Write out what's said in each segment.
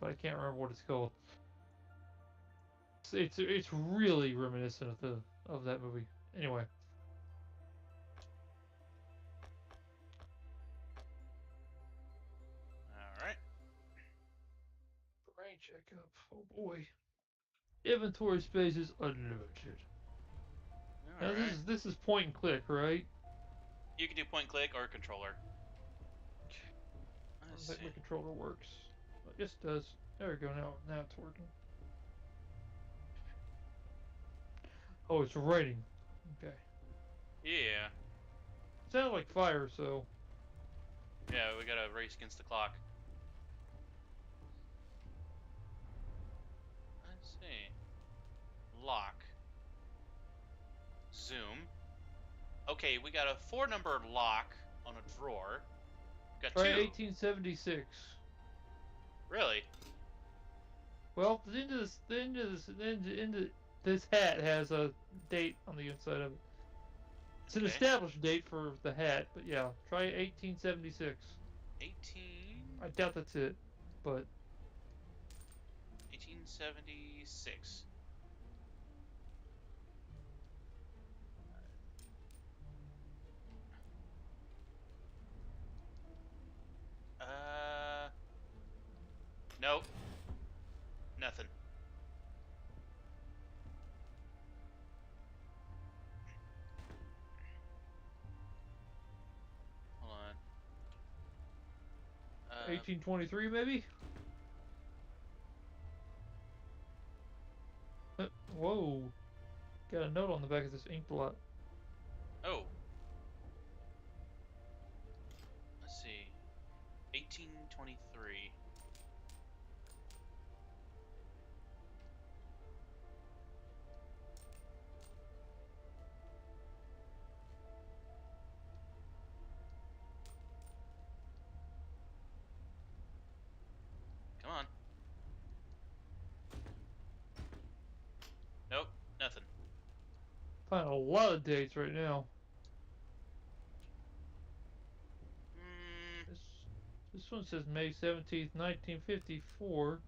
but I can't remember what it's called. It's really reminiscent of that movie. Anyway. All right. Brain checkup. Oh boy. Inventory space is unlimited. All Now right. this is point and click, right? You can do point click or controller. I don't Let's think see. my controller works. Yes, it does. There we go. Now it's working. Oh, it's writing. Okay. Yeah. Sounded like fire, so Yeah, we gotta race against the clock. Let's see. Lock. Zoom. Okay, we got a 4-number lock on a drawer. Got try 2. 1876. Really? Well, the end of this hat has a date on the inside of it. It's an Okay. established date for the hat, but yeah, try 1876. 18. I doubt that's it, but 1876. Uh. Nope. Nothing. Hold on. 1823 maybe. Whoa, got a note on the back of this ink blot. Oh. Let's see. 1823. Come on. Nope. Nothing. Find a lot of dates right now. Hmm. This this one says May 17th, 1954.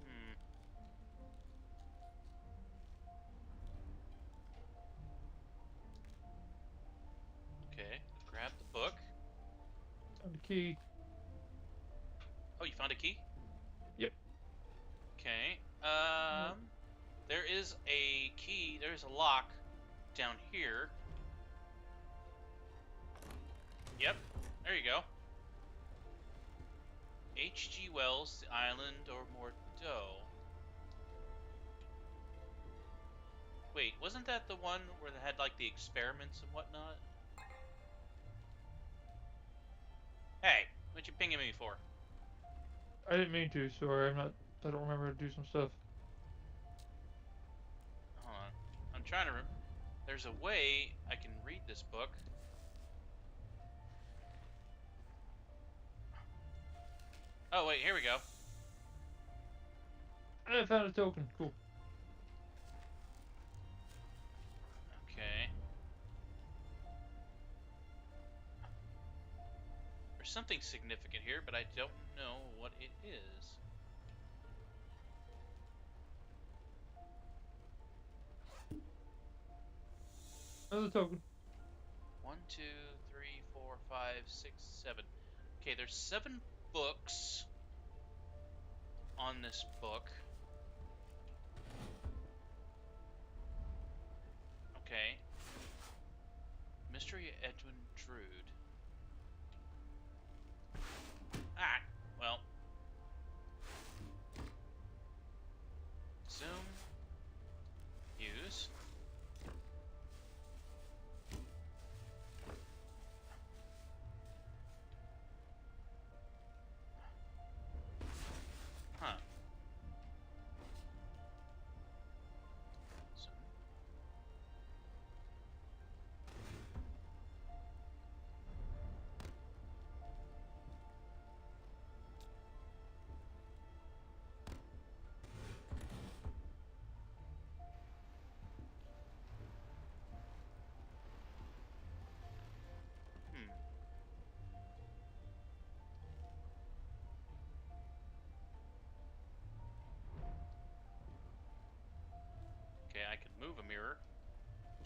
Hmm. Okay. Grab the book. Found the key. Oh, you found a key? Yep. Okay. Yep. There is a key. There's a lock down here. Yep. There you go. H.G. Wells, The Island or Bordeaux. Wait, wasn't that the one where they had like the experiments and whatnot? Hey, what you pinging me for? I didn't mean to. Sorry, I'm not. I don't remember how to do some stuff. Hold on. I'm trying to. There's a way I can read this book. Oh wait, here we go. I found a token. Cool. Okay. There's something significant here, but I don't know what it is. Another token. 1, 2, 3, 4, 5, 6, 7. Okay, there's 7 books on this book. Okay. Mystery Edwin Drood. Ah, well. Zoom. Use. Huh. Zoom.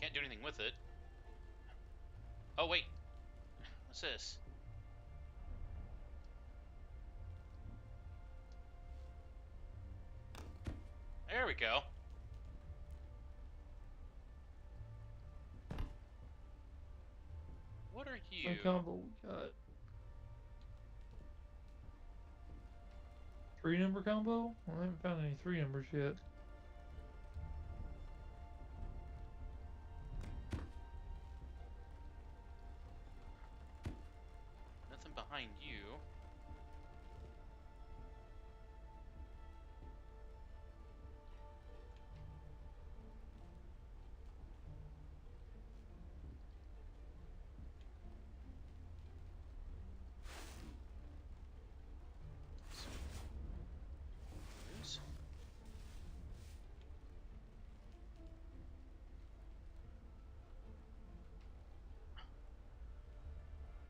Can't do anything with it. Oh, wait. What's this? There we go. What are you? What combo we got? 3-number combo? Well, I haven't found any 3 numbers yet. Nothing behind you. Oops.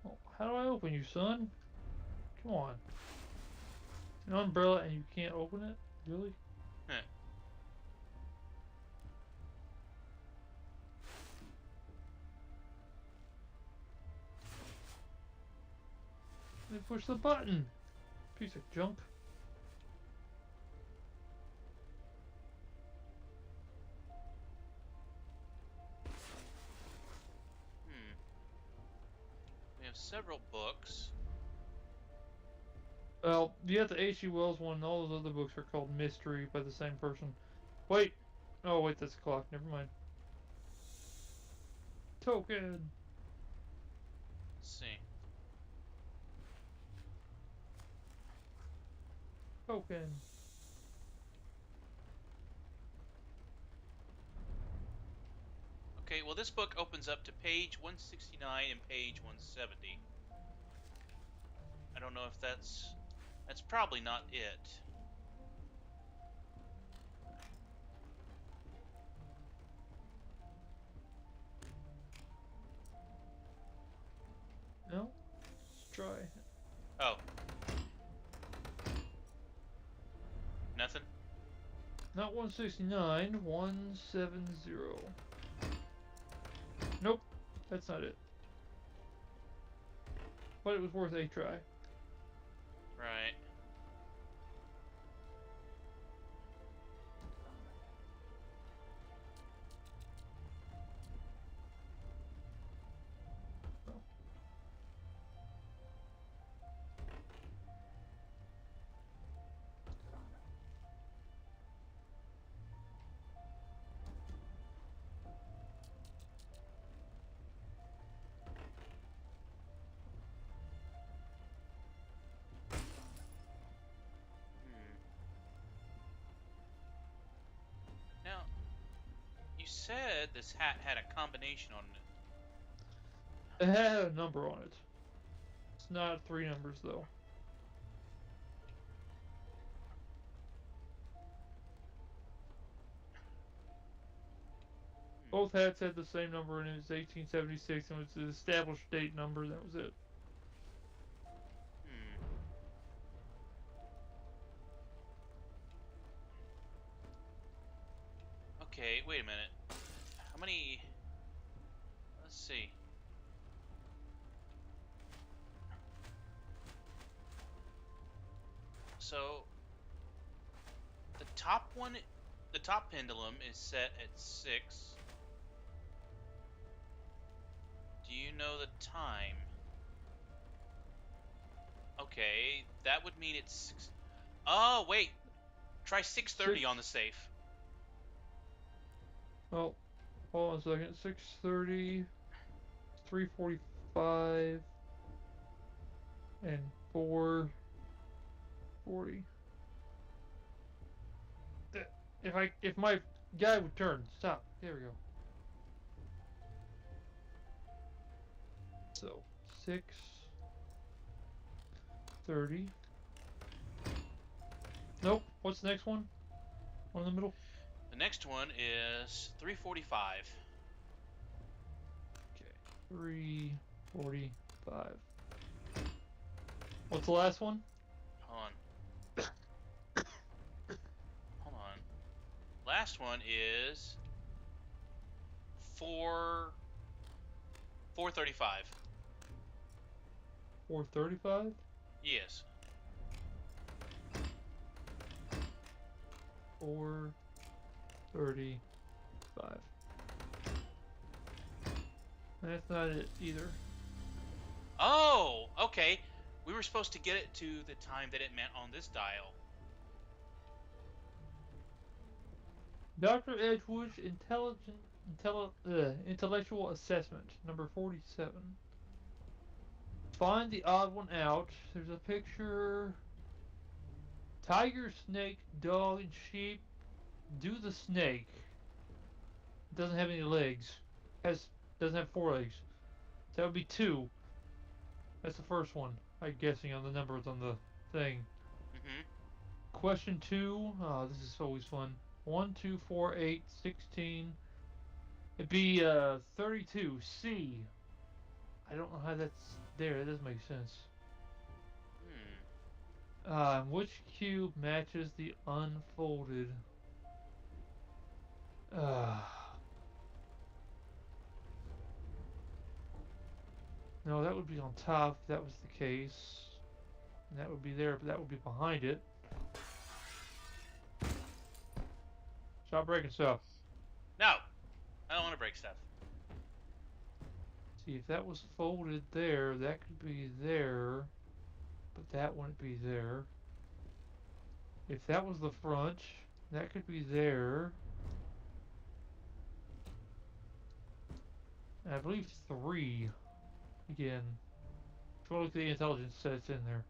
Oh, how do I open you, son? Come on. An umbrella and you can't open it? Really? Heh. They push the button. Piece of junk. We have several books. Well, you have the H.G. Wells one, and all those other books are called Mystery by the same person. Wait! Oh, wait, that's a clock. Never mind. Token! Let's see. Token! Okay, well, this book opens up to page 169 and page 170. I don't know if that's probably not it. No? Let's try. Oh. Nothing? Not 169, 170. Nope, that's not it. But it was worth a try. Right. Now, you said this hat had a combination on it. It had a number on it. It's not 3 numbers, though. Both hats had the same number, and it was 1876, and it was the established date number. That was it. Okay, wait a minute. How many... Let's see. So, the top one, the top pendulum is set at 6. Do you know the time? Okay, that would mean it's 6. Oh, wait. Try 6:30 on the safe. Well, hold on a second. 6:30, 3:45, and 4:40. If my guy would turn, stop. There we go. So 6:30. Nope. What's the next one? One in the middle. The next one is 3:45. Okay. 3:45. What's the last one? Hold on. Hold on. Last one is 435. 435? Yes. 435. That's not it either. Oh, okay. We were supposed to get it to the time that it meant on this dial. Dr. Edgewood's intellectual assessment, number 47. Find the odd one out. There's a picture. Tiger, snake, dog, and sheep. Do the snake. Doesn't have any legs. Doesn't have 4 legs. So that would be 2. That's the first one. I'm guessing on the numbers on the thing. Mm-hmm. Question 2. Oh, this is always fun. 1, 2, 4, 8, 16. It'd be 32. C. I don't know how that's there. That doesn't make sense. Which cube matches the unfolded? No, that would be on top if that was the case. And that would be there, but that would be behind it. Stop breaking stuff. No, I don't want to break stuff. See, if that was folded there, that could be there. But that wouldn't be there. If that was the front, that could be there. And I believe 3. Again. If you look at the intelligence, says it's in there.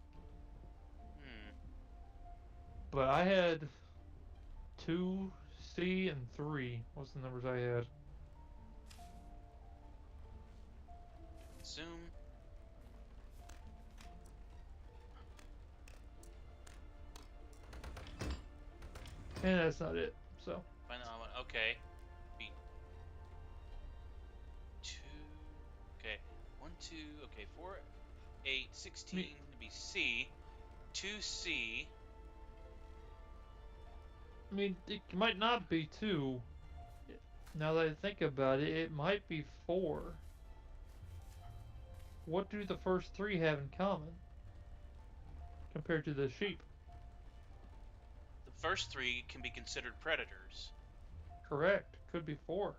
But I had 2, C, and 3. What's the numbers I had? Zoom. And that's not it, so. Find the odd one. Okay. B. 2. Okay. 1, 2. Okay. 4, 8, 16. It'd be C. 2C. I mean, it might not be 2. Now that I think about it, it might be 4. What do the first 3 have in common? Compared to the sheep? The first 3 can be considered predators. Correct. Could be 4.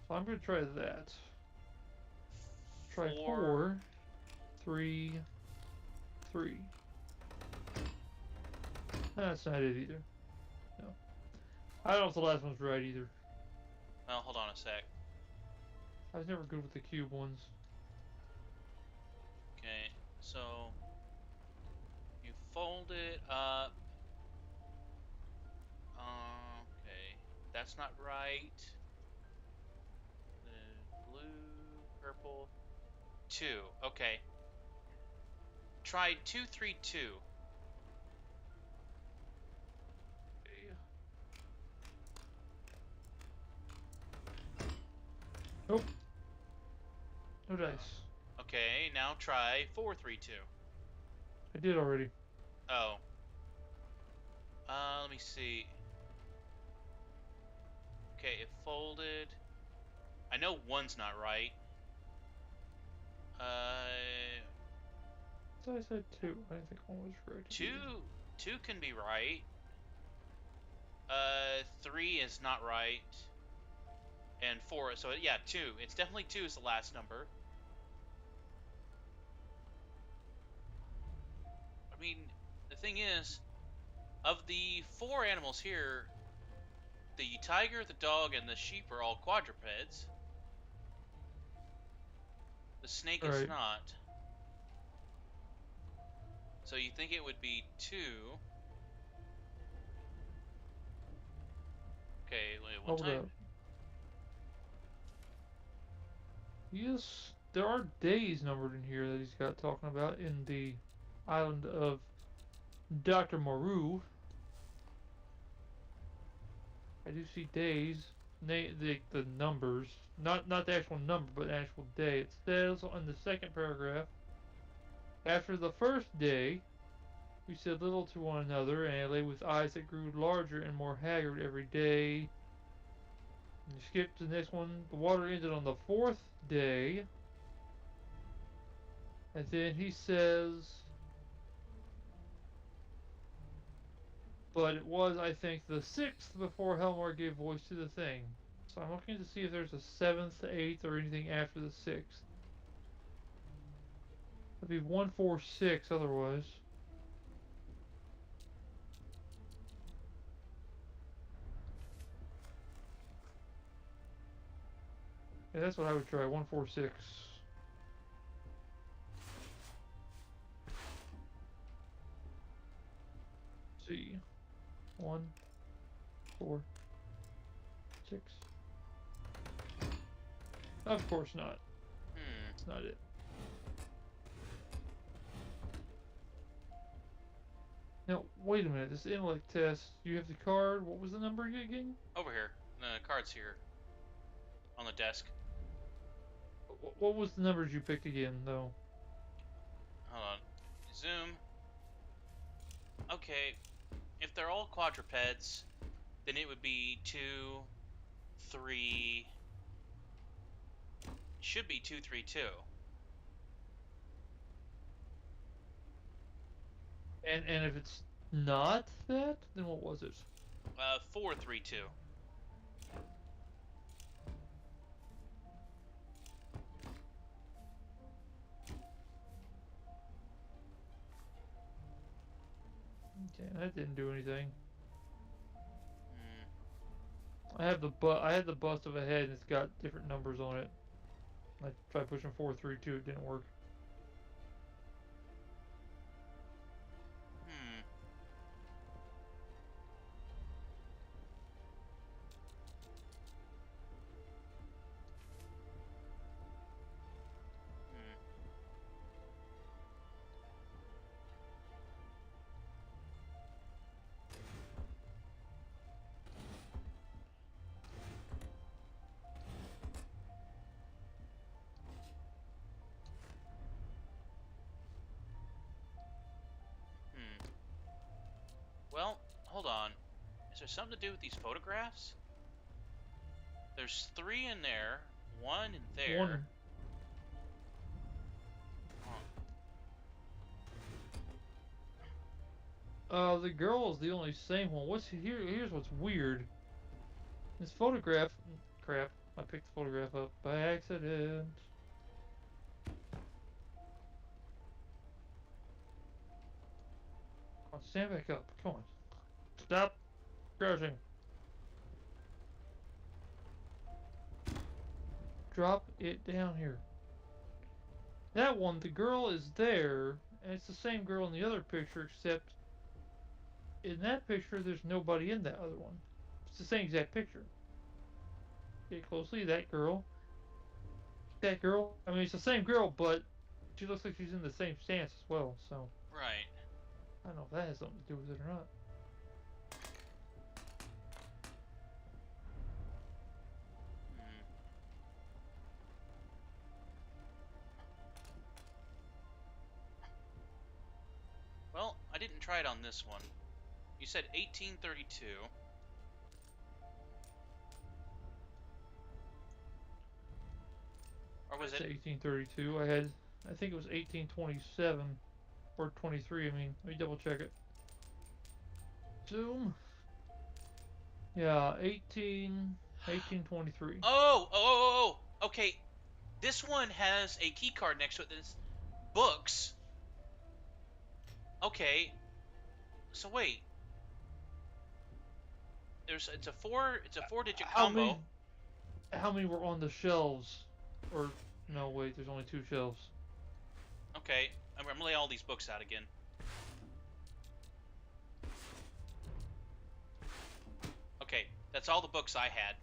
So I'm going to try that. Try 4, 3, 3. That's not it either. No. I don't know if the last one's right either. Well, hold on a sec. I was never good with the cube ones. Okay, so you fold it up. Okay, that's not right. The blue, purple, 2. Okay. Try 2, 3, 2. Nope. No dice. Okay, now try 4, 3, 2. I did already. Oh. Let me see. Okay, it folded. I know 1's not right. So I said 2. I didn't think 1 was right. 2 can be right. 3 is not right. And 4, so yeah, 2. It's definitely 2 is the last number. I mean, the thing is, of the 4 animals here, the tiger, the dog, and the sheep are all quadrupeds. The snake is not. So you think it would be 2. Okay, wait, one time. Yes, there are days numbered in here that he's got talking about in the island of Dr. Moreau. I do see days, the numbers, not the actual number, but the actual day. It says on the second paragraph, after the first day, we said little to one another, and I lay with eyes that grew larger and more haggard every day. You skip to the next one. The water ended on the 4th day. And then he says, but it was, I think, the 6th before Helmar gave voice to the thing. So I'm looking to see if there's a 7th, 8th, or anything after the 6th. It'd be 146 otherwise. Yeah, that's what I would try. 146. See. 1, 4, 6. Of course not. It's not it. Now, wait a minute. This intellect test, you have the card. What was the number again? Over here. The card's here. On the desk. What was the numbers you picked again, though? Hold on. Zoom. Okay. If they're all quadrupeds, then it would be 2, 3... Should be 2, 3, 2. And if it's not that, then what was it? 4, 3, 2. Okay, that didn't do anything. I had the bust of a head and it's got different numbers on it. I tried pushing 4, 3, 2, it didn't work. Well, hold on. Is there something to do with these photographs? There's 3 in there, 1 in there. One. The girl is the only same one. Here's what's weird. This photograph, crap. I picked the photograph up by accident. Come on, stand back up. Come on. Stop crouching. Drop it down here. That one, the girl is there, and it's the same girl in the other picture, except in that picture, there's nobody in that other one. It's the same exact picture. Get closely, that girl. That girl. I mean, it's the same girl, but she looks like she's in the same stance as well, so. Right. I don't know if that has something to do with it or not. Well, I didn't try it on this one. You said 1832. Or was it 1832? I think it was 1827 or 23. I mean, let me double check it. Zoom. Yeah, 1823. Oh, okay. This one has a key card next to it that's books. Okay. So wait. It's a 4-digit combo. How many were on the shelves? Or no, wait, there's only 2 shelves. Okay, I'm gonna lay all these books out again. Okay, that's all the books I had.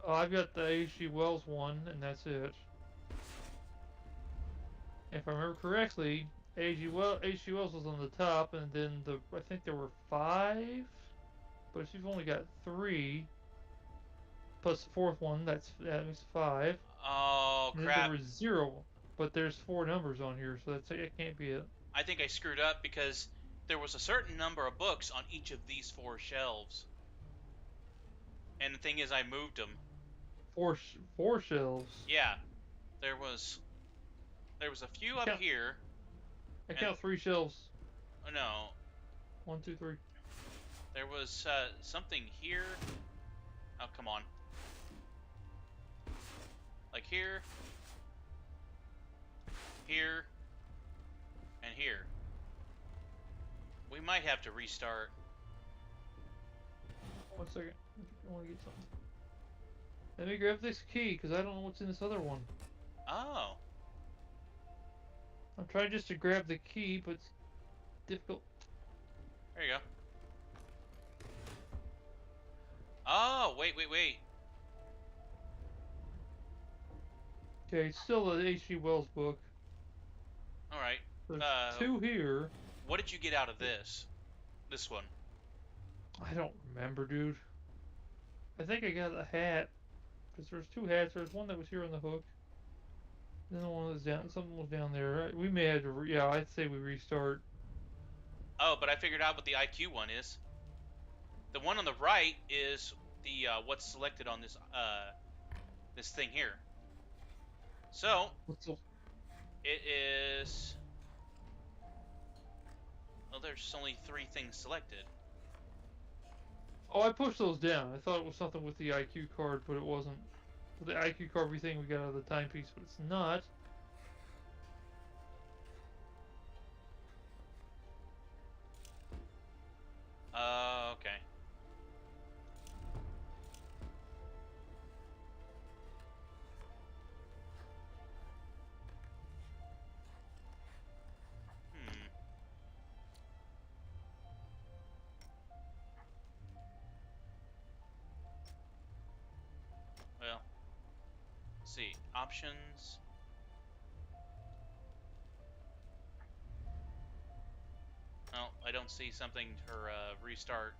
Oh, I've got the H.G. Wells one, and that's it. If I remember correctly, H.G. Wells was on the top, and then I think there were 5, but if you've only got 3, plus the 4th one, that makes 5. Oh, and crap. Then there was 0, but there's 4 numbers on here, so it can't be it. I think I screwed up because there was a certain number of books on each of these 4 shelves. And the thing is, I moved them. Four shelves. Yeah, there was a few up here, I and count 3 shelves. no, 1, 2, 3. there was something here. Oh, come on. Like here, here, and here. We might have to restart. 1 second. I want to get something. Let me grab this key, because I don't know what's in this other one. Oh. I'm trying just to grab the key, but it's difficult. There you go. Oh, wait. Okay, it's still the H.G. Wells book. Alright. There's 2 here. What did you get out of this? This one? I don't remember, dude. I think I got a hat. Because there's 2 hats. There's one that was here on the hook. Then the one was down. Something was down there. We may have to. Yeah, I'd say we restart. Oh, but I figured out what the IQ one is. The one on the right is the what's selected on this this thing here. So it is. Well, there's only 3 things selected. Oh, I pushed those down. I thought it was something with the IQ card, but it wasn't. The IQ card we think we got out of the timepiece, but it's not. Okay. Well, let's see. Options. Oh, I don't see something for restart.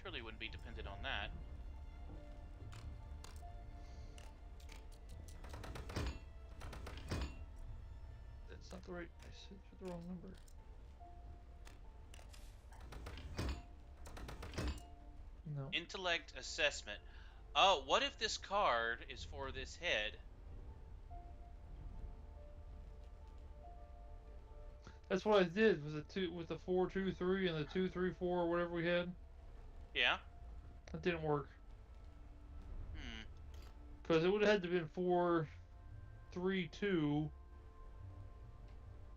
Surely wouldn't be dependent on that. That's not the right. I said the wrong number. No. Intellect assessment. Oh, what if this card is for this head? That's what I did with the 4, 2, 3 and the 2, 3, 4 or whatever we had. Yeah. That didn't work. Because it would have had to have been 4, 3, 2.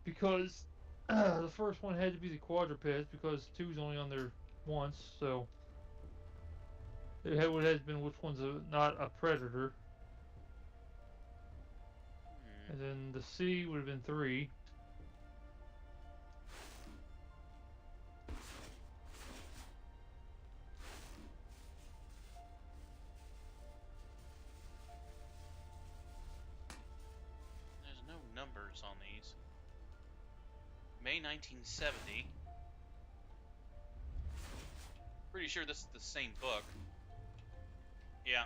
Because the first one had to be the quadrupeds because 2's only on there once, so it would have been which one's not a predator. And then the C would have been 3. There's no numbers on these. May 1970. Pretty sure this is the same book. Yeah.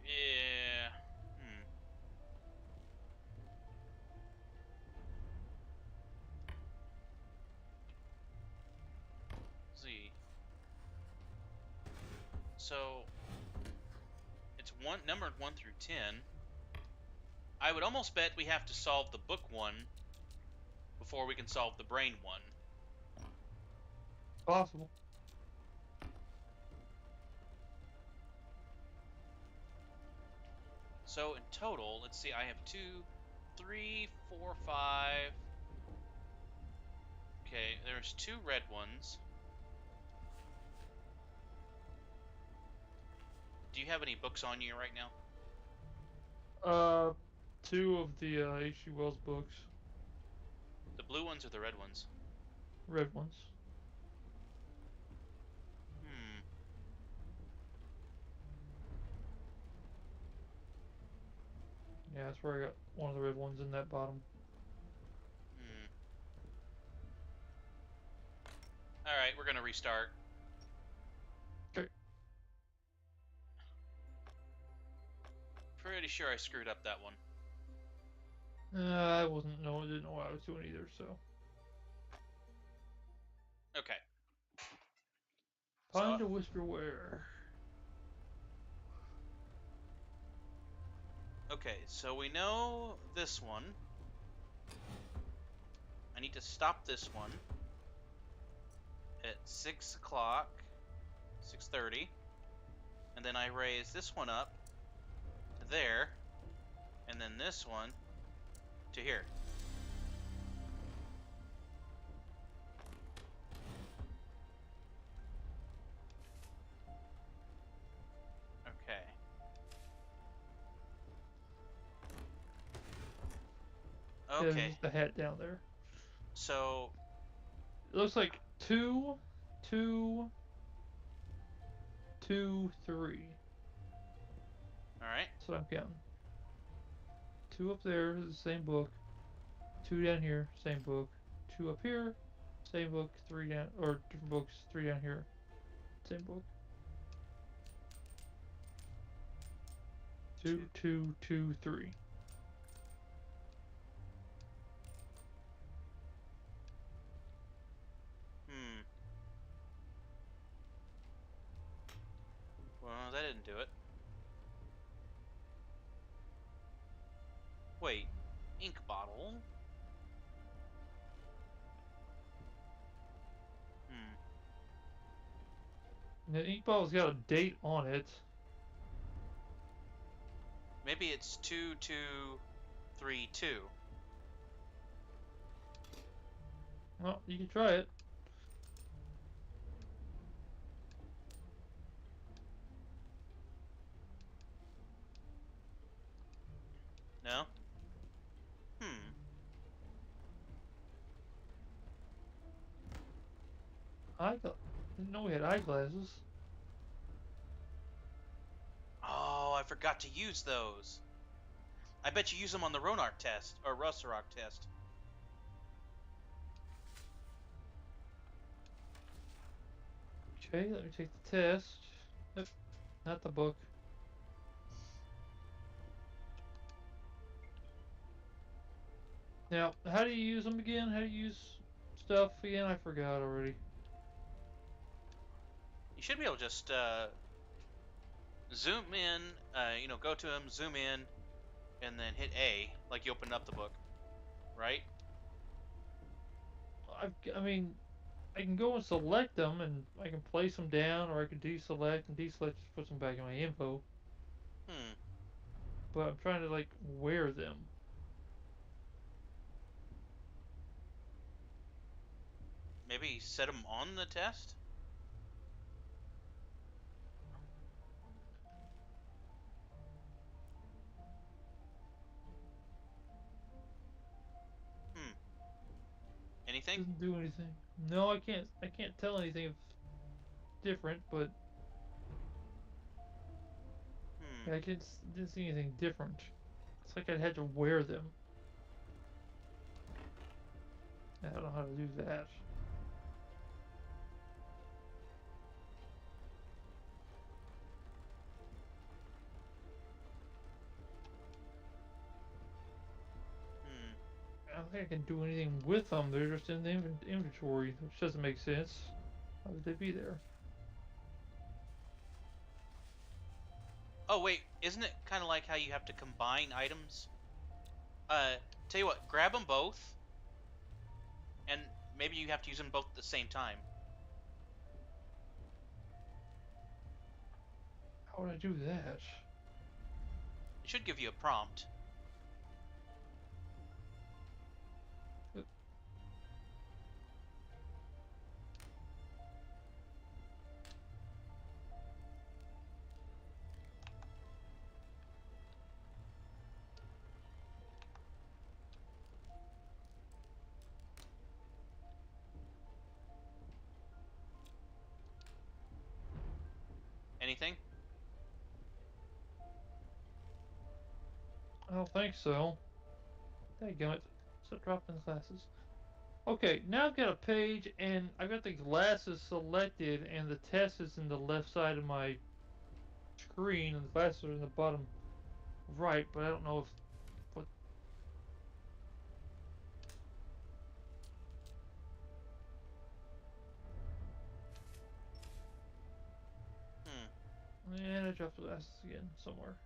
Yeah. Let's see. So it's numbered 1 through 10. I would almost bet we have to solve the book one before we can solve the brain one. Possible. So in total, let's see, I have 2, 3, 4, 5. Okay, there's 2 red ones. Do you have any books on you right now? 2 of the H.G. Wells books. The blue ones or the red ones? Red ones. Yeah, that's where I got one of the red ones in that bottom. Alright, gonna restart. Okay. Pretty sure I screwed up that one. I didn't know what I was doing either, so. Okay. Time So, to whisperware. okay, so we know this one. I need to stop this one at 6 o'clock, 6:30, and then I raise this one up to there, and then this one to here. Okay. Yeah, Okay. just the hat down there. So, It looks like 2, 2, 2, 3. alright. That's what I'm counting. 2 up there is the same book. 2 down here, same book. 2 up here, same book. 3 down, or different books. 3 down here, same book. 2, 2, 2, 3. Well, that didn't do it. Wait. Ink bottle? And the ink bottle's got a date on it. Maybe it's 2232. Well, you can try it. No? Didn't know we had eyeglasses. Oh, I forgot to use those. I bet you use them on the Ronark test, or Rusarok test. Okay, let me take the test. Nope, not the book. Now, how do you use them again? How do you use stuff again? I forgot already. You should be able to just zoom in, go to them, zoom in, and then hit A, like you opened up the book, right? I mean, I can go and select them, and I can place them down, or I can deselect, and deselect just puts them back in my info. Hmm. But I'm trying to, like, wear them. Maybe set them on the test? Hmm. Anything? Doesn't do anything. No, I can't. I can't tell anything if different, but Hmm. I didn't see anything different. It's like I had to wear them. I don't know how to do that. Hmm. I don't think I can do anything with them. They're just in the inventory, which doesn't make sense. How would they be there? Oh, wait. Isn't it kind of like how you have to combine items? Tell you what, grab them both, and maybe you have to use them both at the same time. How would I do that? It should give you a prompt. Uh, Anything? I don't think so. Dadgummit. Stop dropping the glasses. Okay, now I've got a page, and I've got the glasses selected, and the test is in the left side of my screen, and the glasses are in the bottom right, but I don't know if what. Hmm. And I dropped the glasses again somewhere.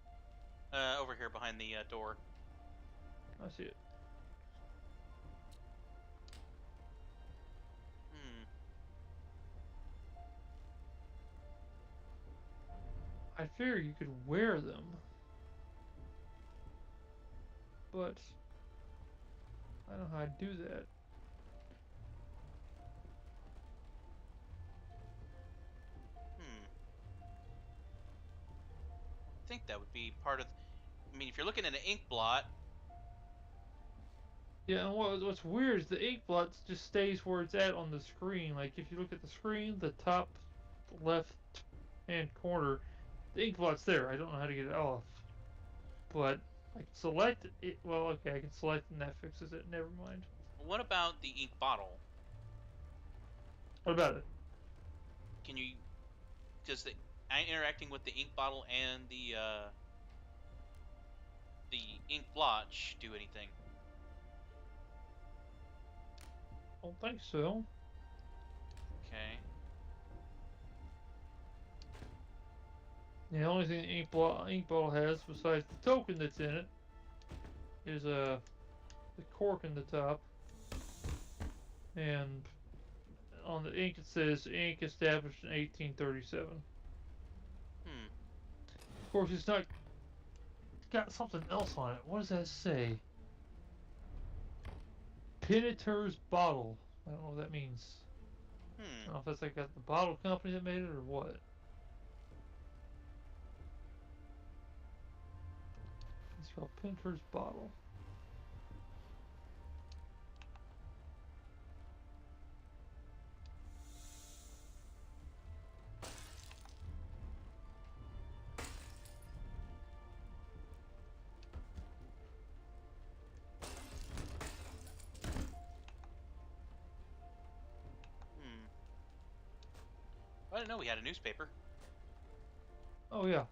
Over here behind the door. I see it. Hmm. I figure you could wear them, but I don't know how to do that. Hmm. I think that would be part of. I mean, if you're looking at an ink blot, Yeah, and what's weird is the ink blot just stays where it's at on the screen. Like if you look at the screen, the top left hand corner, the ink blot's there. I don't know how to get it off, but I can select it. Well, okay, I can select and that fixes it. Never mind. what about the ink bottle? What about it? Can you does the interacting with the ink bottle and the ink blotch do anything? I don't think so. Okay. The only thing the ink bottle has, besides the token that's in it, is the cork in the top, and on the ink it says ink established in 1837. Hmm. Of course, it's not got something else on it. What does that say? Pinnatur's bottle. I don't know what that means. I Hmm. don't know if that's like the bottle company that made it or what. It's called Pinnatur's bottle. Hmm. I didn't know we had a newspaper. Oh yeah.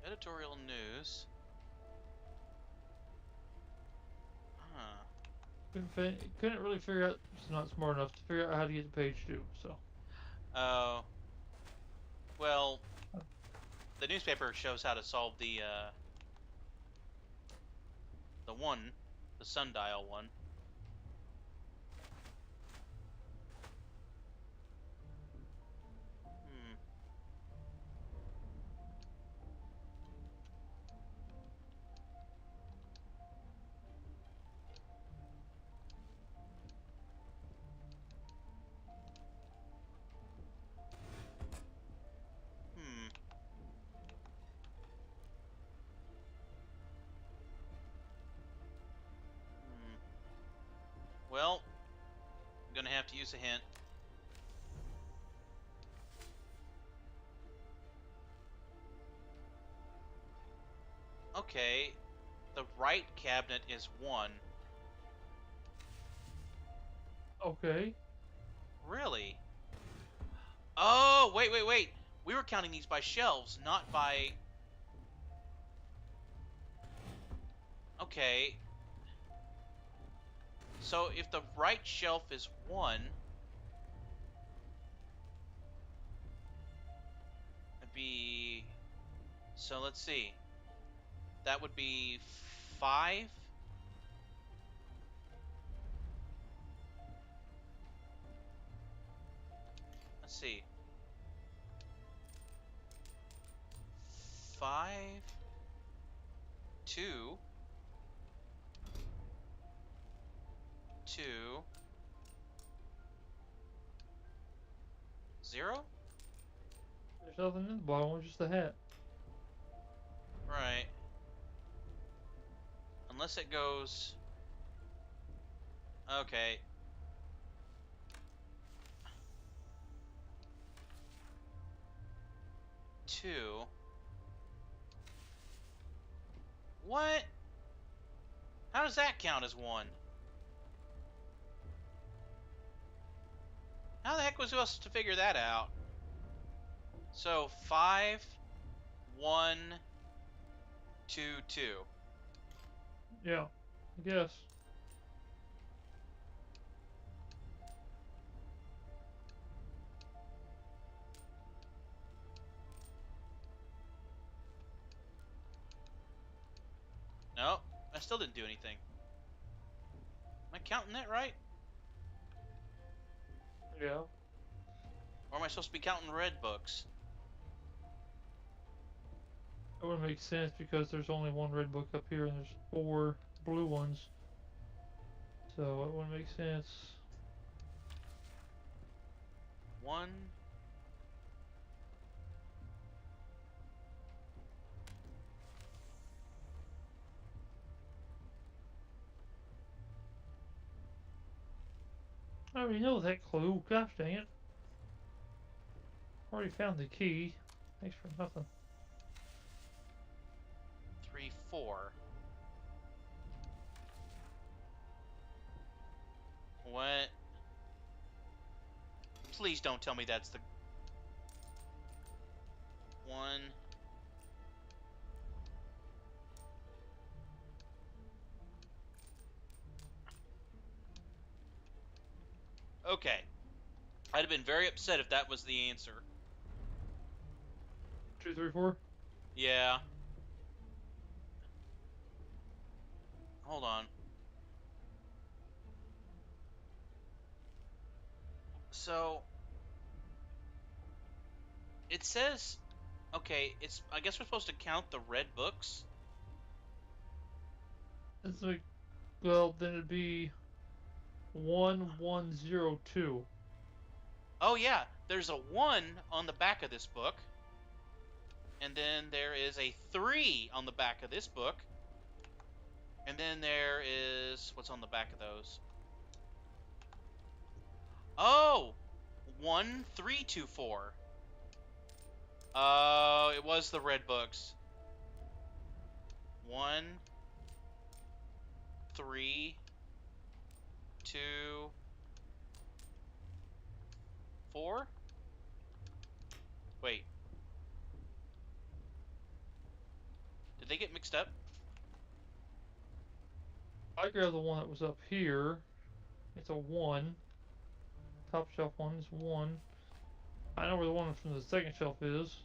Editorial news. Huh. Couldn't really figure out. It's not smart enough to figure out how to get the page to. So. Oh. Well, the newspaper shows how to solve the one, the sundial one. Hmm. Hmm. Hmm. Well, I'm gonna have to use a hint. Okay, the right cabinet is 1. Okay. Really? Oh, wait, wait, wait. We were counting these by shelves, not by... Okay. So if the right shelf is 1, it'd be... So let's see. That would be 5? Let's see. 5, 2, 2, 0? There's nothing in the bottle. It's just a hat. Right. Unless it goes... Okay. Two. What? How does that count as 1? How the heck was I supposed to figure that out? So 5, 1, 2, 2. Yeah, I guess. No, I still didn't do anything. Am I counting that right? Yeah. Or am I supposed to be counting red books? That would make sense because there's only one red book up here and there's 4 blue ones. So it wouldn't make sense. 1. I already know that clue. Gosh dang it. Already found the key. Thanks for nothing. 3, 4. What? Please don't tell me that's the 1. Okay. I'd have been very upset if that was the answer. 2, 3, 4. Yeah. Hold on. So it says, okay, it's, I guess we're supposed to count the red books. It's like, well, then it'd be 1102. Oh yeah, there's a 1 on the back of this book. And then there is a 3 on the back of this book. And then there is, what's on the back of those? Oh, 1, 3, 2, 4. Oh, it was the red books. 1, 3, 2, 4. Wait. Did they get mixed up? I grabbed the one that was up here. It's a 1. Top shelf one is 1. I know where the one from the second shelf is.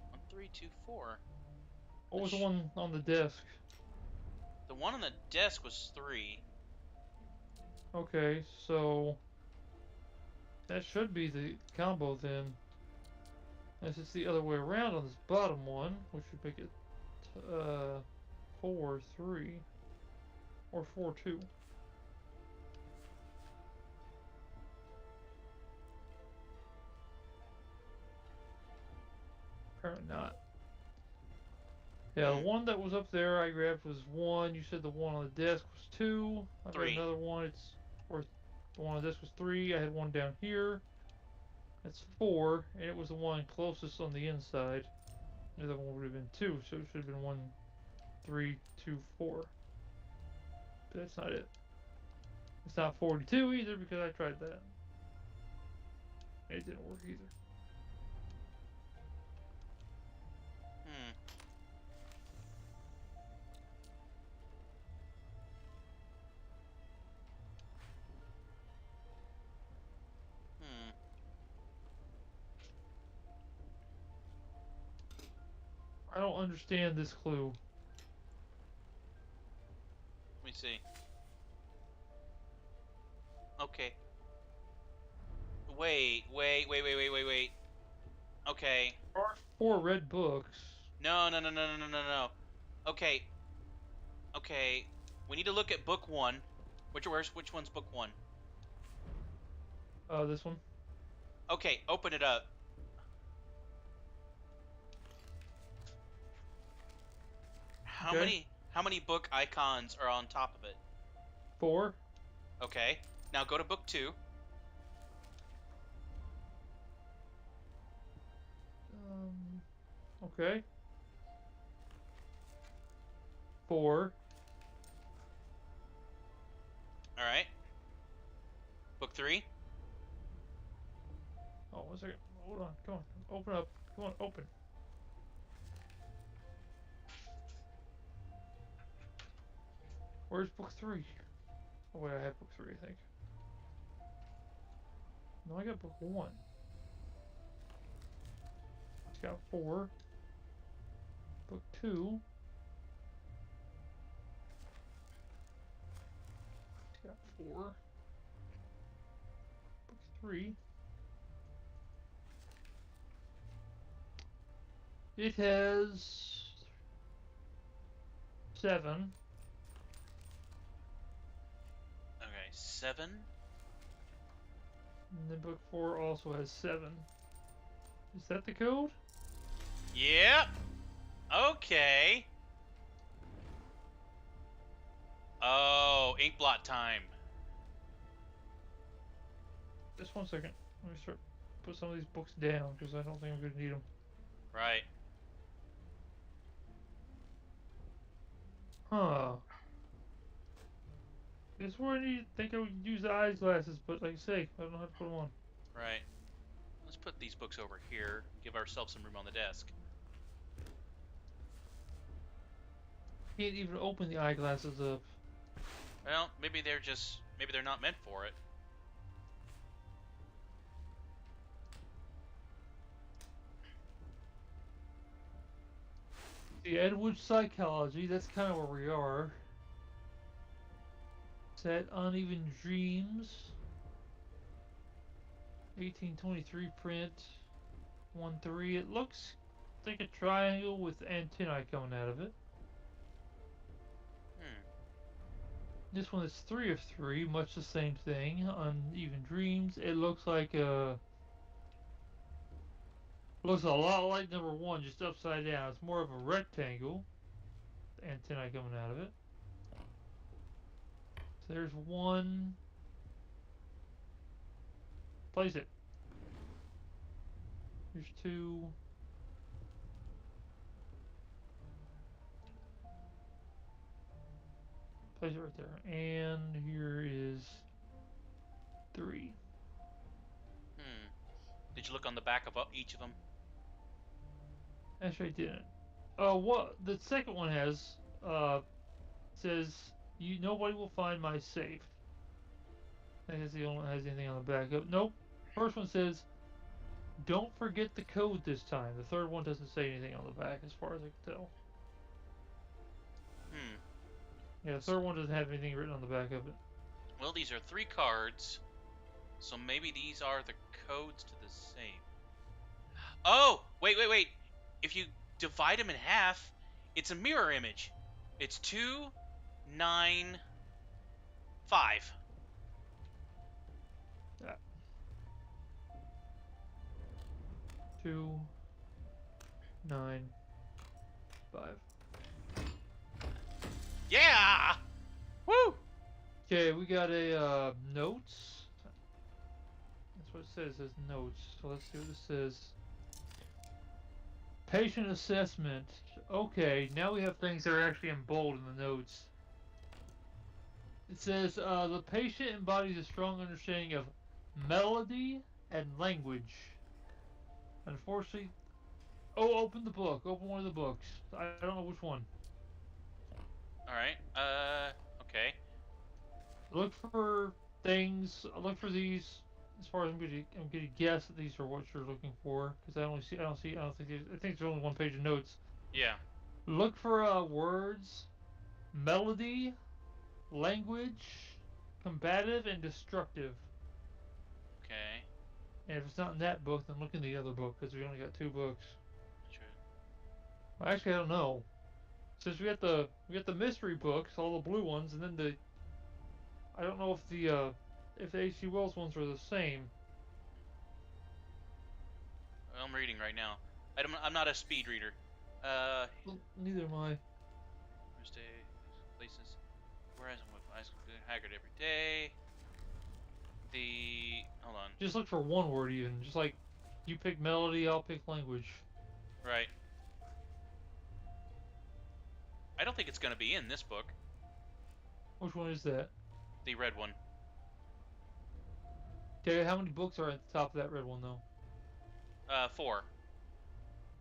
1, 3, 2, 4. What was the one on the desk? The one on the desk was 3. Okay, so that should be the combo then. As it's the other way around on this bottom one, which would make it 4, 3, or 4, 2. Apparently not. Yeah, the one that was up there I grabbed was 1. You said the one on the desk was 2. I got 3. another one. Or the one on the desk was 3. I had one down here. That's 4, and it was the one closest on the inside. The other one would have been 2, so it should have been 1, 3, 2, 4. But that's not it. It's not 42 either because I tried that. It didn't work either. Hmm. Hmm. I don't understand this clue. Let me see. Okay. Wait. Okay. There are 4 red books. No. Okay. Okay. We need to look at book 1. Which one's book 1? This one. Okay, open it up. Okay. How many book icons are on top of it? 4. Okay. Now go to book 2. Okay. 4. right. Book 3. Oh, 1 second. Hold on. Come on. Open up. Come on. Open. Where's book 3? Oh wait, I have book 3, I think. No, I got book 1. It's got 4. Book 2. It's got 4. Book 3. It has 7. Okay, 7. And then book 4 also has 7. Is that the code? Yep. Okay. Oh, ink blot time. Just 1 second. Let me start put some of these books down because I don't think I'm gonna need them. Right. Huh. This is where I think I would use the eyes glasses, but like I say, I don't know how to put them on. Right. Let's put these books over here. Give ourselves some room on the desk. Can't even open the eyeglasses up. Well, maybe they're not meant for it. The Edward Psychology, that's kind of where we are. Set Uneven Dreams. 1823 print. 1-3. It looks like a triangle with antennae coming out of it. This one is 3 of 3, much the same thing. Uneven Dreams. It looks like looks a lot like number 1, just upside down. It's more of a rectangle. The antennae coming out of it. So there's 1. Place it. Here's 2. Place it right there. And here is 3. Did you look on the back of each of them? Actually, I didn't. What the second one has says nobody will find my safe. I think that's the only one that has anything on the back of. Nope. First one says, don't forget the code this time. The third one doesn't say anything on the back, as far as I can tell. Yeah, the third one doesn't have anything written on the back of it. Well, these are 3 cards, so maybe these are the codes to the same. Oh, wait. If you divide them in half, it's a mirror image. It's 2, 9, 5. Yeah. 2, 9, 5. Yeah! Woo! Okay, we got a notes. That's what it says. It says notes. So let's see what this says. Patient assessment. Okay, now we have things that are actually in bold in the notes. It says the patient embodies a strong understanding of melody and language. Unfortunately, open the book. Open one of the books. I don't know which one. All right. Okay. Look for things. Look for these. As far as I'm gonna guess that these are what you're looking for, because I don't think I think there's only 1 page of notes. Yeah. Look for words, melody, language, combative, and destructive. Okay. And if it's not in that book, then look in the other book, because we only got 2 books. Sure. Well, actually, I don't know. Since we got the mystery books, all the blue ones, and then I don't know if the H.G. Wells ones are the same. I'm reading right now. I'm not a speed reader. Well, neither am I. Thursday places. Whereas I'm with Haggard every day. Hold on. Just look for one word even. Just like you pick melody, I'll pick language. Right. I don't think it's gonna be in this book. Which one is that? The red one. Okay, how many books are at the top of that red one, though? 4.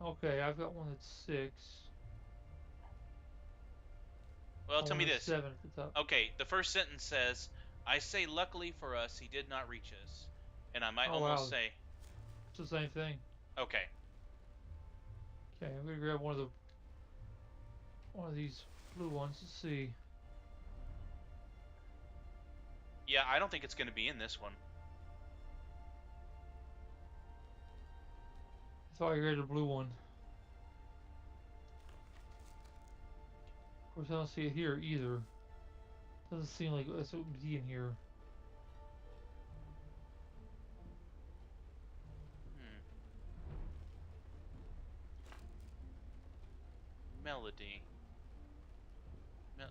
Okay, I've got one that's 6. Well, tell One me that's this. 7 at the top. Okay, the first sentence says, "I say, luckily for us, he did not reach us," and I might Oh almost wow, say, it's the same thing. "Okay, Okay, I'm gonna grab one of these blue ones. Let's see. yeah, I don't think it's going to be in this one." I thought I grabbed a blue one. Of course, I don't see it here either. Doesn't seem like that's what would be in here. Hmm. Melody.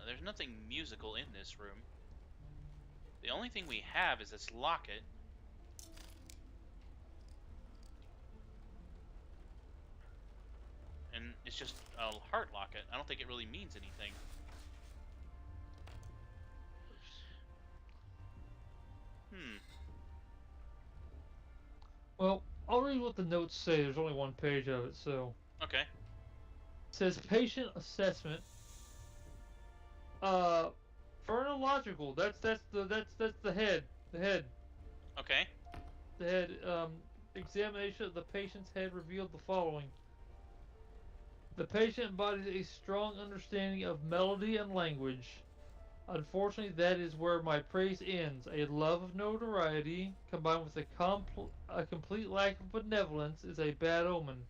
There's nothing musical in this room. The only thing we have is this locket. And it's just a heart locket. I don't think it really means anything. Hmm. Well, I'll read what the notes say. There's only one page of it, so Okay. it says patient assessment. Phrenological. That's the head. The head. Okay. The head. Examination of the patient's head revealed the following. The patient embodies a strong understanding of melody and language. Unfortunately, that is where my praise ends. A love of notoriety, combined with a complete lack of benevolence, is a bad omen.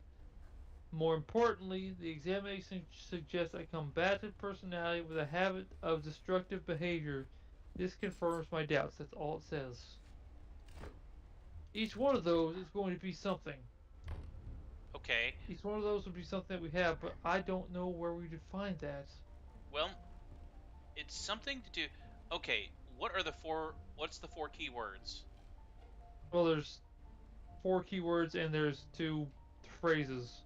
More importantly, the examination suggests a combative personality with a habit of destructive behavior. This confirms my doubts. That's all it says. Each one of those is going to be something. Okay. Each one of those would be something that we have, but I don't know where we would find that. Well, it's something to do. Okay. What's the 4 keywords? Well, there's 4 keywords and there's 2 phrases.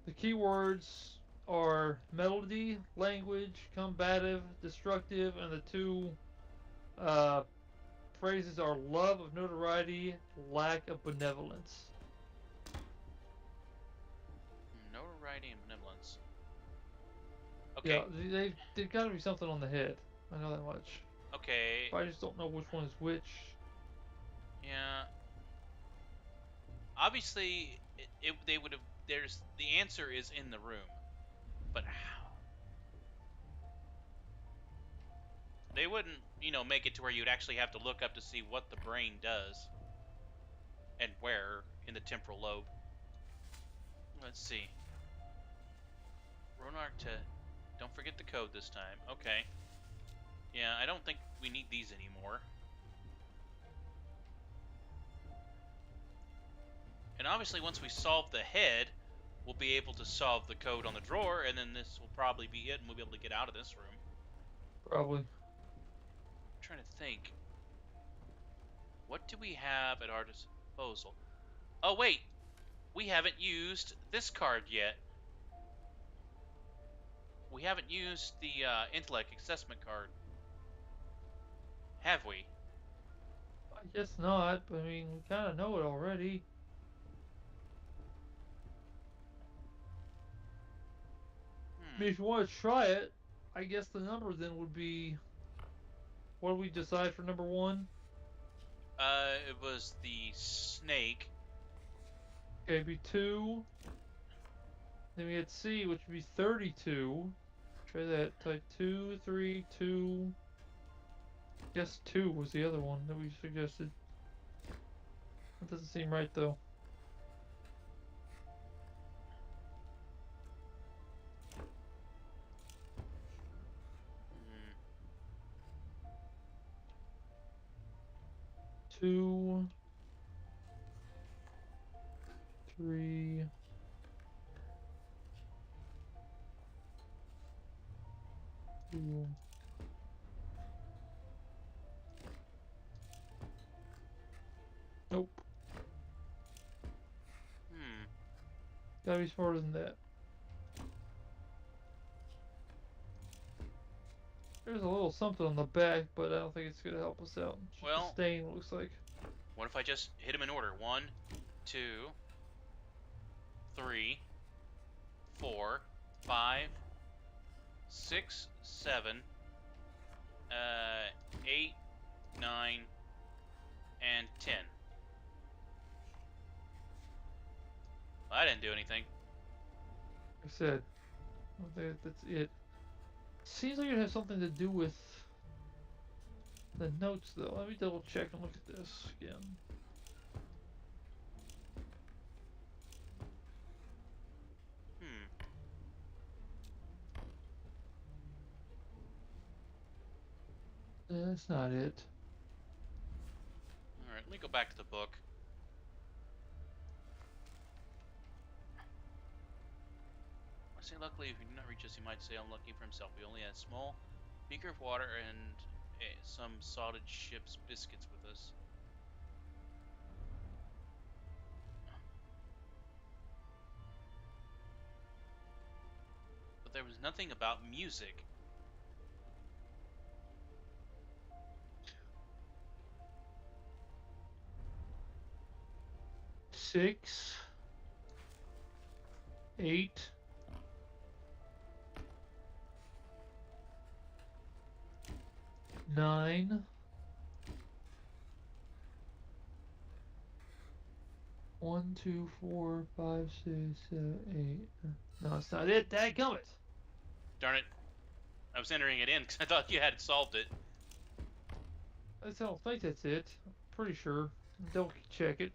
The keywords are melody, language, combative, destructive, and the 2 uh, phrases are love of notoriety, lack of benevolence. Notoriety and benevolence. Yeah, Okay. they've got to be something on the head. I know that much. Okay. But I just don't know which one is which. Yeah. Obviously, they would have. There's the answer is in the room, but how? They wouldn't, make it to where you'd actually have to look up to see what the brain does and where in the temporal lobe. Let's see. Ronark to. Don't forget the code this time. Okay. Yeah, I don't think we need these anymore. And obviously, once we solve the head, we'll be able to solve the code on the drawer, and then this will probably be it, and we'll be able to get out of this room. Probably. I'm trying to think. What do we have at our disposal? Oh, wait! We haven't used this card yet. We haven't used the intellect assessment card. Have we? I guess not, but I mean, we kind of know it already. I mean, if you want to try it, I guess the number then would be. What do we decide for number 1? It was the snake. Okay, it'd be 2. Then we had C, which would be 32. Try that. Type 2, 3, 2. Guess 2 was the other one that we suggested. That doesn't seem right though. Hmm. 2, 3. Two. Nope. Gotta be smarter than that. There's a little something on the back, but I don't think it's gonna help us out. Just a Well, stain, it looks like. what if I just hit them in order? 1, 2, 3, 4, 5, 6, 7, 8, 9, and 10. Well, I didn't do anything. Like I said, I think that's it. Seems like it has something to do with the notes, though. Let me double check and look at this again. Hmm. That's not it. Alright, let me go back to the book. I say luckily if you do not reach us, he might say unlucky for himself. We only had a small beaker of water and some salted ship's biscuits with us. But there was nothing about music. Six, 8, 9, 1, 2, 4, 5, 6, 7, 8. No, it's not it. Dadgummit. Darn it. I was entering it in because I thought you had solved it. I don't think that's it. I'm pretty sure. Don't check it.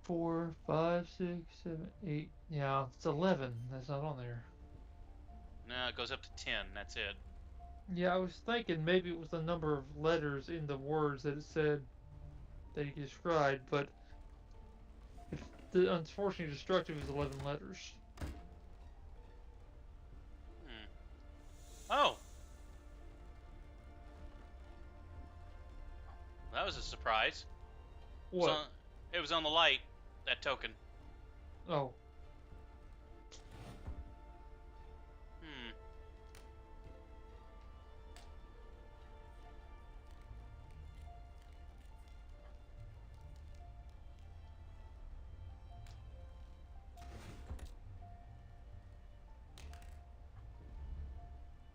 4, 5, 6, 7, 8. Yeah, it's 11. That's not on there. No, it goes up to 10. That's it. Yeah, I was thinking maybe it was the number of letters in the words that it said that he described, but if the unfortunately destructive is 11 letters. Oh! That was a surprise. What? It was on the light, that token. Oh. Hmm.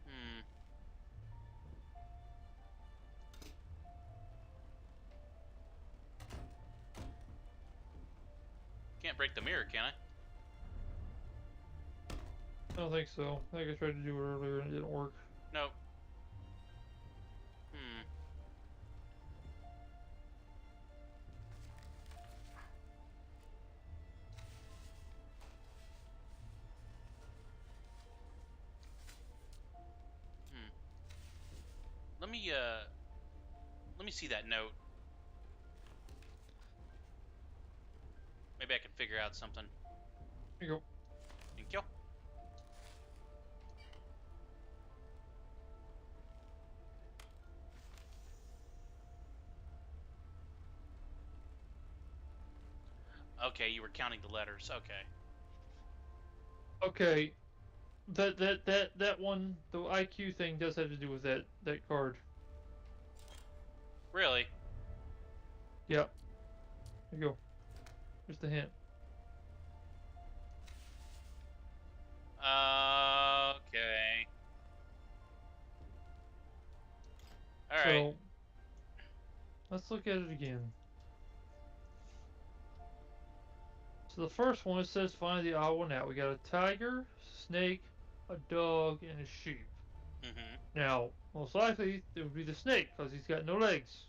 Hmm. Can't break the mirror, can I? I don't think so. I think I tried to do it earlier and it didn't work. Nope. Hmm. Hmm. Let me see that note. Maybe I can figure out something. Here you go. Thank you. Okay, you were counting the letters. Okay. Okay. That one, the IQ thing does have to do with that card. Really? Yep. Here you go. Just a hint. Okay. Alright. So, let's look at it again. So the first one, it says find the odd one out. We got a tiger, snake, a dog, and a sheep. Mm-hmm. Now, most likely, it would be the snake, because he's got no legs.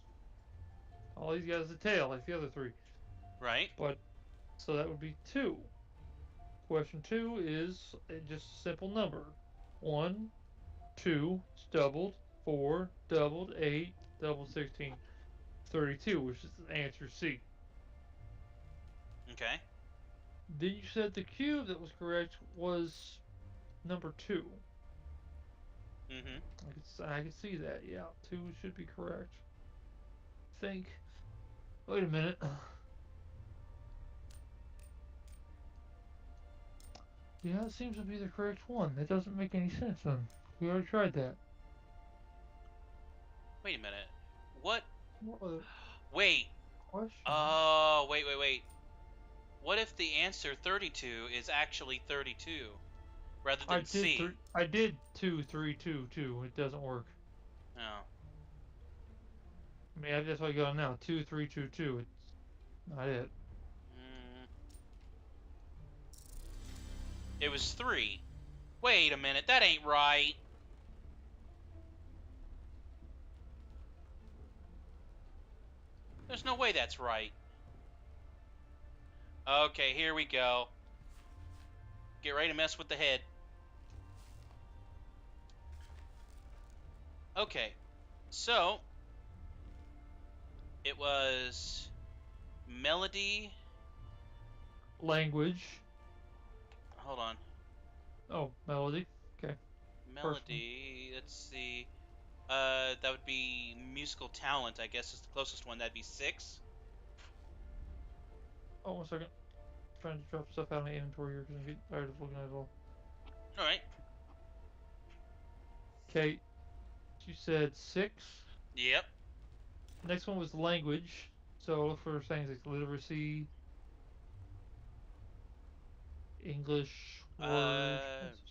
All he's got is a tail, like the other three. Right? But, so that would be 2. Question 2 is just a simple number. 1, 2, it's doubled. 4, doubled. 8, doubled 16. 32, which is answer C. Okay. Then you said the cube that was correct was number 2. Mm-hmm. I can see that. Yeah, 2 should be correct. Think. Wait a minute. Yeah, it seems to be the correct one. That doesn't make any sense then. We already tried that. Wait a minute. What? What was the Wait. question? Oh, wait. What if the answer 32 is actually 32 rather than C? I did 2, 3, 2, 2. It doesn't work. Oh. I mean, that's what I got now. 2, 3, 2, 2. It's not it. Mm. It was 3. Wait a minute. That ain't right. There's no way that's right. Okay, here we go. Get ready to mess with the head. Okay, so it was melody. Language. Hold on. Oh, melody. Okay. Melody. Let's see. That would be musical talent, I guess is the closest one. That'd be 6. Oh, 1 second. Trying to drop stuff out of my inventory here because I'm getting tired of looking at it all. Alright. Okay. You said 6. Yep. Next one was language. So look for things like literacy, English, word, Uh,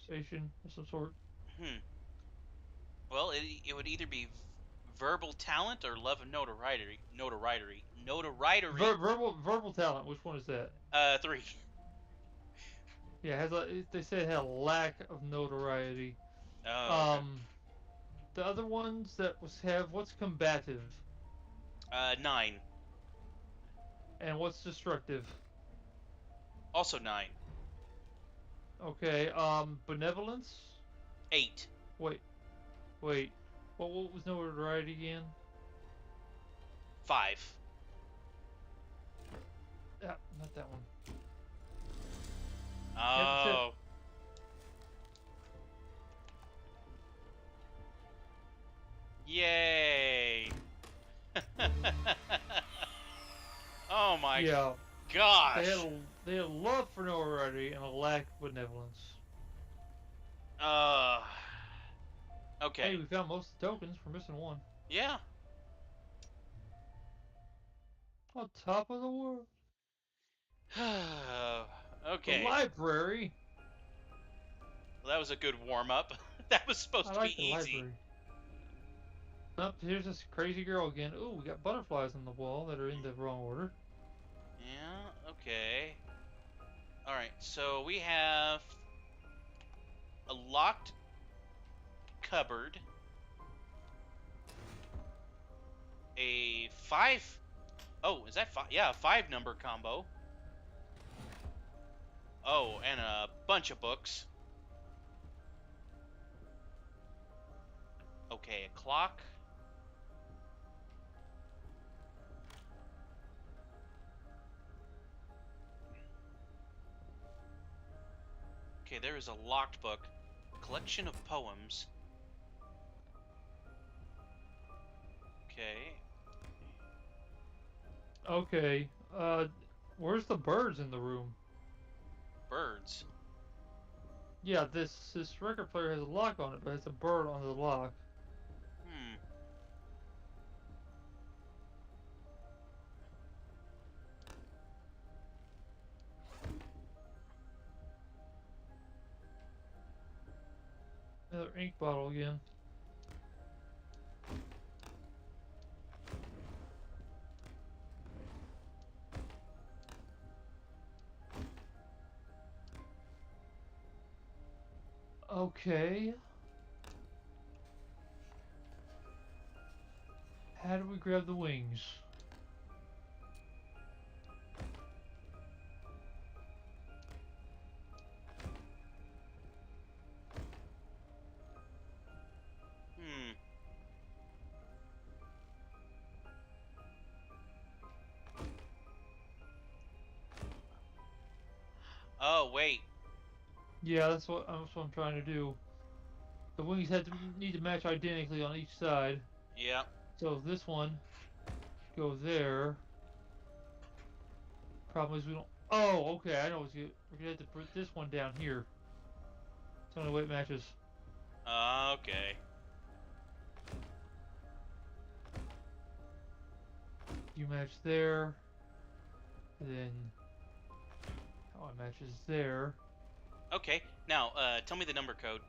conversation of some sort. hmm. Well, it would either be verbal talent or love of notoriety. Notoriety. Verbal talent. Which one is that? 3. Yeah, they said it had a lack of notoriety. Oh, okay. The other ones that what's combative 9. and what's destructive. Also 9. Okay. Benevolence. 8. Wait. What was notoriety again? 5. Yeah, not that one. Yeah, that's it. Oh. Yay. Oh my Yeah. gosh. They had a love for notoriety and a lack of benevolence. Uh. Hey, Okay. we found most of the tokens. We're missing one. Yeah. On top of the world. The Okay. library. Well, that was a good warm up. That was supposed I to be like the easy. library. Up here's this crazy girl again. Ooh, we got butterflies on the wall that are in the wrong order. Yeah, okay. Alright, so we have a locked cupboard, a 5. Oh, is that 5? Yeah, a 5 number combo. Oh, and a bunch of books. Okay, a clock. Okay, there is a locked book. Collection of poems. Okay. Okay. Where's the birds in the room? Birds. Yeah, this record player has a lock on it, but it's a bird on the lock. Hmm. Another ink bottle again. Okay. How do we grab the wings? Hmm. Oh, wait. Yeah, that's what I'm trying to do. The wings need to match identically on each side. Yeah. So this one go there. Problem is we don't. Oh, okay. I know what's good. We're gonna have to put this one down here. It's the only way it matches. Okay. You match there. Then how it matches there. Okay, now, tell me the number code.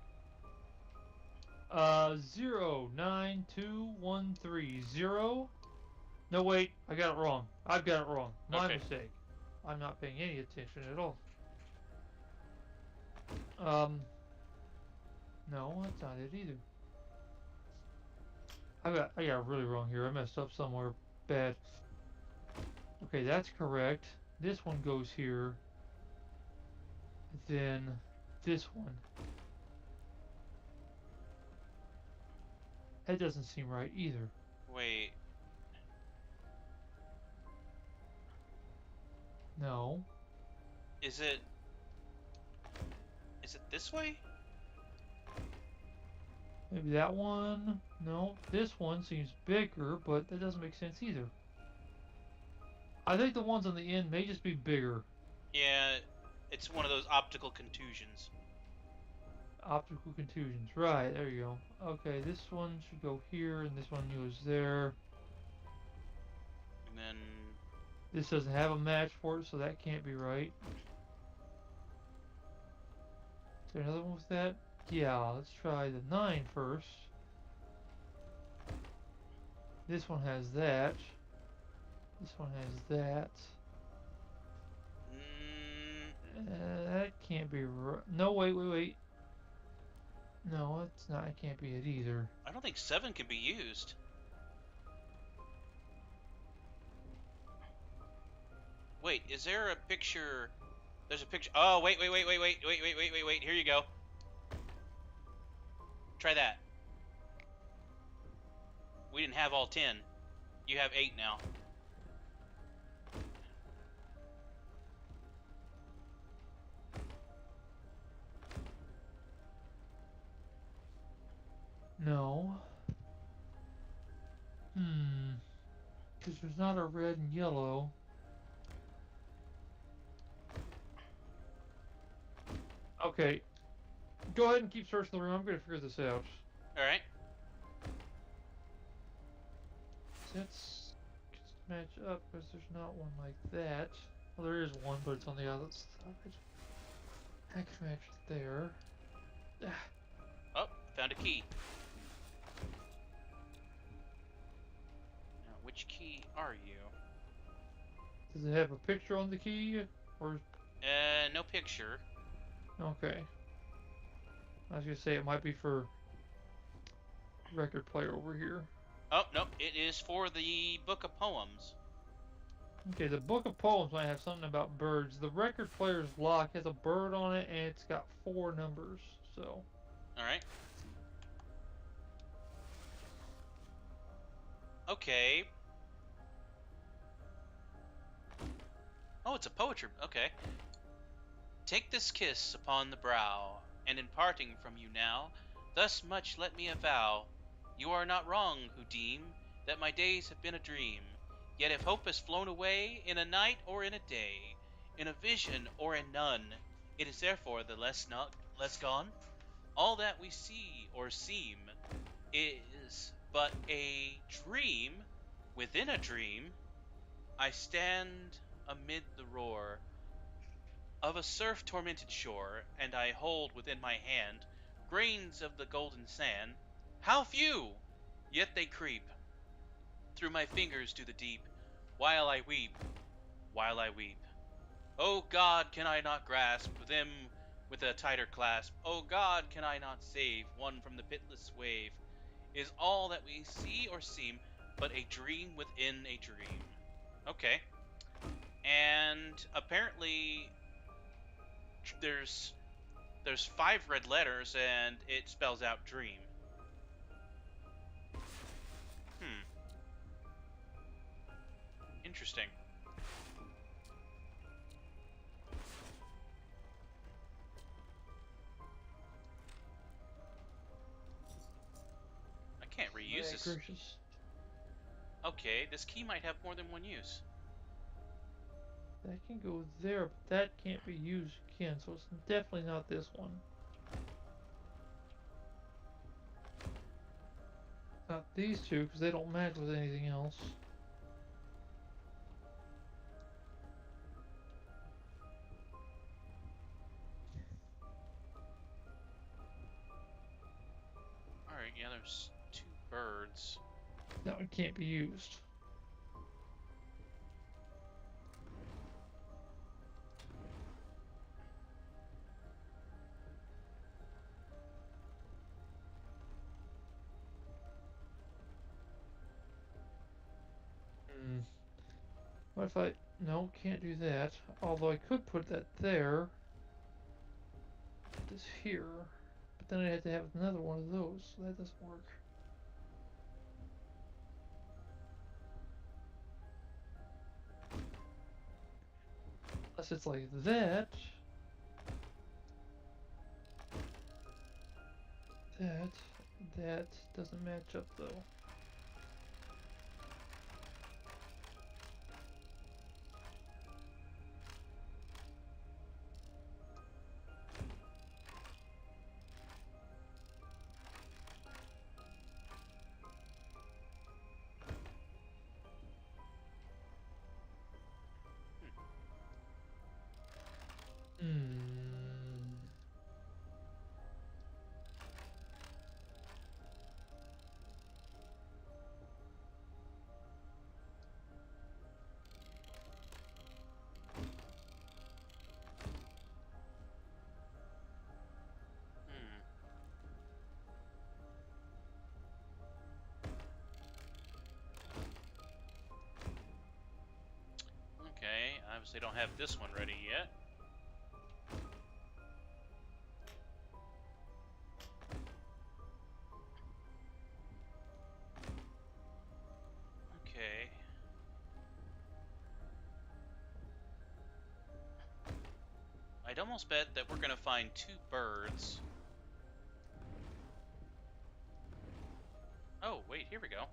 092130. No, wait, I got it wrong. I've got it wrong. My Okay. mistake. I'm not paying any attention at all. No, that's not it either. I got it really wrong here. I messed up somewhere bad. Okay, that's correct. This one goes here. Then this one. That doesn't seem right either. Wait. No. Is it this way? Maybe that one? No. This one seems bigger, but that doesn't make sense either. I think the ones on the end may just be bigger. Yeah, it's one of those optical contusions. Optical contusions. Right, there you go. Okay, this one should go here, and this one goes there. And then... This doesn't have a match for it, so that can't be right. Is there another one with that? Yeah, let's try the 9 first. This one has that. This one has that. That can't be right. No, wait. No, it's not. It can't be it either. I don't think 7 can be used. Wait, is there a picture? There's a picture. Oh, wait. Here you go. Try that. We didn't have all 10. You have 8 now. No. Because there's not a red and yellow. Okay. Go ahead and keep searching the room. I'm going to figure this out. Alright. Let's match up because there's not one like that. Well, there is one, but it's on the other side. I can match it there. Oh, found a key. Now, which key are you? Does it have a picture on the key? Or... No picture. Okay. I was going to say it might be for record player over here. Oh, no, it is for the Book of Poems. Okay, the Book of Poems might have something about birds. The record player's lock has a bird on it, and it's got 4 numbers, so... Alright. Okay. Oh, it's a poetry... Okay. Take this kiss upon the brow, and in parting from you now, thus much let me avow. You are not wrong who deem that my days have been a dream. Yet if hope has flown away in a night or in a day, in a vision or in none, it is therefore the less gone. All that we see or seem is but a dream within a dream. I stand amid the roar of a surf-tormented shore, and I hold within my hand grains of the golden sand. How few! Yet they creep through my fingers to the deep, while I weep. O God, can I not grasp them with a tighter clasp? O God, can I not save one from the pitiless wave? Is all that we see or seem but a dream within a dream? Okay. And apparently there's 5 red letters and it spells out dream. Interesting. I can't reuse this. Gracious. Okay, this key might have more than one use. That can go there, but that can't be used again, so it's definitely not this one. Not these two, because they don't match with anything else. There's 2 birds. That one can't be used. What if I... No, can't do that. Although I could put that there. Put this here. But then I'd have to have another one of those, so that doesn't work. Unless it's like that. That doesn't match up though. Okay, obviously don't have this one ready yet. Okay. I'd almost bet that we're gonna find 2 birds. Oh, wait, here we go.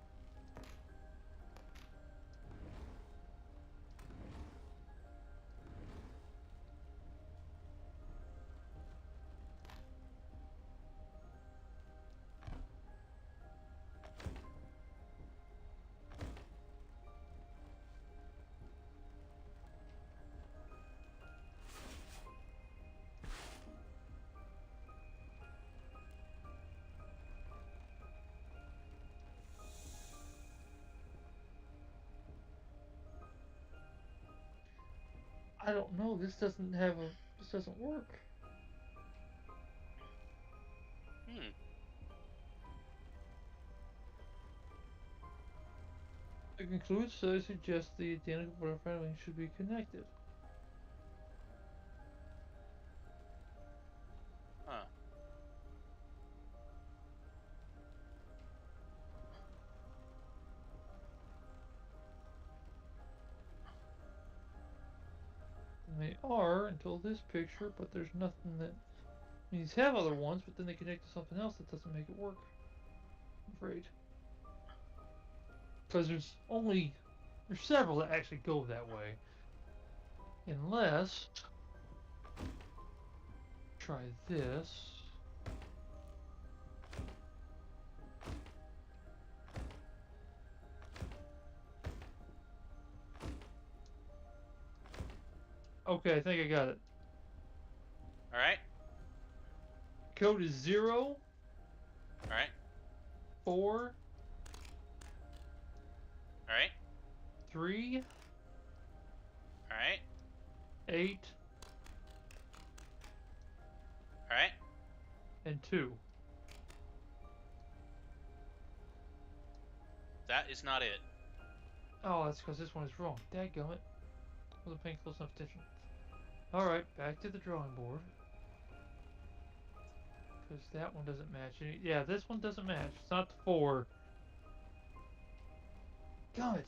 I don't know. This doesn't have a. This doesn't work. To conclude, so I suggest the identical butterfly wings should be connected. Huh. And they are until this picture, but there's nothing that. These have other ones, but then they connect to something else that doesn't make it work. I'm afraid. Because there's several that actually go that way. Unless, try this. Okay, I think I got it. Alright. Code is 0, Alright. 4, Alright. 3, Alright. 8, Alright. and 2. That is not it. Oh, that's because this one is wrong. Dadgummit. Wasn't paying close enough attention. Alright, back to the drawing board. Because that one doesn't match any. Yeah, this one doesn't match. It's not the 4. Gummit!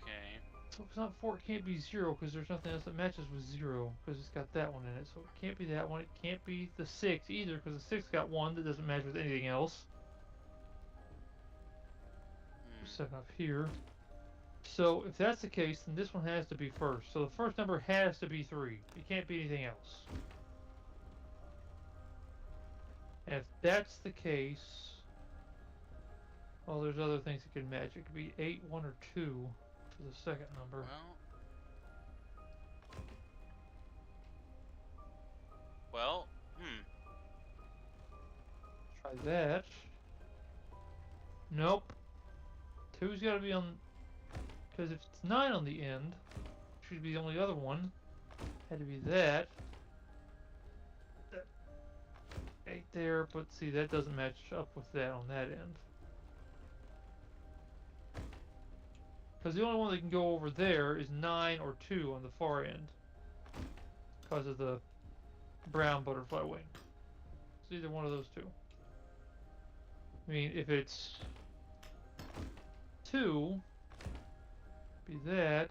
Okay. So if it's not 4, it can't be 0 because there's nothing else that matches with 0 because it's got that one in it. So it can't be that one. It can't be the 6 either because the 6 got 1 that doesn't match with anything else. 7 up here. So if that's the case, then this one has to be first. So the first number has to be 3. It can't be anything else. And if that's the case, well, there's other things that can match. It could be 8, 1, or 2 for the second number. Well, Try that. Nope. 2's got to be on, because if it's 9 on the end, should be the only other one. Had to be that. That 8 there, but see, that doesn't match up with that on that end. Because the only one that can go over there is 9 or 2 on the far end. Because of the brown butterfly wing. It's either one of those two. I mean, if it's 2, be that,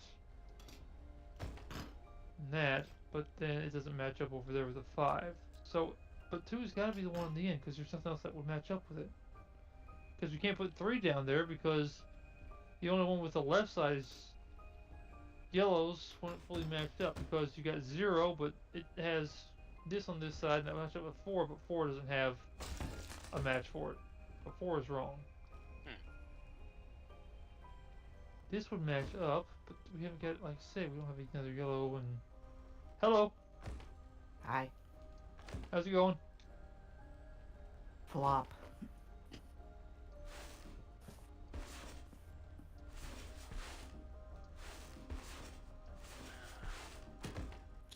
and that, but then it doesn't match up over there with a 5. So, but 2's got to be the one in the end, because there's nothing else that would match up with it. Because we can't put 3 down there, because the only one with the left side is yellows when it fully matched up, because you got 0, but it has this on this side, and that matches up with 4, but 4 doesn't have a match for it. But 4 is wrong. This would match up, but we haven't got, like I say, we don't have another yellow and... Hello! Hi. How's it going? Flop.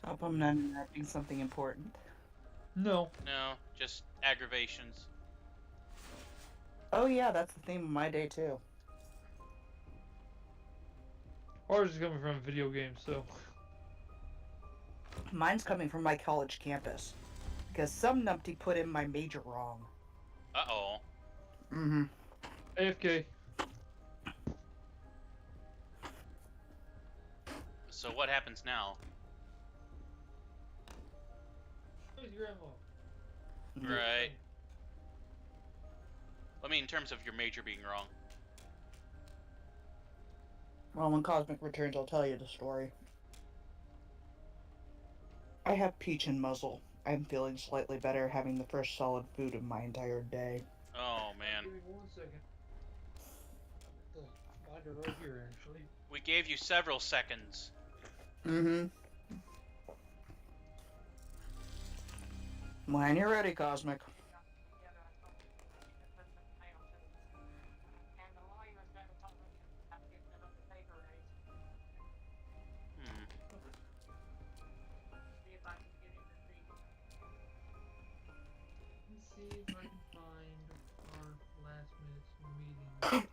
Hope I'm not interrupting something important. No. No, just aggravations. Oh yeah, that's the theme of my day too. Ours is coming from video games, so... Mine's coming from my college campus. Because some numpty put in my major wrong. Uh-oh. Mm-hmm. AFK. So what happens now? Where's your ammo? Right. I mean, in terms of your major being wrong. Well, when Cosmic returns, I'll tell you the story. I have peach and muzzle. I'm feeling slightly better, having the first solid food of my entire day. Oh, man. Give me 1 second. Find it right here, actually. We gave you several seconds. Mm-hmm. When you're ready, Cosmic. Let's see if I can find our last minute meeting.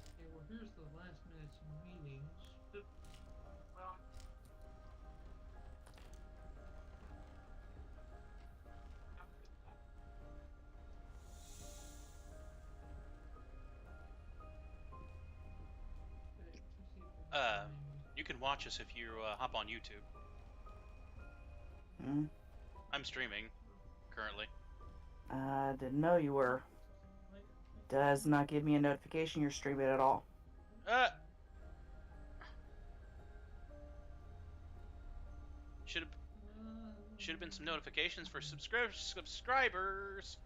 Okay, well here's the last minute meetings. You can watch us if you hop on YouTube. Hmm? I'm streaming, currently. Didn't know you were. Does not give me a notification you're streaming at all. Should have been some notifications for subscribers.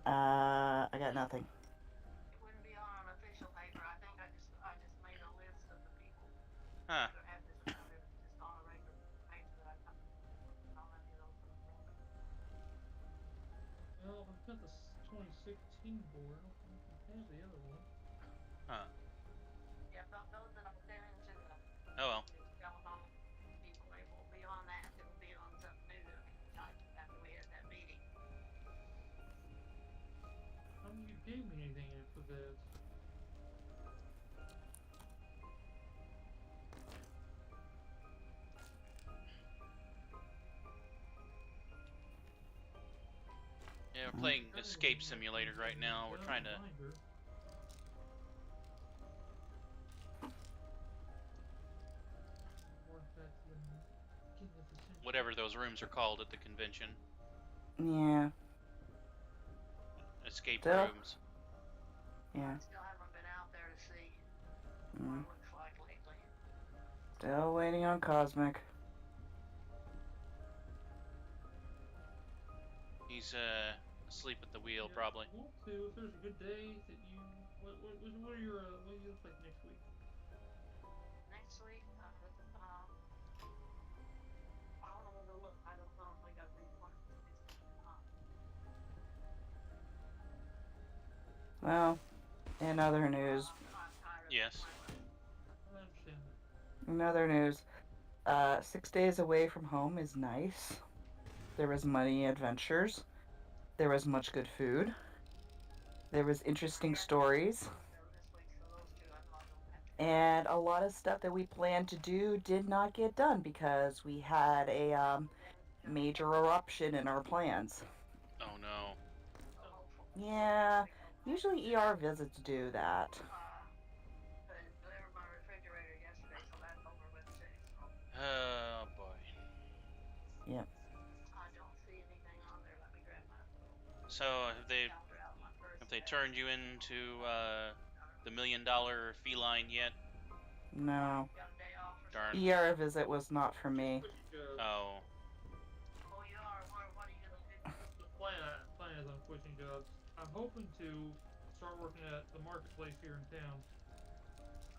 I got nothing. It wouldn't be on an official paper. I think I just made a list of the people Huh. that have this kind of just on a regular paper that I don't have it open. Well, I've got the 2016 board. I don't think it has the other one. Huh. Yeah, those that are there into the Oh well. telephone people, it will be on that. It will be on something new after we had that meeting. How come you gave me anything after that? Yeah, we're playing Escape Simulator right now. We're trying to... Whatever those rooms are called at the convention. Yeah. Escape Still? rooms. Yeah. I still haven't been out there to see what Mm. it looks like lately. Still waiting on Cosmic. He's asleep at the wheel, probably. Want to, if there's a good day that you what are your what do you look like next week? Next week, I don't know where to look. I don't know if I got reports. Well, in other news, I'm tired of Yes. I understand that. in other news, 6 days away from home is nice. There was money adventures. There was much good food. There was interesting stories. this week, so those two I probably don't have to. And a lot of stuff that we planned to do did not get done because we had a major eruption in our plans. Oh no. So hopefully. Yeah, usually ER visits do that. They delivered my refrigerator yesterday, so that's over with too. So Oh boy. Yep. I don't see anything on there. Let me grab my So have they calendar out my purse. turned you into the $1 million feline yet? No. Got a day off or Darn. something? ER visit was not for me. Oh. Oh, you are. What are you gonna do? The plan is I'm switching jobs. I'm hoping to start working at the marketplace here in town.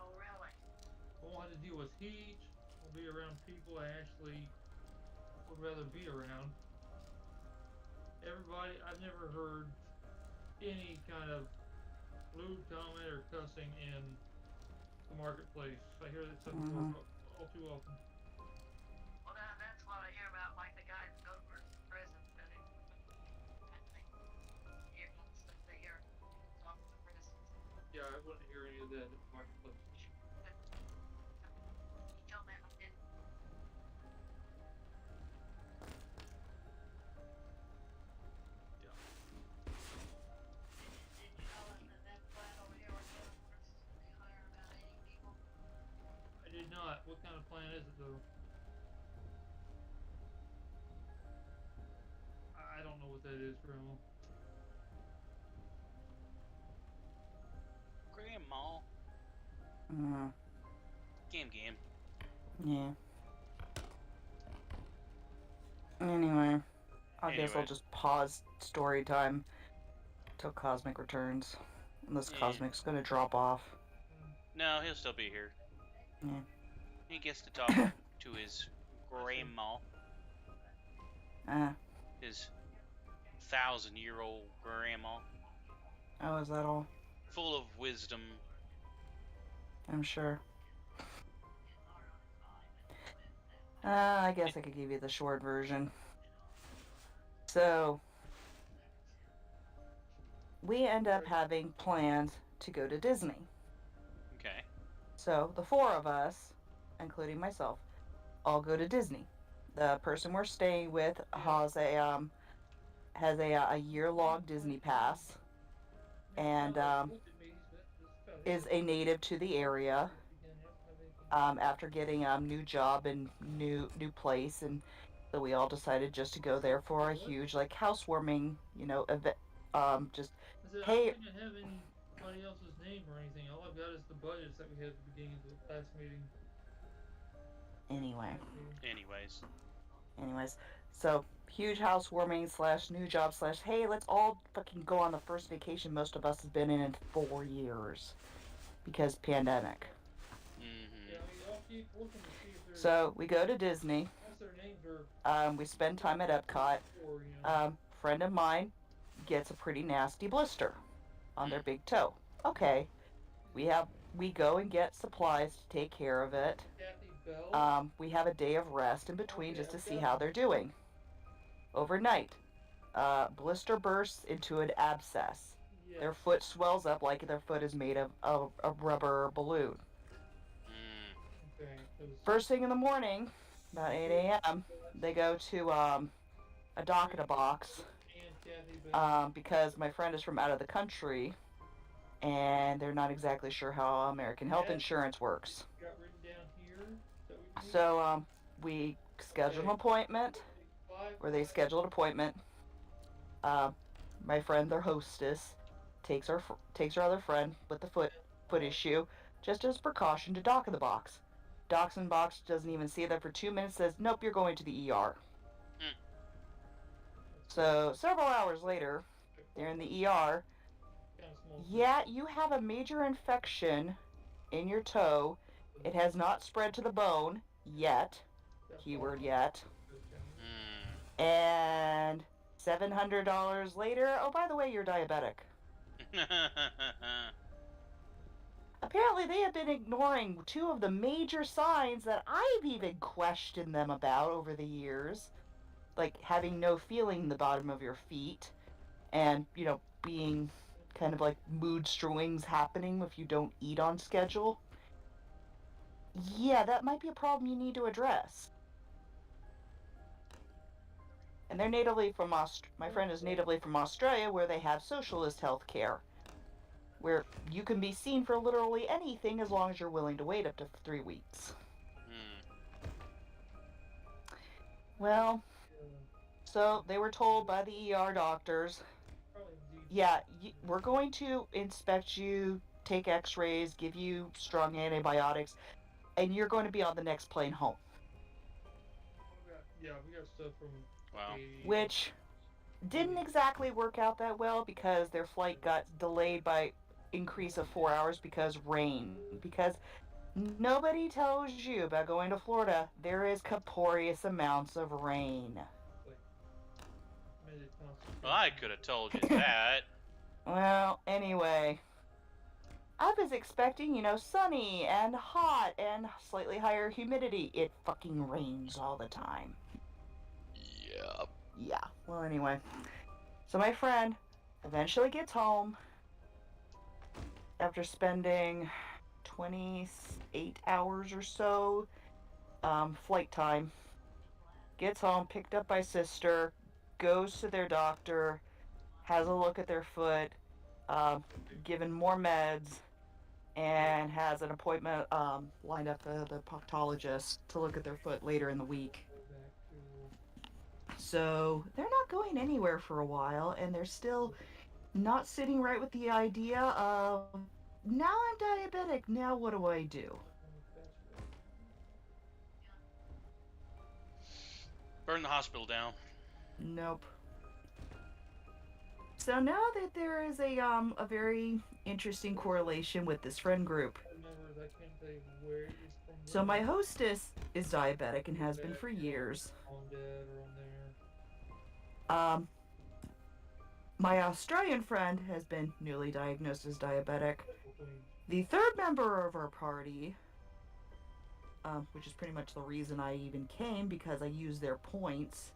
Oh, really? I won't have to deal with heat. I'll be around people I actually would rather be around. Everybody, I've never heard any kind of lewd comment or cussing in the marketplace. I hear that stuff all too often. Well, that's what I hear about, like the guys that go to prison. That it, I think you're gonna stuff that you're talking to prison. Yeah, I wouldn't hear any of that at the marketplace. You tell me I didn't. Yeah. Did you know that plant over here where they hire about 80 people? I did not. What kind of plan is it though? I don't know what that is, Grandma. Grandma. Game. Yeah. Anyway, I guess I'll Anyways. just pause story time till Cosmic returns. Unless Yeah. Cosmic's gonna drop off. No, he'll still be here. Yeah. He gets to talk to his grandma, his 1,000-year-old grandma, Oh, is that all? full of wisdom. I'm sure. I guess I could give you the short version. So, we end up having plans to go to Disney. Okay. So, the four of us, including myself, all go to Disney. The person we're staying with has a year-long Disney pass and is a native to the area. After getting a new job and new place, and so we all decided just to go there for a huge housewarming, event. Just hey. I didn't have anybody else's name or anything. All I've got is the budgets that we had at the beginning of the last meeting. Anyways. So huge housewarming / new job / hey, let's all fucking go on the first vacation most of us have been in 4 years because pandemic. Mm-hmm. Yeah, I'll keep looking to see if there's. So we go to Disney. Unless their names are. We spend time at Epcot. Or, Friend of mine gets a pretty nasty blister on their big toe. Okay, we go and get supplies to take care of it. Kathy Bell. We have a day of rest in between just to see how they're doing. Overnight, blister bursts into an abscess. Yes. Their foot swells up like their foot is made of a rubber balloon. Okay, First thing in the morning, about 8 a.m., they go to a dock in a box because my friend is from out of the country and they're not exactly sure how American health insurance works. Got written down here. So we scheduled an appointment, or they scheduled an appointment. My friend, their hostess, takes her other friend with the foot issue, just as precaution, to dock in the box. Docks in the box, doesn't even see them for 2 minutes, says, nope, you're going to the ER. So several hours later, they're in the ER. Kind of small. Yeah, you have a major infection in your toe. It has not spread to the bone yet. That's Keyword all. yet. Hmm. And $700 later, oh, by the way, you're diabetic. Apparently, they have been ignoring two of the major signs that I've even questioned them about over the years. Like having no feeling in the bottom of your feet and, being kind of like mood swings happening if you don't eat on schedule. Yeah, that might be a problem you need to address. And they're natively from my friend is natively from Australia, where they have socialist health care, where you can be seen for literally anything as long as you're willing to wait up to 3 weeks. Hmm. Well, so they were told by the ER doctors, yeah, we're going to inspect you, take x-rays, give you strong antibiotics, and you're going to be on the next plane home. Yeah, we got stuff from. Wow. Which didn't exactly work out that well because their flight got delayed by increase of 4 hours because rain. Because nobody tells you about going to Florida. There is copious amounts of rain. Well, I could have told you that. Well, anyway, I was expecting, sunny and hot and slightly higher humidity. It fucking rains all the time. Yep. Yeah, well, anyway. So my friend eventually gets home after spending 28 hours or so flight time. Gets home, picked up by sister, goes to their doctor, has a look at their foot, given more meds, and has an appointment lined up for the proctologist to look at their foot later in the week. So they're not going anywhere for a while, and they're still not sitting right with the idea of, now I'm diabetic, now what do I do? Burn the hospital down. Nope. So now that there is a very interesting correlation with this friend group. So my hostess is diabetic and has been for years. My Australian friend has been newly diagnosed as diabetic. The third member of our party, which is pretty much the reason I even came, because I used their points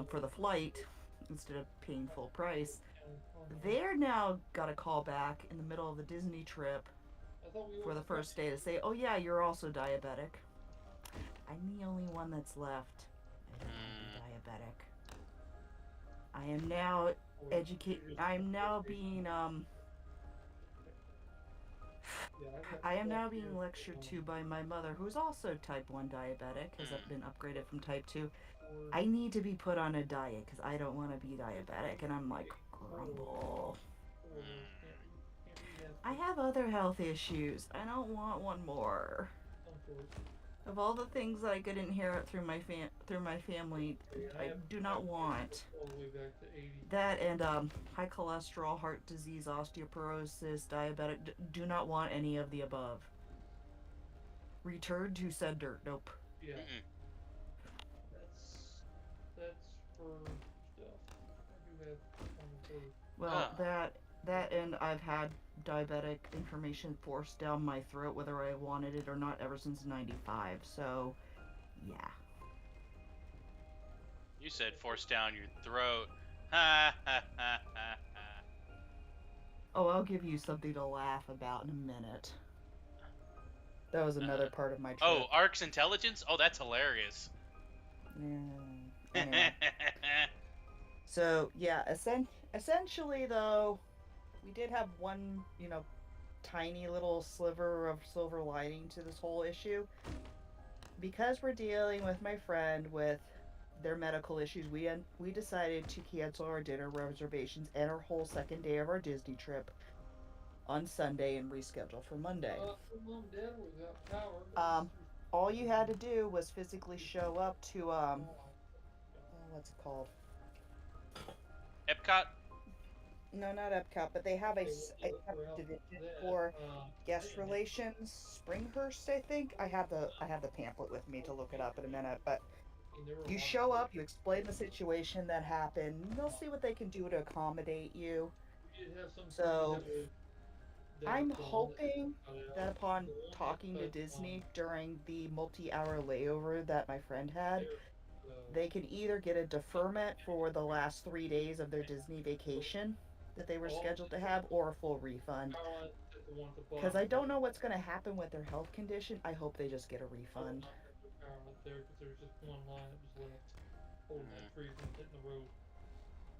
for the flight instead of paying full price. They're now got a call back in the middle of the Disney trip for the first day to say, oh yeah, you're also diabetic. I'm the only one that's left. I don't want to be diabetic. I am now being lectured to by my mother, who's also type 1 diabetic, has been upgraded from type 2. I need to be put on a diet because I don't want to be diabetic. And I'm like, grumble. I have other health issues. I don't want one more. Of all the things that I could inherit through my family, I do not want that. And high cholesterol, heart disease, osteoporosis, diabetic. Do not want any of the above. Return to sender. Nope. Yeah. That's for stuff. I do have well, that and I've had diabetic information forced down my throat whether I wanted it or not ever since '95. So, yeah. You said force down your throat. Ha ha ha ha ha. Oh, I'll give you something to laugh about in a minute. That was another part of my trip. Oh, ARC's intelligence? Oh, that's hilarious. Yeah. Anyway. So, yeah, essentially, though, we did have one, tiny little sliver of silver lining to this whole issue. Because we're dealing with my friend with their medical issues, we decided to cancel our dinner reservations and our whole second day of our Disney trip on Sunday and reschedule for Monday. All you had to do was physically show up to what's it called? Epcot? No, not Epcot, but they have a separate division for guest relations. Springhurst, I think. I have the pamphlet with me to look it up in a minute, but you show up, you explain the situation that happened, and they'll see what they can do to accommodate you. So I'm hoping that upon talking to Disney during the multi-hour layover that my friend had, they can either get a deferment for the last 3 days of their Disney vacation that they were scheduled to have, or a full refund. Because I don't know what's going to happen with their health condition. I hope they just get a refund.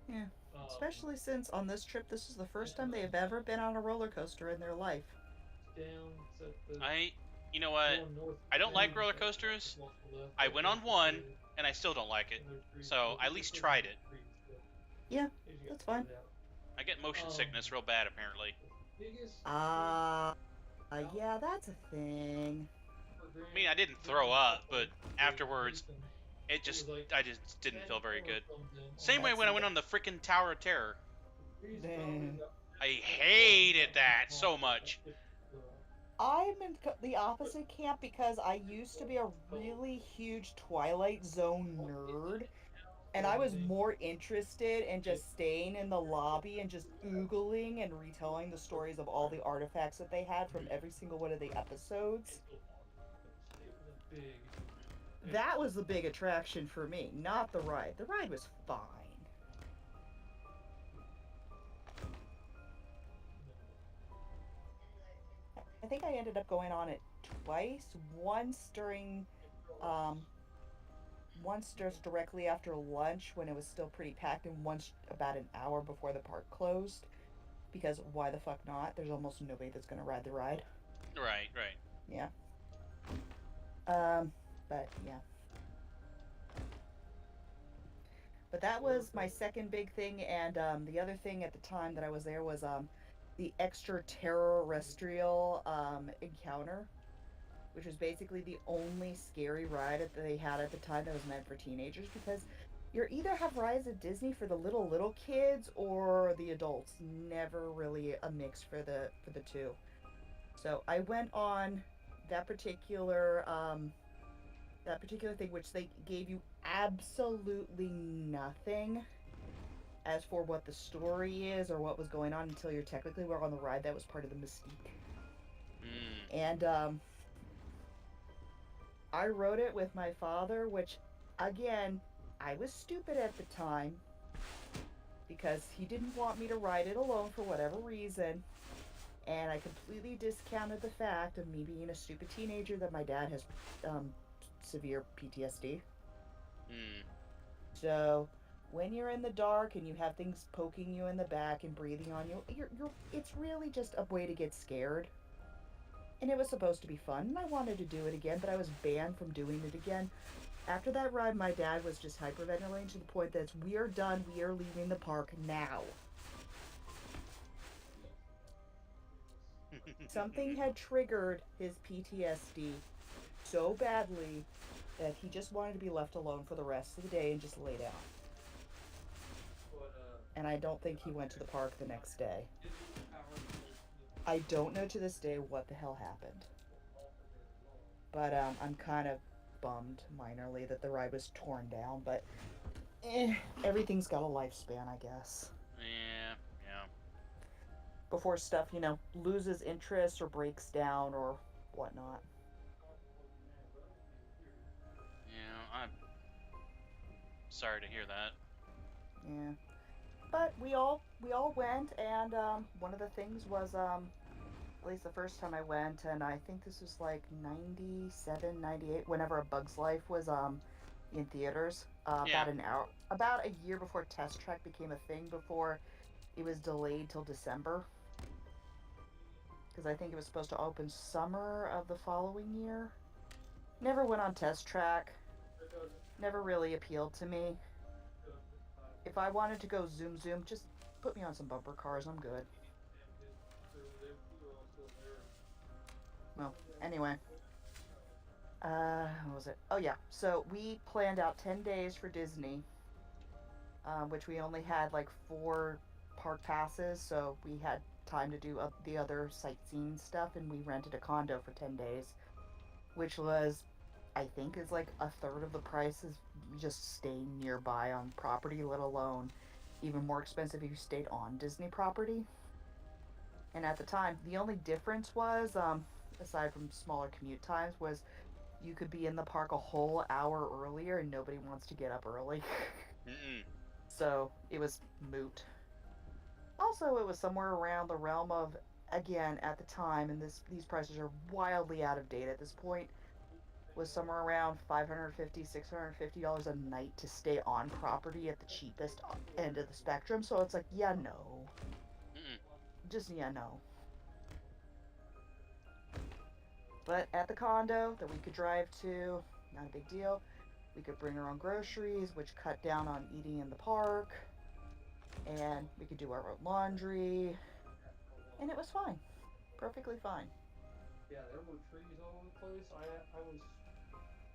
Yeah. Especially since on this trip, this is the first time they have ever been on a roller coaster in their life. You know what? I don't like roller coasters. I went on one, and I still don't like it. So I at least tried it. Yeah, that's fine. I get motion sickness real bad, apparently. Yeah, that's a thing. I mean, I didn't throw up, but afterwards, I just didn't feel very good. Same way when I went on the freaking Tower of Terror. Dang. I hated that so much. I'm in the opposite camp because I used to be a really huge Twilight Zone nerd, and I was more interested in just staying in the lobby and just oogling and retelling the stories of all the artifacts that they had from every single one of the episodes. That was the big attraction for me, not the ride. The ride was fine. I think I ended up going on it twice. Um, once just directly after lunch when it was still pretty packed, and once about an hour before the park closed. Because why the fuck not? There's almost nobody that's gonna ride the ride. Right. Yeah. But yeah. But that was my second big thing, and the other thing at the time that I was there was the extraterrestrial encounter, which was basically the only scary ride that they had at the time that was meant for teenagers, because you either have rides at Disney for the little kids or the adults. Never really a mix for the two. So I went on that particular thing, which they gave you absolutely nothing as for what the story is or what was going on until you're technically on the ride. That was part of the mystique. And I rode it with my father, which, again, I was stupid at the time because he didn't want me to ride it alone for whatever reason. And I completely discounted the fact of me being a stupid teenager that my dad has severe PTSD. So when you're in the dark and you have things poking you in the back and breathing on you, it's really just a way to get scared. And it was supposed to be fun, and I wanted to do it again, but I was banned from doing it again. After that ride, my dad was just hyperventilating to the point that we are done, we are leaving the park now. Something had triggered his PTSD so badly that he just wanted to be left alone for the rest of the day and just lay down. And I don't think he went to the park the next day. I don't know to this day what the hell happened. But I'm kind of bummed minorly that the ride was torn down, but everything's got a lifespan, I guess. Yeah. Before stuff, loses interest or breaks down or whatnot. Yeah, I'm sorry to hear that. Yeah. But we all went, and one of the things was at least the first time I went, and I think this was like 97, 98, whenever A Bug's Life was in theaters. About a year before Test Track became a thing, before it was delayed till December. Because I think it was supposed to open summer of the following year. Never went on Test Track. Never really appealed to me. If I wanted to go zoom, just put me on some bumper cars. I'm good. Well, anyway. What was it? Oh, yeah. So we planned out 10 days for Disney, which we only had like 4 park passes, so we had time to do the other sightseeing stuff, and we rented a condo for 10 days, which was, I think, is like a third of the price as just staying nearby on property, let alone even more expensive if you stayed on Disney property. And at the time, the only difference was, aside from smaller commute times, was you could be in the park a whole hour earlier and nobody wants to get up early. Mm-mm. So it was moot. Also, it was somewhere around the realm of, again, at the time, and these prices are wildly out of date at this point, was somewhere around $550, $650 a night to stay on property at the cheapest end of the spectrum. So it's like, yeah, no. Mm-mm. Just, yeah, no. But at the condo that we could drive to, not a big deal. We could bring our own groceries, which cut down on eating in the park. And we could do our own laundry. And it was fine. Perfectly fine. Yeah, there were trees all over the place. I was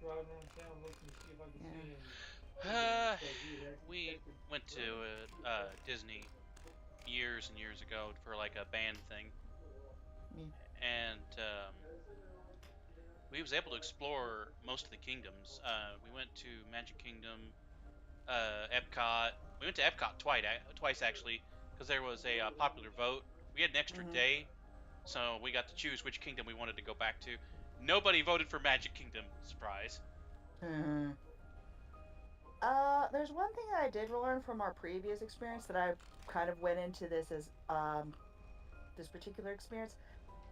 driving around town looking to see if I could see any because we had We expected went to rain. Disney years and years ago for like a band thing, Yeah. and we was able to explore most of the kingdoms. We went to Magic Kingdom, Epcot. We went to Epcot twice actually, because there was a popular vote. We had an extra Mm-hmm. day, so we got to choose which kingdom we wanted to go back to. Nobody voted for Magic Kingdom. Surprise. Mm-hmm. There's one thing that I did learn from our previous experience that I kind of went into this as this particular experience.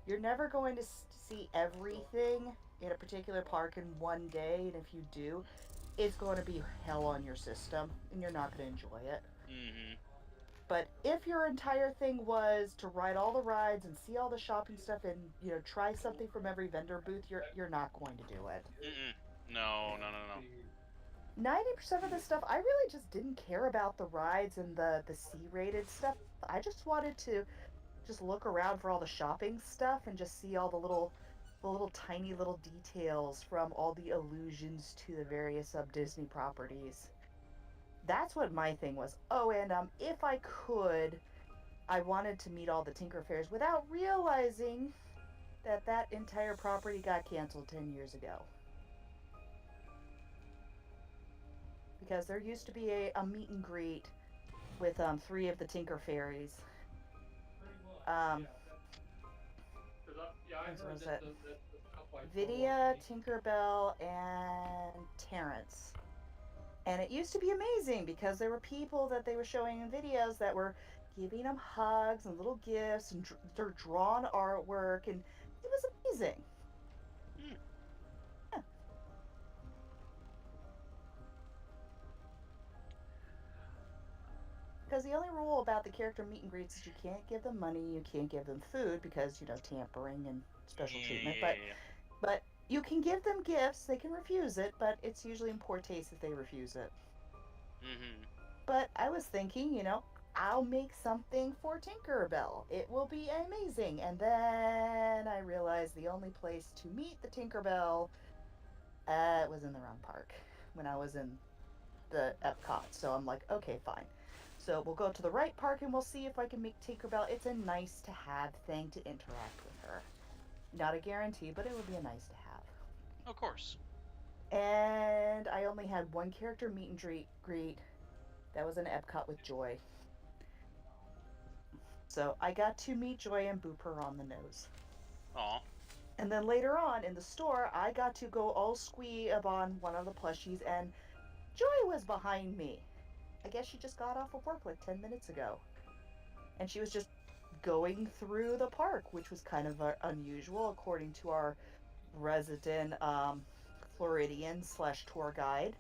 You're never going to see everything in a particular park in one day, and if you do, it's going to be hell on your system, and you're not going to enjoy it. Mm-hmm. But if your entire thing was to ride all the rides and see all the shopping stuff and try something from every vendor booth, you're not going to do it. Mm-mm. No, no, no, no. 90% of the stuff, I really just didn't care about the rides and the C-rated stuff. I just wanted to just look around for all the shopping stuff and just see all the little tiny little details from all the allusions to the various Disney properties. That's what my thing was. Oh, and if I could, I wanted to meet all the Tinker Fairs without realizing that entire property got canceled 10 years ago. Because there used to be a meet and greet with 3 of the Tinker Fairies. Um, Yeah, I what heard was that it? the stuff I Vidya, Tinkerbell, and Terrence. And it used to be amazing because there were people that they were showing in videos that were giving them hugs and little gifts and their drawn artwork, and it was amazing. Mm. Yeah. Because the only rule about the character meet and greets is you can't give them money, you can't give them food because tampering and special treatment. Yeah. But you can give them gifts. They can refuse it, but it's usually in poor taste if they refuse it. Mm-hmm. But I was thinking, I'll make something for Tinkerbell. It will be amazing. And then I realized the only place to meet the Tinkerbell was in the wrong park when I was in the Epcot. So I'm like, okay, fine. So we'll go to the right park and we'll see if I can make Tinkerbell. It's a nice to have thing to interact with her. Not a guarantee, but it would be a nice to have. Of course. And I only had one character meet and greet. That was an Epcot with Joy. So I got to meet Joy and boop her on the nose. Aw. And then later on in the store, I got to go all squee upon one of the plushies, and Joy was behind me. I guess she just got off of work like 10 minutes ago. And she was just going through the park, which was kind of unusual according to our resident Floridian / tour guide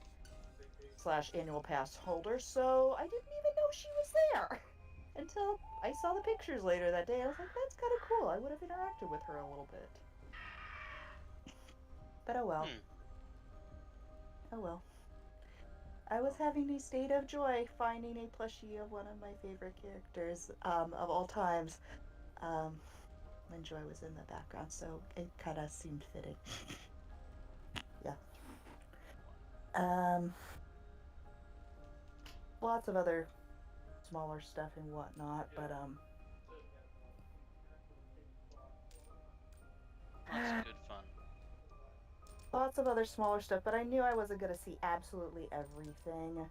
/ annual pass holder. So I didn't even know she was there until I saw the pictures later that day. I was like, that's kind of cool. I would have interacted with her a little bit. But oh well. Oh well. I was having a state of joy finding a plushie of one of my favorite characters of all times when Joy was in the background, so it kind of seemed fitting. Yeah. Lots of other smaller stuff and whatnot, but Lots of good fun. lots of other smaller stuff. But I knew I wasn't gonna see absolutely everything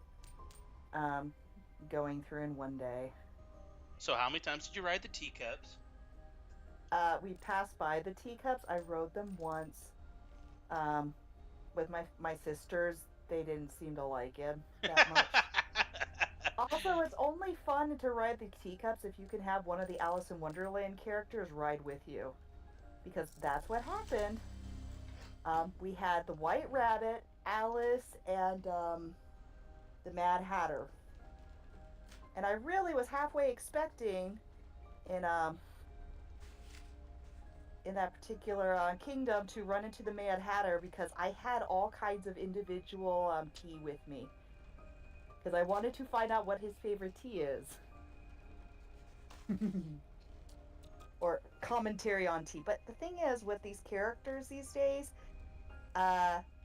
going through in one day. So how many times did you ride the teacups? We passed by the teacups. I rode them once. With my sisters, they didn't seem to like it that much. Also, it's only fun to ride the teacups if you can have one of the Alice in Wonderland characters ride with you, because that's what happened. We had the White Rabbit, Alice, and the Mad Hatter, and I really was halfway expecting in that particular kingdom to run into the Mad Hatter, because I had all kinds of individual tea with me. Because I wanted to find out what his favorite tea is. Or commentary on tea. But the thing is, with these characters these days,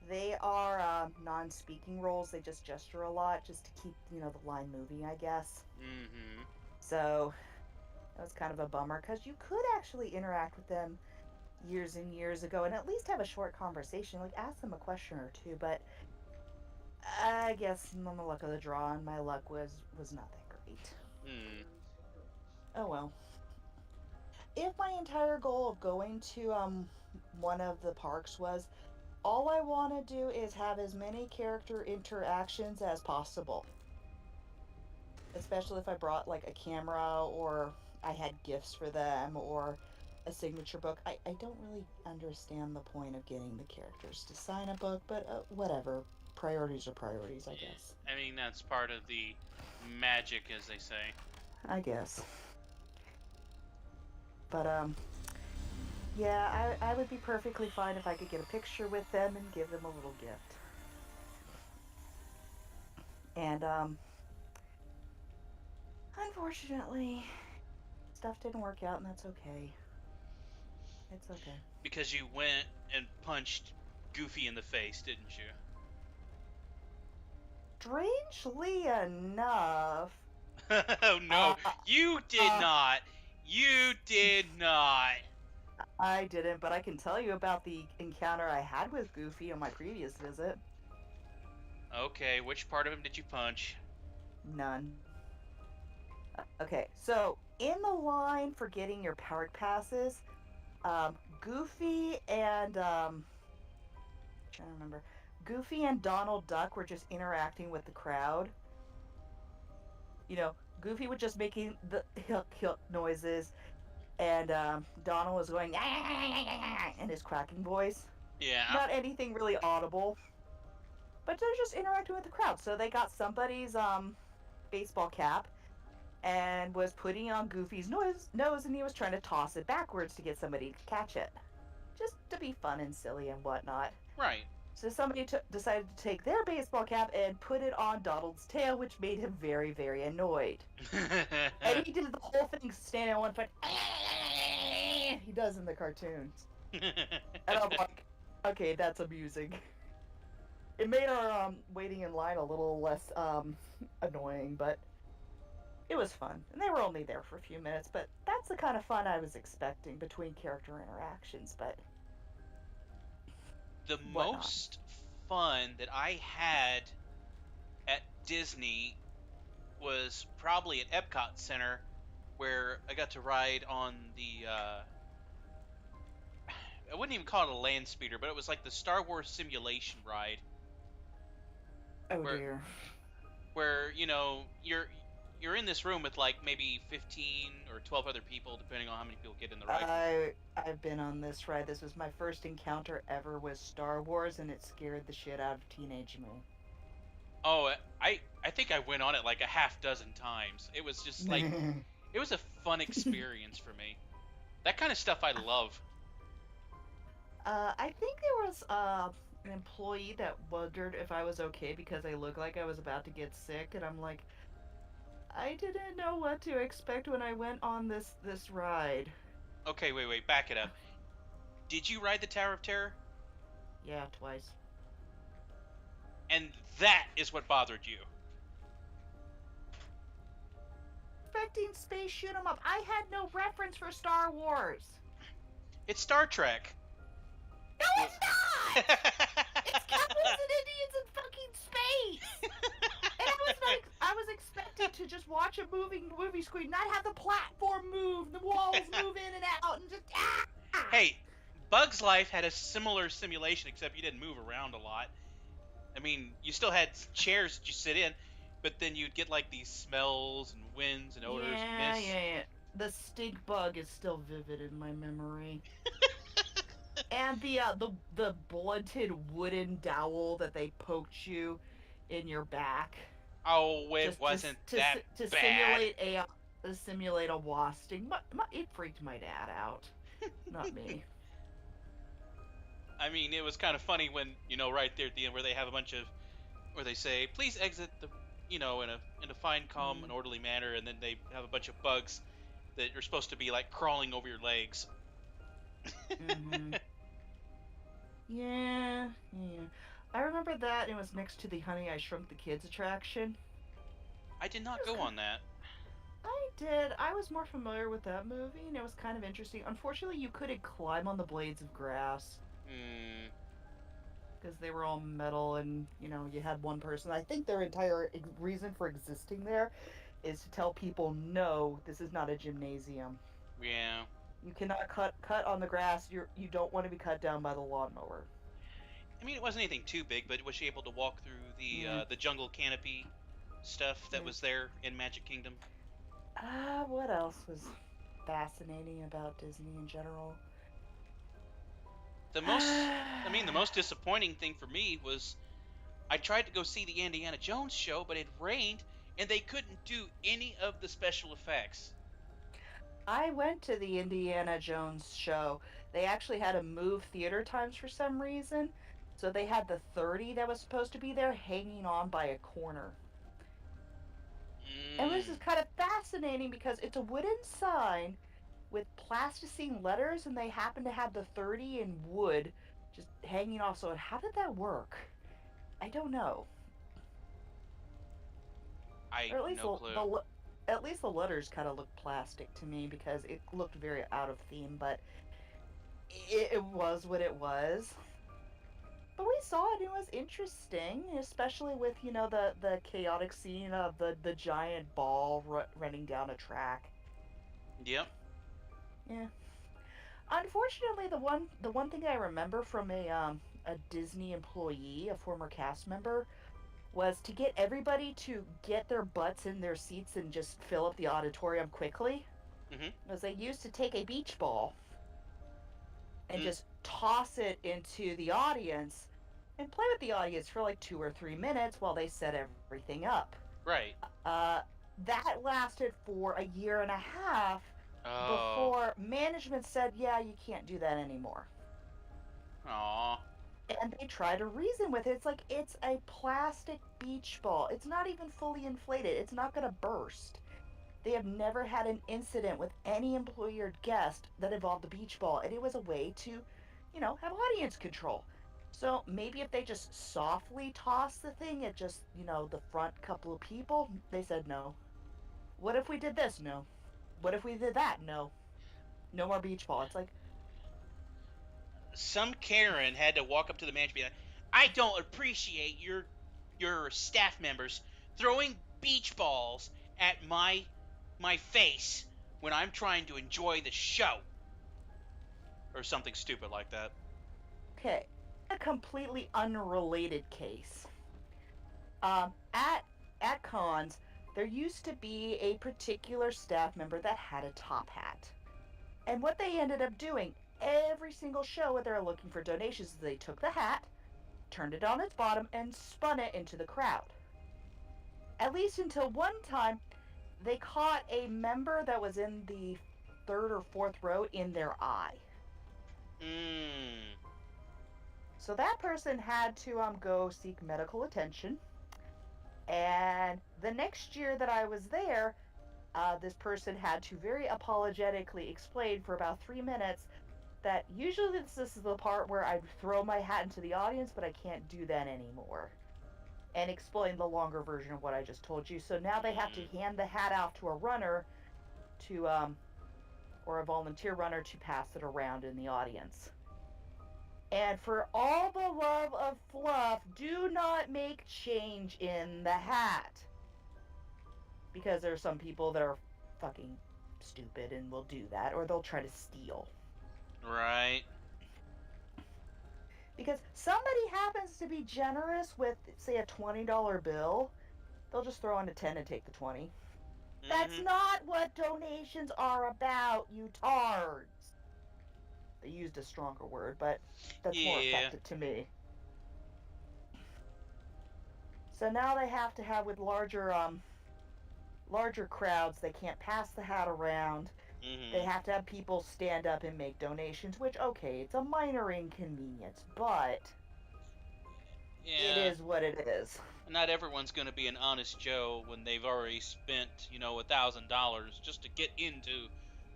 they are non-speaking roles. They just gesture a lot just to keep, the line moving, I guess. Mm-hmm. So that was kind of a bummer, because you could actually interact with them years and years ago and at least have a short conversation, like ask them a question or two. But I guess on the luck of the draw, and my luck was not that great. Hmm. Oh well. If my entire goal of going to one of the parks was, all I want to do is have as many character interactions as possible. Especially if I brought like a camera, or I had gifts for them, or a signature book. I don't really understand the point of getting the characters to sign a book, but whatever. Priorities are priorities, I guess. I mean, that's part of the magic, as they say. I guess. But yeah, I would be perfectly fine if I could get a picture with them and give them a little gift. And unfortunately, stuff didn't work out, and that's okay. It's okay. Because you went and punched Goofy in the face, didn't you? Strangely enough, Oh no, you did not. You did not. I didn't, but I can tell you about the encounter I had with Goofy on my previous visit. Okay, which part of him did you punch? None. Okay, so in the line for getting your park passes, Goofy and trying to remember, Goofy and Donald Duck were just interacting with the crowd. Goofy was just making the hill noises, and Donald was going in his cracking voice. Yeah. Not anything really audible, but they're just interacting with the crowd. So they got somebody's baseball cap and was putting on Goofy's nose, and he was trying to toss it backwards to get somebody to catch it, just to be fun and silly and whatnot. Right. So somebody decided to take their baseball cap and put it on Donald's tail, which made him very, very annoyed. And he did the whole thing standing on one foot. He does in the cartoons. And I'm like, okay, that's amusing. It made our waiting in line a little less annoying, but it was fun. And they were only there for a few minutes, but that's the kind of fun I was expecting between character interactions. But the whatnot. most fun that I had at Disney was probably at Epcot Center, where I got to ride on the I wouldn't even call it a land speeder, but it was like the Star Wars simulation ride. Oh where, dear. Where, you're in this room with like maybe 15 or 12 other people, depending on how many people get in the ride. I've been on this ride. This was my first encounter ever with Star Wars, and it scared the shit out of teenage me. Oh, I think I went on it like a half dozen times. It was just like, it was a fun experience for me. That kind of stuff I love. I think there was an employee that wondered if I was okay because I looked like I was about to get sick, and I'm like, I didn't know what to expect when I went on this ride. Okay, wait, back it up. Did you ride the Tower of Terror? Yeah, twice. And that is what bothered you. expecting space shoot 'em up? I had no reference for Star Wars. It's Star Trek. No, it's not. It's cowboys and Indians in fucking space. And I was expecting to just watch a movie screen, not have the platform move, the walls move in and out, and just Hey, Bug's Life had a similar simulation, except you didn't move around a lot. I mean, you still had chairs that you sit in, but then you'd get like these smells and winds and odors and mists. Yeah. The stink bug is still vivid in my memory. And the blunted wooden dowel that they poked you in your back. Oh, it Just wasn't to that bad. simulate a wasting. It freaked my dad out, not me. I mean, it was kind of funny when, right there at the end where they have a bunch of, where they say, please exit the, in a fine, calm, and orderly manner, and then they have a bunch of bugs that are supposed to be like crawling over your legs. Mm-hmm. Yeah. I remember that it was next to the Honey, I Shrunk the Kids attraction. I did not go on that. I did. I was more familiar with that movie, and it was kind of interesting. Unfortunately, you couldn't climb on the blades of grass. Because they were all metal, and, you had one person. I think their entire reason for existing there is to tell people, no, this is not a gymnasium. Yeah. You cannot cut on the grass. You don't want to be cut down by the lawnmower. I mean, it wasn't anything too big, but was she able to walk through the jungle canopy stuff that was there in Magic Kingdom? What else was fascinating about Disney in general? The most disappointing thing for me was I tried to go see the Indiana Jones show, but it rained and they couldn't do any of the special effects. I went to the Indiana Jones show. They actually had to move theater times for some reason. So they had the 30 that was supposed to be there hanging on by a corner. And this is kind of fascinating because it's a wooden sign with plasticine letters, and they happen to have the 30 in wood just hanging off. So how did that work? I don't know. Or at least no clue. At least the letters kind of looked plastic to me because it looked very out of theme, but it was what it was. But we saw it, and it was interesting, especially with, the chaotic scene of the giant ball running down a track. Yep. Yeah. Unfortunately, the one thing I remember from a Disney employee, a former cast member, was to get everybody to get their butts in their seats and just fill up the auditorium quickly. Was they used to take a beach ball and just toss it into the audience and play with the audience for like 2 or 3 minutes while they set everything up. Right. That lasted for a year and a half before management said, yeah, you can't do that anymore. Aww. And they try to reason with it. It's like, it's a plastic beach ball. It's not even fully inflated. It's not going to burst. They have never had an incident with any employee or guest that involved the beach ball, and it was a way to, have audience control. So maybe if they just softly toss the thing at just, the front couple of people, they said no. What if we did this? No. What if we did that? No. No more beach ball. It's like, some Karen had to walk up to the manager and be like, I don't appreciate your staff members throwing beach balls at my face when I'm trying to enjoy the show. Or something stupid like that. Okay. A completely unrelated case. At cons, there used to be a particular staff member that had a top hat. And what they ended up doing every single show when they were looking for donations is they took the hat, turned it on its bottom, and spun it into the crowd. At least until one time, they caught a member that was in the 3rd or 4th row in their eye. So that person had to go seek medical attention. And the next year that I was there, this person had to very apologetically explain for about 3 minutes that usually this is the part where I'd throw my hat into the audience, but I can't do that anymore. and explain the longer version of what I just told you. So now they have to hand the hat out to a runner to or a volunteer runner to pass it around in the audience. And for all the love of fluff, do not make change in the hat. Because there are some people that are fucking stupid and will do that, or they'll try to steal. Right. Because somebody happens to be generous with, say, a $20 bill, they'll just throw in a 10 and take the 20. That's Mhm. not what donations are about, you tards. They used a stronger word, but that's more Yeah. effective to me. So now they have to have with larger crowds, they can't pass the hat around. Mhm. They have to have people stand up and make donations, which, okay, it's a minor inconvenience, but it Yeah. is what it is. Not everyone's going to be an honest Joe when they've already spent, $1,000 just to get into,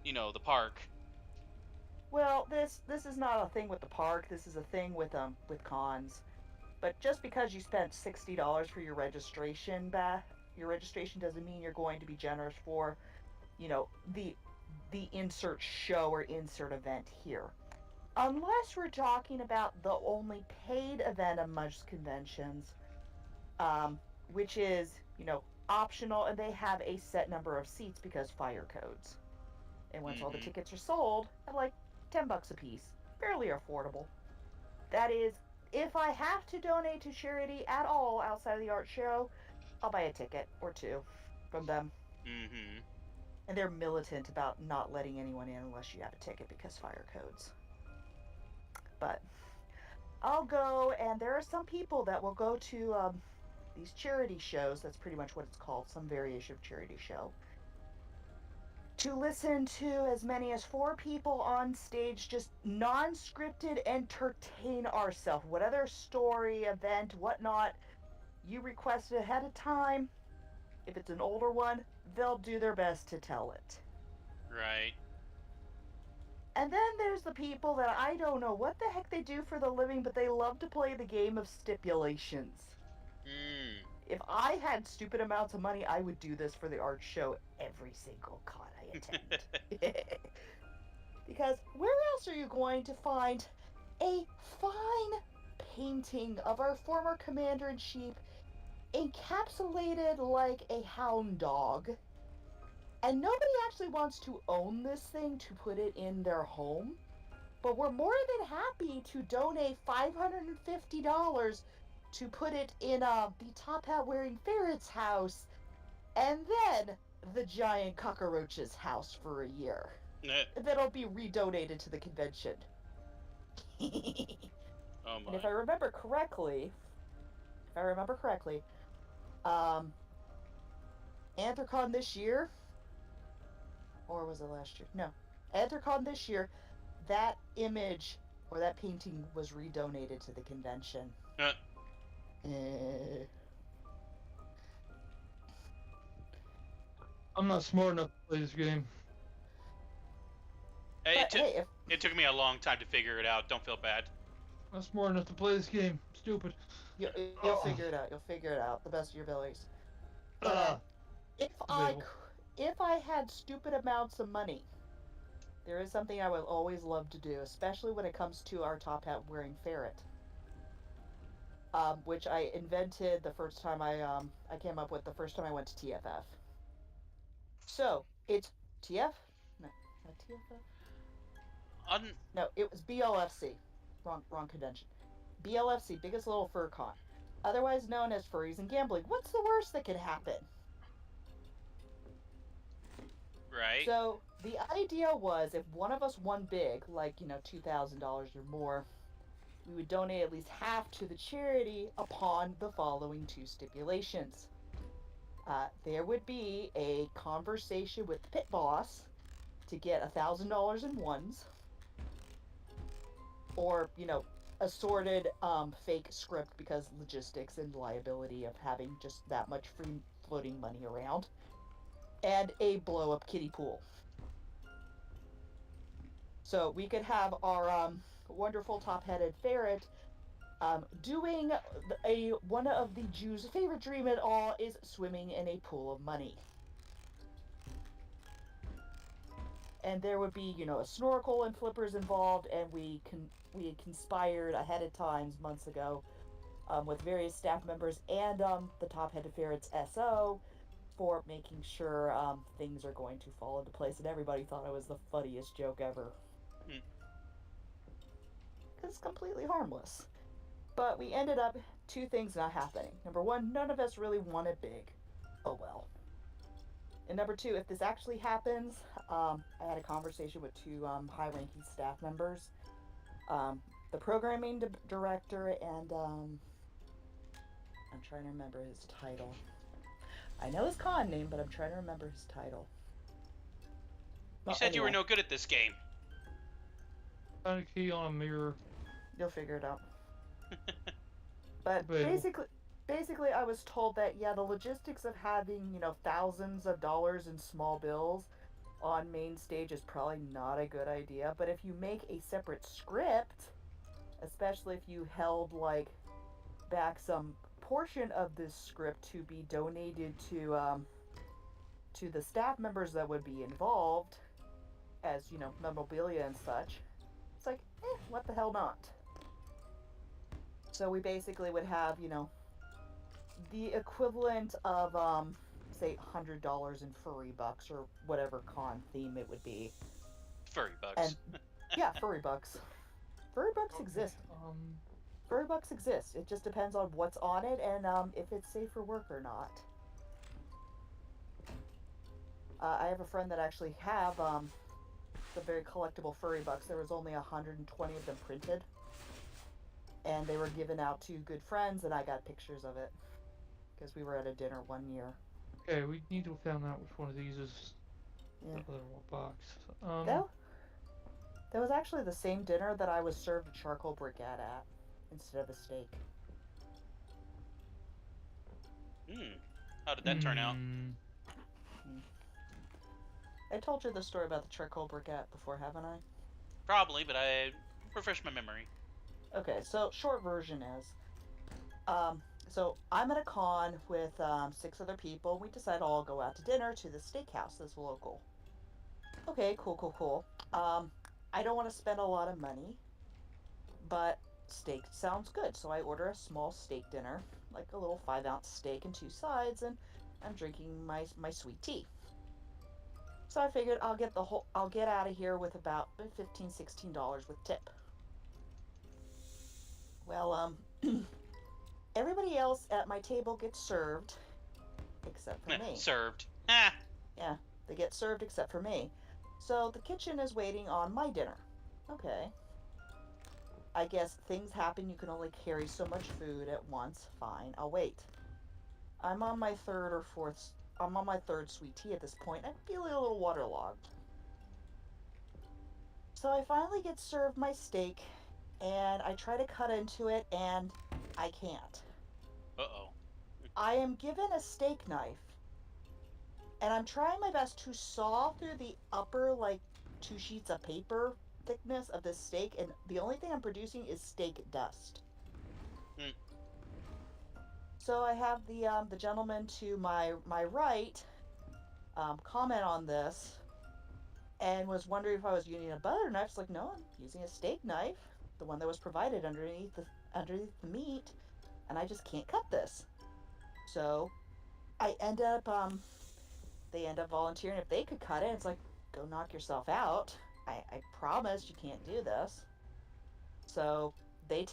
the park. Well, this is not a thing with the park. This is a thing with cons. But just because you spent $60 for your registration, your registration doesn't mean you're going to be generous for, the insert show or insert event here. Unless we're talking about the only paid event of most conventions, which is, optional, and they have a set number of seats because fire codes. And once all the Mhm. tickets are sold, at like $10 a piece, fairly affordable. That is, if I have to donate to charity at all outside of the art show, I'll buy a ticket or two from them. Mhm. And they're militant about not letting anyone in unless you have a ticket because fire codes. But I'll go, and there are some people that will go to these charity shows. That's pretty much what it's called, some variation of charity show. To listen to as many as 4 people on stage, just non-scripted, entertain ourselves. Whatever story, event, whatnot you request ahead of time, if it's an older one, they'll do their best to tell it. Right. And then there's the people that I don't know what the heck they do for the living, but they love to play the game of stipulations. Mm. If I had stupid amounts of money, I would do this for the art show every single con I attend. Because where else are you going to find a fine painting of our former commander-in-chief encapsulated like a hound dog? And nobody actually wants to own this thing to put it in their home. But we're more than happy to donate $550 to put it in the top hat wearing ferret's house, and then the giant cockroach's house for a year. That'll be redonated to the convention. Oh And my. if I remember correctly, Anthrocon this year, or was it last year? No, Anthrocon this year, that image or that painting was redonated to the convention. I'm not smart enough to play this game. It took me a long time to figure it out. Don't feel bad. I'm not smart enough to play this game. Stupid. You'll figure it out. You'll figure it out. The best of your abilities. But if I had stupid amounts of money, there is something I would always love to do, especially when it comes to our top hat wearing ferret. Which I invented the first time I came up with the first time I went to TFF. So it's TF? No, not TFF. No, it was BLFC. Wrong convention. BLFC, biggest little fur con, otherwise known as Furries and Gambling. What's the worst that could happen? Right. So the idea was, if one of us won big, like $2,000 or more, we would donate at least half to the charity upon the following 2 stipulations. There would be a conversation with the pit boss to get $1,000 in ones, or assorted fake script because logistics and liability of having just that much free floating money around, and a blow up kiddie pool. So we could have our wonderful top-headed ferret Doing one of the Jews' favorite dream at all is swimming in a pool of money. And there would be, a snorkel and flippers involved, and we had conspired ahead of times months ago, with various staff members and the top head of Ferret's SO for making sure things are going to fall into place. And everybody thought it was the funniest joke ever. Hmm. It's completely harmless. But we ended up two things not happening. Number one, none of us really wanted big. Oh well. And number two, if this actually happens, I had a conversation with two high-ranking staff members, the programming director, and I'm trying to remember his title. I know his con name, but I'm trying to remember his title. You said you were no good at this game. Find a key on a mirror. You'll figure it out. But Debatable. basically, I was told that, yeah, the logistics of having, thousands of dollars in small bills on main stage is probably not a good idea. But if you make a separate script, especially if you held, back some portion of this script to be donated to the staff members that would be involved, as, memorabilia and such, it's like, what the hell not? So we basically would have, the equivalent of, say, $100 in furry bucks or whatever con theme it would be. Furry bucks. And yeah, furry bucks. Furry bucks exist. Furry bucks exist. It just depends on what's on it and if it's safe for work or not. I have a friend that actually have the very collectible furry bucks. There was only 120 of them printed. And they were given out to good friends, and I got pictures of it. Because we were at a dinner one year. Okay, we need to find out which one of these is Yeah. the little box. That was actually the same dinner that I was served a charcoal briquette at, instead of a steak. How did that turn out? I told you the story about the charcoal briquette before, haven't I? Probably, but I refreshed my memory. Okay, so short version is, so I'm at a con with 6 other people. We decide all go out to dinner to the steakhouse that's local. Okay, cool. I don't want to spend a lot of money, but steak sounds good. So I order a small steak dinner, like a little 5-ounce steak and 2 sides, and I'm drinking my sweet tea. So I figured I'll get out of here with about $15-16 with tip. Well, everybody else at my table gets served, except for me. Served. Ha! Yeah, they get served except for me. So the kitchen is waiting on my dinner. Okay. I guess things happen, you can only carry so much food at once. Fine, I'll wait. I'm on my third sweet tea at this point. I'm feeling a little waterlogged. So I finally get served my steak, and I try to cut into it, and I can't. Uh-oh. I am given a steak knife, and I'm trying my best to saw through the upper, 2 sheets of paper thickness of this steak, and the only thing I'm producing is steak dust. So I have the gentleman to my right comment on this, and was wondering if I was using a butter knife. It's like, no, I'm using a steak knife, the one that was provided underneath the meat, and I just can't cut this. So I end up they end up volunteering if they could cut it. It's like, go knock yourself out. I promised you can't do this. So they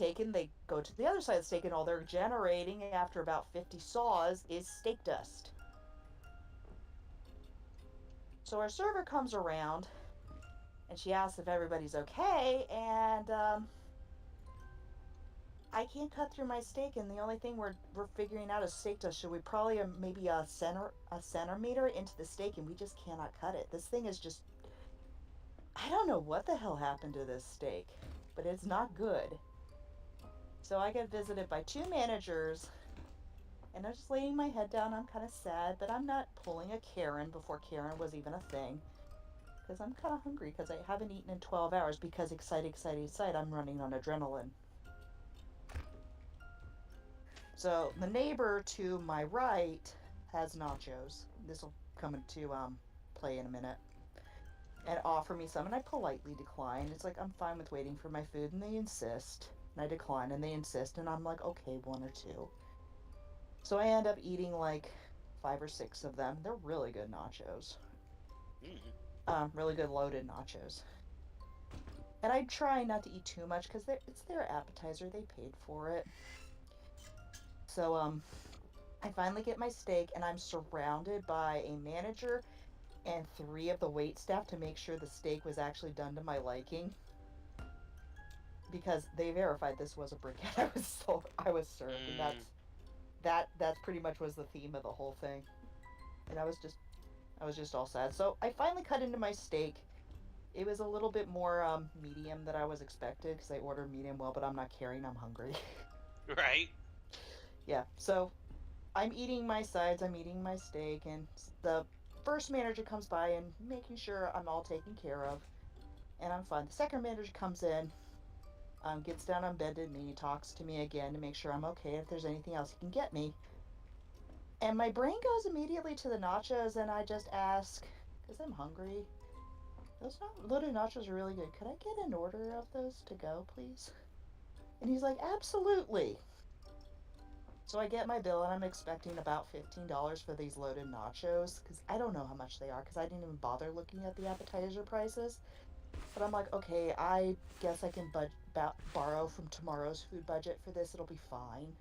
go to the other side of the steak, and all they're generating after about 50 saws is steak dust. So our server comes around, and she asks if everybody's okay, and I can't cut through my steak, and the only thing we're figuring out is steak dust. Should we probably maybe a centimeter into the steak, and we just cannot cut it. This thing is just, I don't know what the hell happened to this steak, but it's not good. So I get visited by 2 managers, and I'm just laying my head down. I'm kind of sad, but I'm not pulling a Karen before Karen was even a thing. Because I'm kind of hungry, because I haven't eaten in 12 hours, because excite, I'm running on adrenaline. So the neighbor to my right has nachos. This will come into play in a minute. And offer me some, and I politely decline. It's like, I'm fine with waiting for my food, and they insist. And I decline, and they insist, and I'm like, okay, one or two. So I end up eating like 5 or 6 of them. They're really good nachos. Really good loaded nachos. And I try not to eat too much because it's their appetizer. They paid for it. So I finally get my steak, and I'm surrounded by a manager and 3 of the wait staff to make sure the steak was actually done to my liking, because they verified this was a briquette I was served, and that's pretty much was the theme of the whole thing. And I was just all sad. So I finally cut into my steak. It was a little bit more medium than I was expected, because I ordered medium well, but I'm not caring. I'm hungry. Right. Yeah. So I'm eating my sides. I'm eating my steak, and the first manager comes by and making sure I'm all taken care of, and I'm fine. The second manager comes in, gets down on bended knee, talks to me again to make sure I'm okay, if there's anything else he can get me. And my brain goes immediately to the nachos, and I just ask, because I'm hungry, those loaded nachos are really good. Could I get an order of those to go, please? And he's like, absolutely. So I get my bill, and I'm expecting about $15 for these loaded nachos, because I don't know how much they are, because I didn't even bother looking at the appetizer prices. But I'm like, okay, I guess I can borrow from tomorrow's food budget for this. It'll be fine.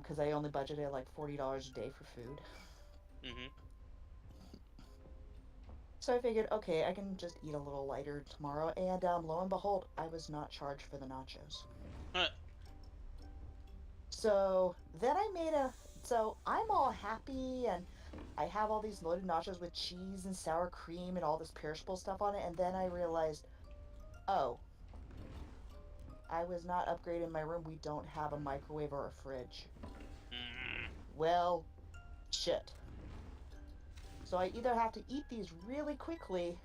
Because I only budgeted like $40 a day for food. So I figured, okay, I can just eat a little lighter tomorrow. And lo and behold, I was not charged for the nachos. So then so I'm all happy, and I have all these loaded nachos with cheese and sour cream and all this perishable stuff on it, and then I realized, oh, I was not upgrading my room. We don't have a microwave or a fridge. Well, shit. So I either have to eat these really quickly,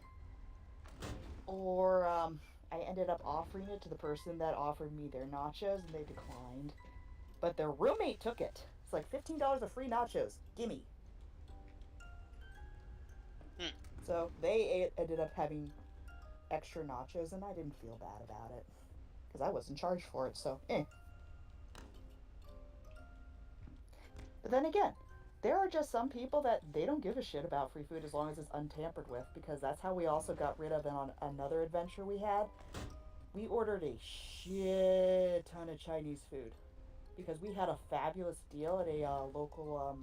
or I ended up offering it to the person that offered me their nachos, and they declined. But their roommate took it. It's like $15 of free nachos. Gimme. So they ended up having extra nachos, and I didn't feel bad about it, because I wasn't charged for it, so But then again, there are just some people that they don't give a shit about free food as long as it's untampered with, because that's how we also got rid of it on another adventure we had. We ordered a shit ton of Chinese food, because we had a fabulous deal at a local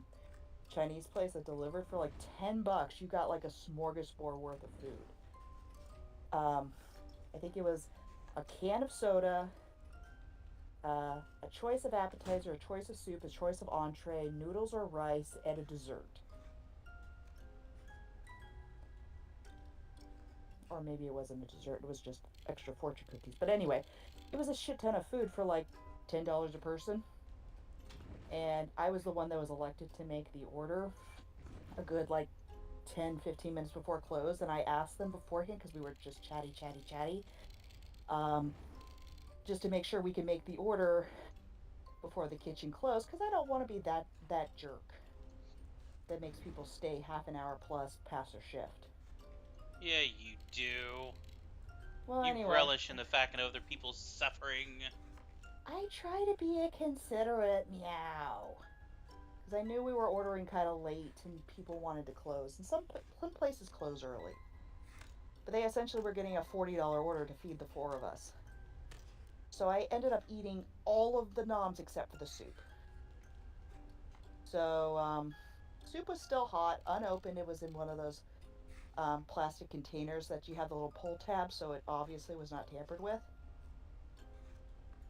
Chinese place that delivered for like $10. You got like a smorgasbord worth of food. I think it was a can of soda, a choice of appetizer, a choice of soup, a choice of entree, noodles or rice, and a dessert. Or maybe it wasn't a dessert, it was just extra fortune cookies. But anyway, it was a shit ton of food for like $10 a person. And I was the one that was elected to make the order a good like 10-15 minutes before close, and I asked them beforehand, because we were just chatty, just to make sure we can make the order before the kitchen closed, because I don't want to be that jerk that makes people stay half an hour plus past their shift. Yeah, you do. Well, you anyway, relish in the fact of other people's suffering. I try to be a considerate meow, because I knew we were ordering kind of late and people wanted to close, and some places close early. But they essentially were getting a $40 order to feed the 4 of us. So I ended up eating all of the noms except for the soup. So soup was still hot, unopened. It was in one of those plastic containers that you have the little pull tab, so it obviously was not tampered with.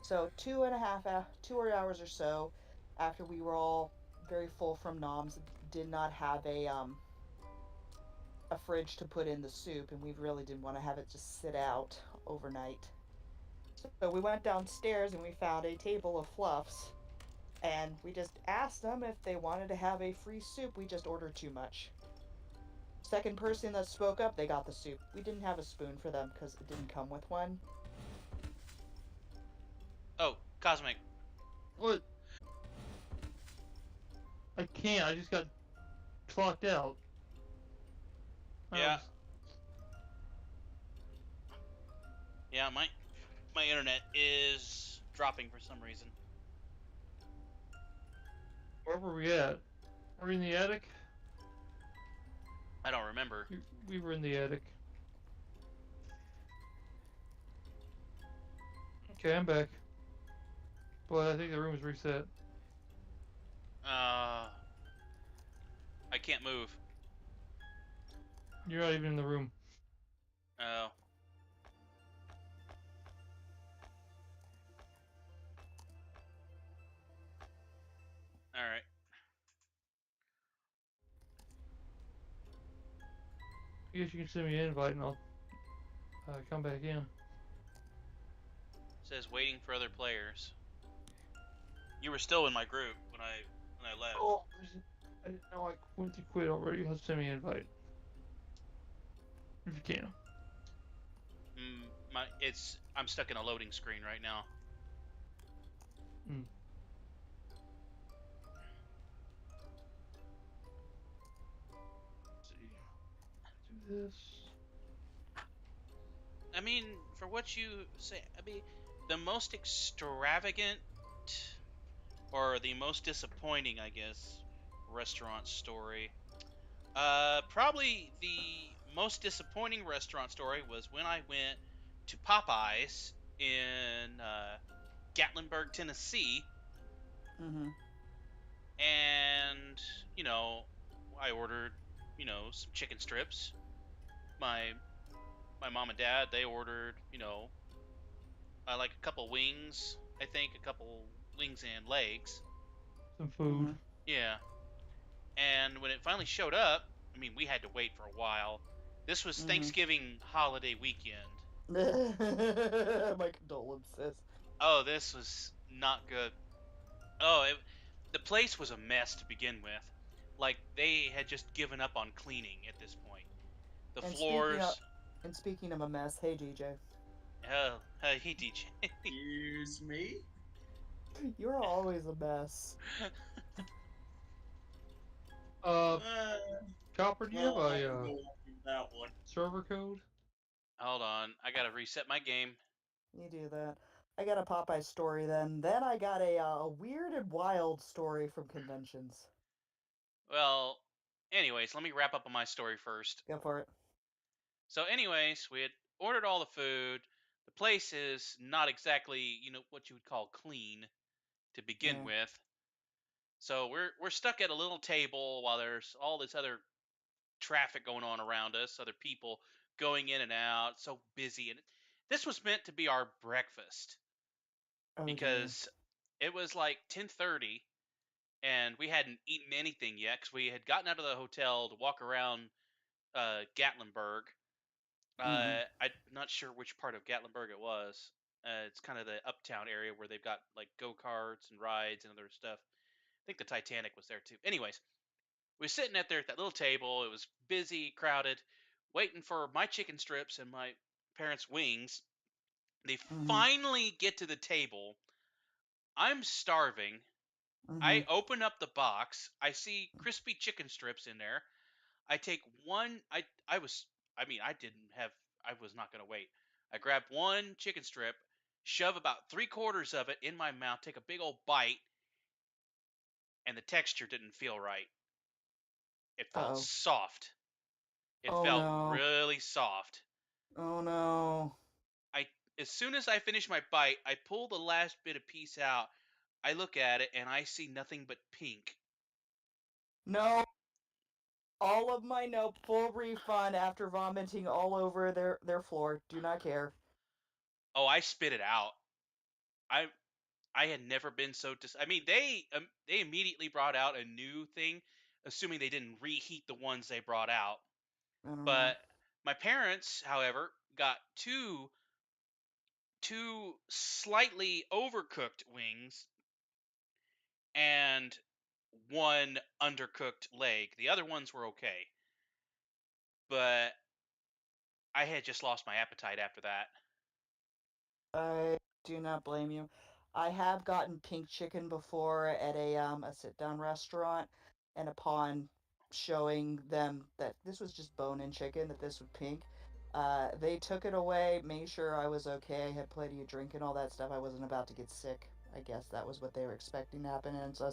So 2 hours or so after we were all very full from noms, did not have a fridge to put in the soup, and we really didn't want to have it just sit out overnight. So we went downstairs and we found a table of fluffs, and we just asked them if they wanted to have a free soup. We just ordered too much. Second person that spoke up, they got the soup. We didn't have a spoon for them because it didn't come with one. Oh, Cosmic. What? I can't. I just got clocked out. Yeah. Was, Yeah, my internet is dropping for some reason. where were we at? Were we in the attic? I don't remember. We were in the attic. Okay, I'm back. But I think the room was reset. I can't move. You're not even in the room. Oh. All right. I guess you can send me an invite and I'll come back in. Says waiting for other players. You were still in my group when I left. Oh, I didn't know I went to quit already. Let's send me an invite. If you can. I'm stuck in a loading screen right now. Let's see. Do this. I mean, for what you say, I mean, the most extravagant or the most disappointing, I guess, restaurant story. Probably the most disappointing restaurant story was when I went to Popeyes in Gatlinburg, Tennessee, Mm-hmm. and you know, I ordered, some chicken strips. My mom and dad, they ordered, like a couple wings, I think a couple wings and legs. Some food. Mm-hmm. Yeah. And when it finally showed up, I mean, we had to wait for a while. This was Mhm. Thanksgiving holiday weekend. My condolences. Oh, this was not good. Oh, the place was a mess to begin with. Like, they had just given up on cleaning at this point. The And floors. speaking of a mess, hey DJ. Oh, hey, DJ. Excuse me? You're always a mess. Copper, do you Well, I have can a go along with that one. server code? Hold on, I gotta reset my game. You do that. I got a Popeye story then. Then I got a weird and wild story from conventions. Well, anyways, let me wrap up on my story first. Go for it. So, anyways, we had ordered all the food. The place is not exactly, what you would call clean to begin Yeah. with. So we're stuck at a little table while there's all this other traffic going on around us, other people going in and out, so busy. And this was meant to be our breakfast Oh dear. because it was like 10:30 and we hadn't eaten anything yet because we had gotten out of the hotel to walk around Gatlinburg. I'm not sure which part of Gatlinburg it was. It's kind of the uptown area where they've got like go-karts and rides and other stuff. I think the Titanic was there too. Anyways, we were sitting at that little table. It was busy, crowded, waiting for my chicken strips and my parents' wings. They finally get to the table. I'm starving. I open up the box. I see crispy chicken strips in there. I take one. I didn't have. I was not gonna wait. I grab one chicken strip, shove about 3/4 of it in my mouth, take a big old bite, and the texture didn't feel right. It felt Uh-oh. soft. It Oh felt no. really soft. Oh no. As soon as I finish my bite, I pull the last bit of piece out. I look at it and I see nothing but pink. No. All of my full refund after vomiting all over their floor. Do not care. Oh, I spit it out. I I had never been so I mean, they immediately brought out a new thing, assuming they didn't reheat the ones they brought out. I don't know. But my parents, however, got two slightly overcooked wings and one undercooked leg. The other ones were okay. But I had just lost my appetite after that. I do not blame you. I have gotten pink chicken before at a sit-down restaurant, and upon showing them that this was just bone-in chicken, that this was pink, they took it away, made sure I was okay, had plenty of drink and all that stuff. I wasn't about to get sick. I guess that was what they were expecting to happen, and so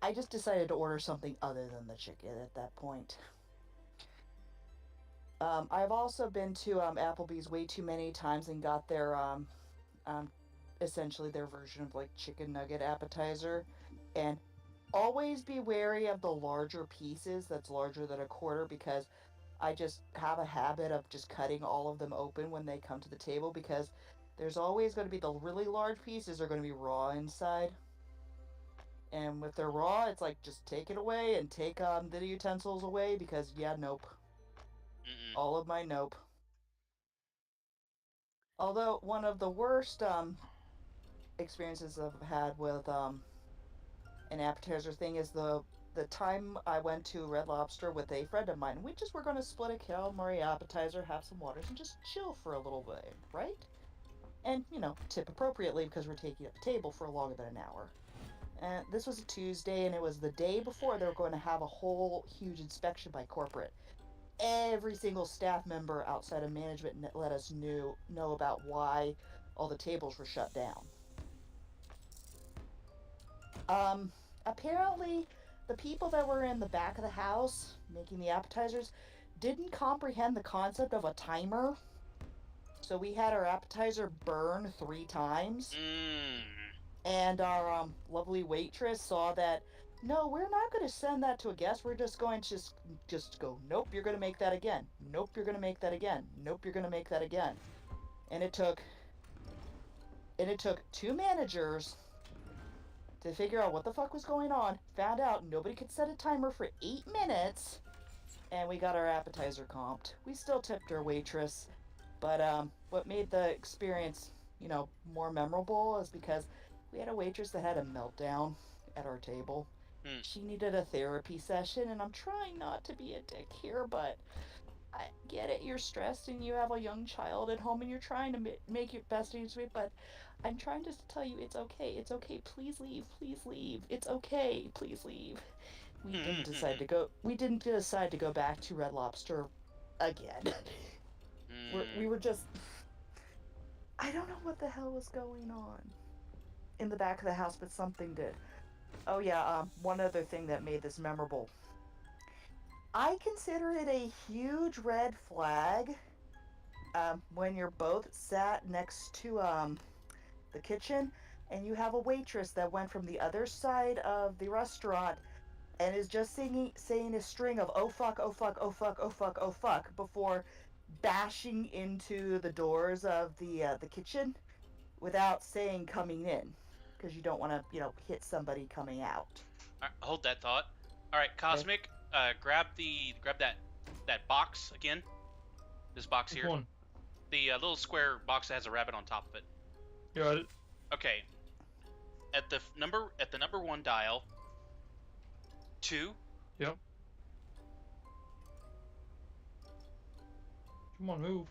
I just decided to order something other than the chicken at that point. I've also been to Applebee's way too many times and got their um, essentially their version of like chicken nugget appetizer, and always be wary of the larger pieces that's larger than a quarter, because I just have a habit of just cutting all of them open when they come to the table, because there's always going to be the really large pieces are going to be raw inside. And if they're raw, it's like just take it away and take the utensils away, because yeah, nope. Mm-mm. All of my nope. Although one of the worst experiences I've had with an appetizer thing is the time I went to Red Lobster with a friend of mine. We just were going to split a calamari appetizer, have some waters, and just chill for a little bit, right? And tip appropriately, because we're taking up the table for longer than an hour. And this was a Tuesday, and it was the day before they were going to have a whole huge inspection by corporate. Every single staff member outside of management let us know about why all the tables were shut down. Apparently, the people that were in the back of the house making the appetizers didn't comprehend the concept of a timer. So we had our appetizer burn 3 times. And our lovely waitress saw that, no, we're not going to send that to a guest. We're just going to just go, nope, you're going to make that again. Nope, you're going to make that again. Nope, you're going to make that again. And it took 2 managers to figure out what the fuck was going on. Found out nobody could set a timer for 8 minutes, and we got our appetizer comped. We still tipped our waitress, but what made the experience, more memorable is because we had a waitress that had a meltdown at our table. She needed a therapy session, and I'm trying not to be a dick here, but I get it. You're stressed and you have a young child at home and you're trying to make your best use of it, but I'm trying just to tell you it's okay. It's okay. Please leave. Please leave. It's okay. Please leave. We didn't decide to go back to Red Lobster again. We were just, I don't know what the hell was going on in the back of the house, but something did. Oh yeah, one other thing that made this memorable. I consider it a huge red flag when you're both sat next to the kitchen and you have a waitress that went from the other side of the restaurant and is just saying a string of oh fuck, oh fuck, oh fuck, oh fuck, oh fuck before bashing into the doors of the kitchen without saying coming in, because you don't want to hit somebody coming out. Hold that thought. All right, Cosmic, grab that box again. This box here. Which one? The little square box that has a rabbit on top of it. Got it. Okay. At the number 1 dial. 2. Yep. Come on, move.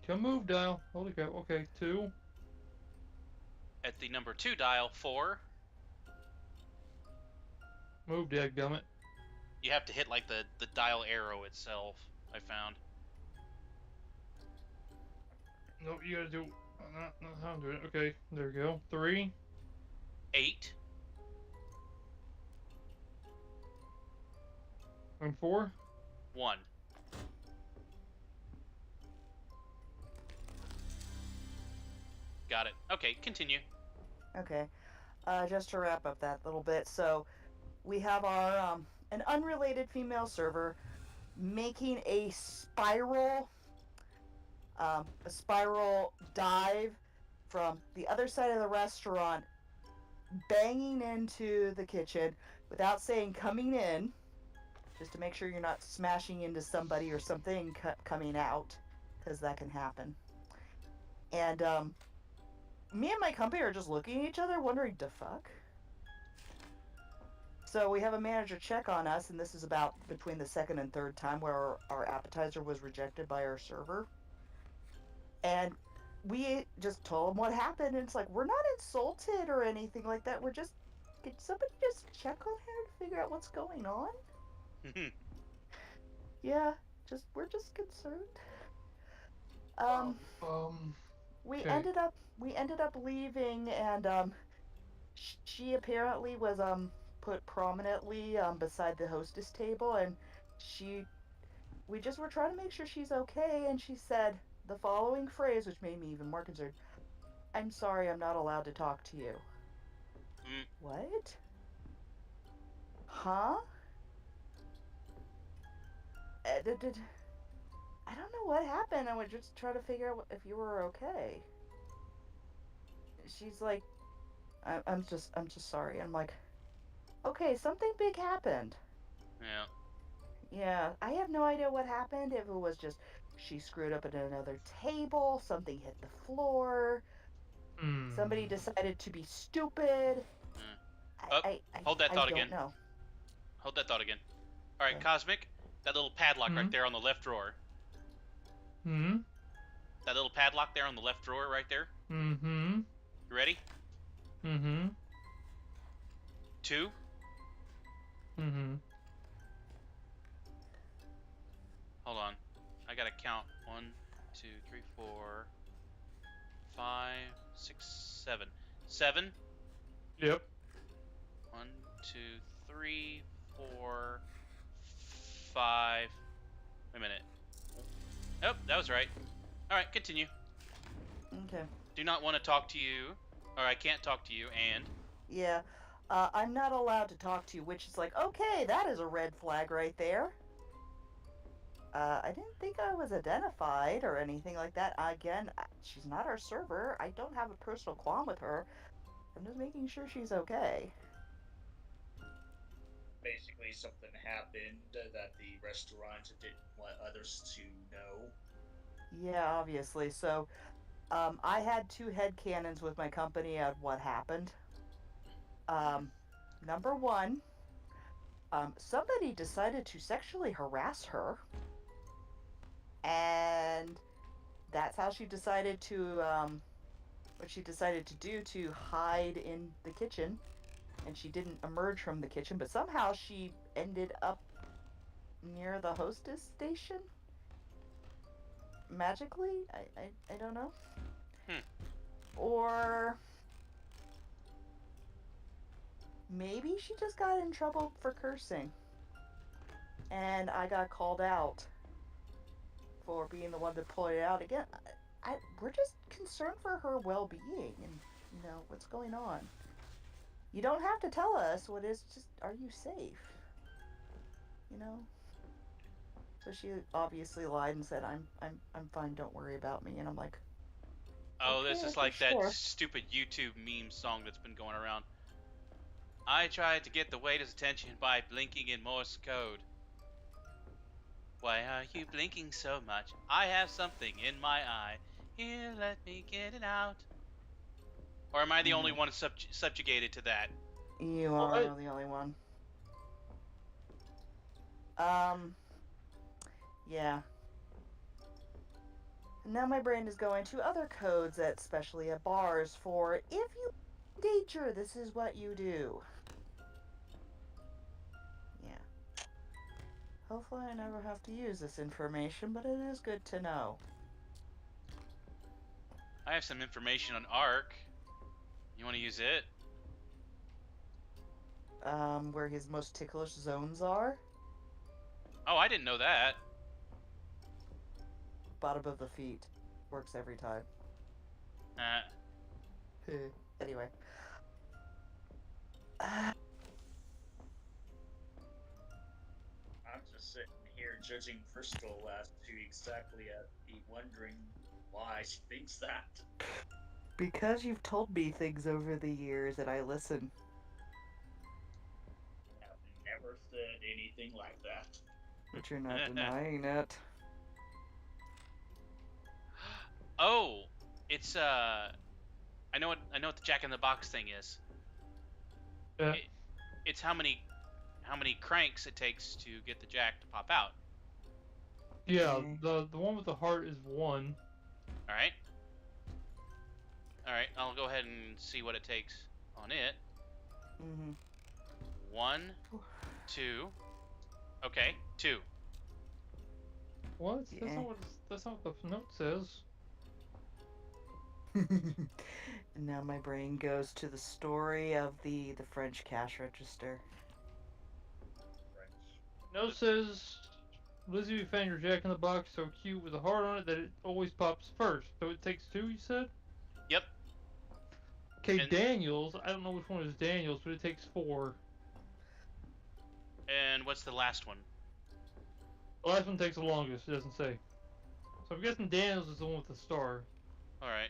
Come move, dial. Holy crap. Okay, 2. At the number 2 dial, 4. Move, dadgummit. You have to hit like the dial arrow itself, I found. Nope, you gotta do not how I'm doing it. Okay, there we go. 3. 8. And 4. 1. Got it. Okay, continue. Okay. Just to wrap up that little bit, so we have our an unrelated female server making a spiral dive from the other side of the restaurant, banging into the kitchen without saying coming in, just to make sure you're not smashing into somebody or something coming out, because that can happen. And me and my company are just looking at each other wondering, the fuck? So we have a manager check on us, and this is about between the 2nd and 3rd time where our appetizer was rejected by our server. And we just told him what happened, and it's like, we're not insulted or anything like that. We're just, could somebody just check on her to figure out what's going on? Yeah, we're just concerned. We okay. ended up leaving, and she apparently was put prominently beside the hostess table, and we just were trying to make sure she's okay, and she said the following phrase, which made me even more concerned. I'm sorry, I'm not allowed to talk to you. Mm. What? Huh? I don't know what happened. I would just try to figure out if you were okay. She's like, I'm just sorry. I'm like, okay, something big happened. Yeah. Yeah, I have no idea what happened. If it was just she screwed up at another table, something hit the floor, somebody decided to be stupid. I Hold that thought don't again. know. Hold that thought again. All right, Okay. Cosmic, that little padlock right there on the left drawer. Hmm. That little padlock there on the left drawer right there. Mm-hmm. You ready? Mm-hmm. 2. Mm-hmm. Hold on. I gotta count. 1, 2, 3, 4, 5, 6, 7. 7. Yep. 1, 2, 3, 4, 5. Wait a minute. Oh, that was right. All right, continue. Okay. Do not want to talk to you, or I can't talk to you, and Yeah. I'm not allowed to talk to you, which is like, okay, that is a red flag right there. I didn't think I was identified or anything like that. Again, she's not our server. I don't have a personal qualm with her. I'm just making sure she's okay. Basically, something happened that the restaurant didn't want others to know. Yeah, obviously. So, I had 2 headcanons with my company at what happened. Number 1, somebody decided to sexually harass her. And that's how she decided to, what she decided to do to hide in the kitchen. And she didn't emerge from the kitchen, but somehow she ended up near the hostess station? Magically? I don't know. Or maybe she just got in trouble for cursing. And I got called out for being the one that pointed it out. Again, we're just concerned for her well-being and, what's going on. You don't have to tell us what is, just, are you safe? So she obviously lied and said, I'm fine, don't worry about me. And I'm like, oh, okay, this is for like that sure. stupid YouTube meme song that's been going around. I tried to get the waiter's attention by blinking in Morse code. Why are you blinking so much? I have something in my eye. Here, let me get it out. Or am I the only one subjugated to that? You are the only one. Yeah. Now my brain is going to other codes, especially at bars, for if you danger, this is what you do. Yeah. Hopefully I never have to use this information, but it is good to know. I have some information on Ark. You want to use it? Where his most ticklish zones are? Oh, I didn't know that. Bottom of the feet. Works every time. Anyway. I'm just sitting here judging Crystal as to exactly be wondering why she thinks that. Because you've told me things over the years and I listen. I've never said anything like that. But you're not denying it. Oh, it's I know what the Jack in the Box thing is. Yeah. It's how many cranks it takes to get the jack to pop out. Yeah, the one with the heart is 1. All right. All right, I'll go ahead and see what it takes on it. Mm-hmm. 1, 2. Okay, 2. What? Yeah. That's not what the note says. And now my brain goes to the story of the French cash register. French. Note says, Lizzie, we found your Jack in the Box so cute with a heart on it that it always pops first. So it takes 2, you said? Yep. Okay, And- Daniels. I don't know which one is Daniels, but it takes 4. And what's the last one? The last one takes the longest. It doesn't say. So I'm guessing Daniels is the one with the star. All right.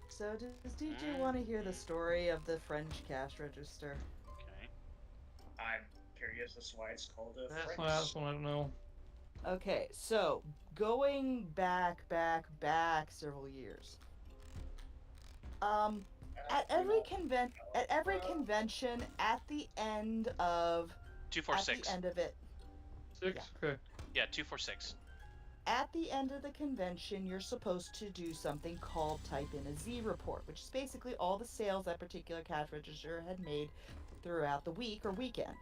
So does DJ want to hear the story of the French cash register? Okay. I'm curious as to why it's called a That's French. my last one. I don't know. Okay, so going back several years. At every convention, at the end of 246. at the end of it, 6? Yeah. Okay. Yeah, 246. at the end of the convention, you're supposed to do something called type in a Z report, which is basically all the sales that particular cash register had made throughout the week or weekend.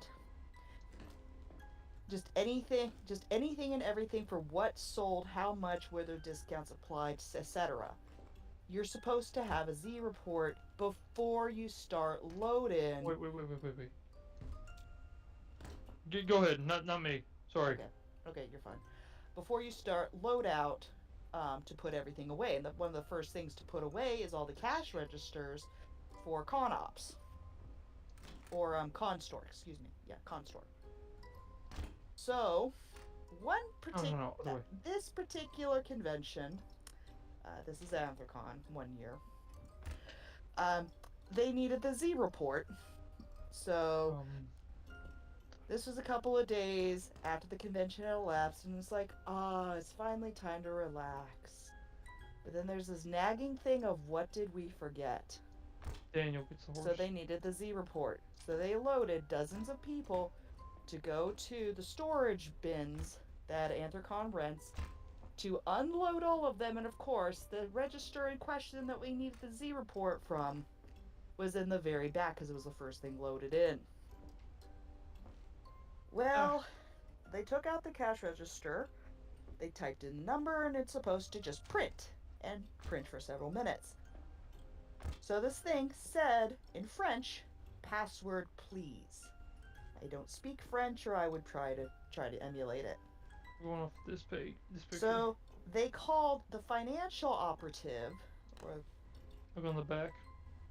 Just anything and everything for what sold, how much, whether discounts applied, etc. You're supposed to have a Z report before you start loading. Wait. Go ahead. Not me. Sorry. Okay, you're fine. Before you start loadout, to put everything away, and one of the first things to put away is all the cash registers for ConOps or ConStore. Excuse me. Yeah, ConStore. So, No, other way. this particular convention, this is Anthrocon 1 year. They needed the Z report, so. This was a couple of days after the convention had elapsed, and it's like, it's finally time to relax. But then there's this nagging thing of what did we forget? Daniel gets the horse. So they needed the Z report. So they loaded dozens of people to go to the storage bins that Anthrocon rents to unload all of them, and of course, the register in question that we needed the Z report from was in the very back because it was the first thing loaded in. Well, they took out the cash register, they typed in the number, and it's supposed to just print, and print for several minutes. So this thing said, in French, password please. I don't speak French, or I would try to emulate it. Going off this page. This picture. So they called the financial operative, or Look on the back.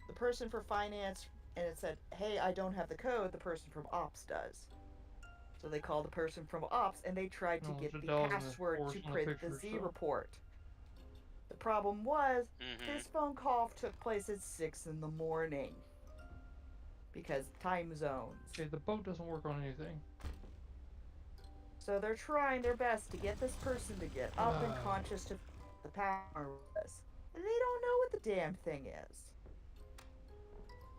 the person for finance, and it said, hey, I don't have the code, the person from ops does. So they called the person from ops, and they tried to No, get it's a the dollar and a password horse to on the print the picture, Z so- report. The problem was, Mm-hmm. this phone call took place at 6 in the morning. Because time zones. Okay, the boat doesn't work on anything. So they're trying their best to get this person to get up and Ah. conscious to the power was. And they don't know what the damn thing is.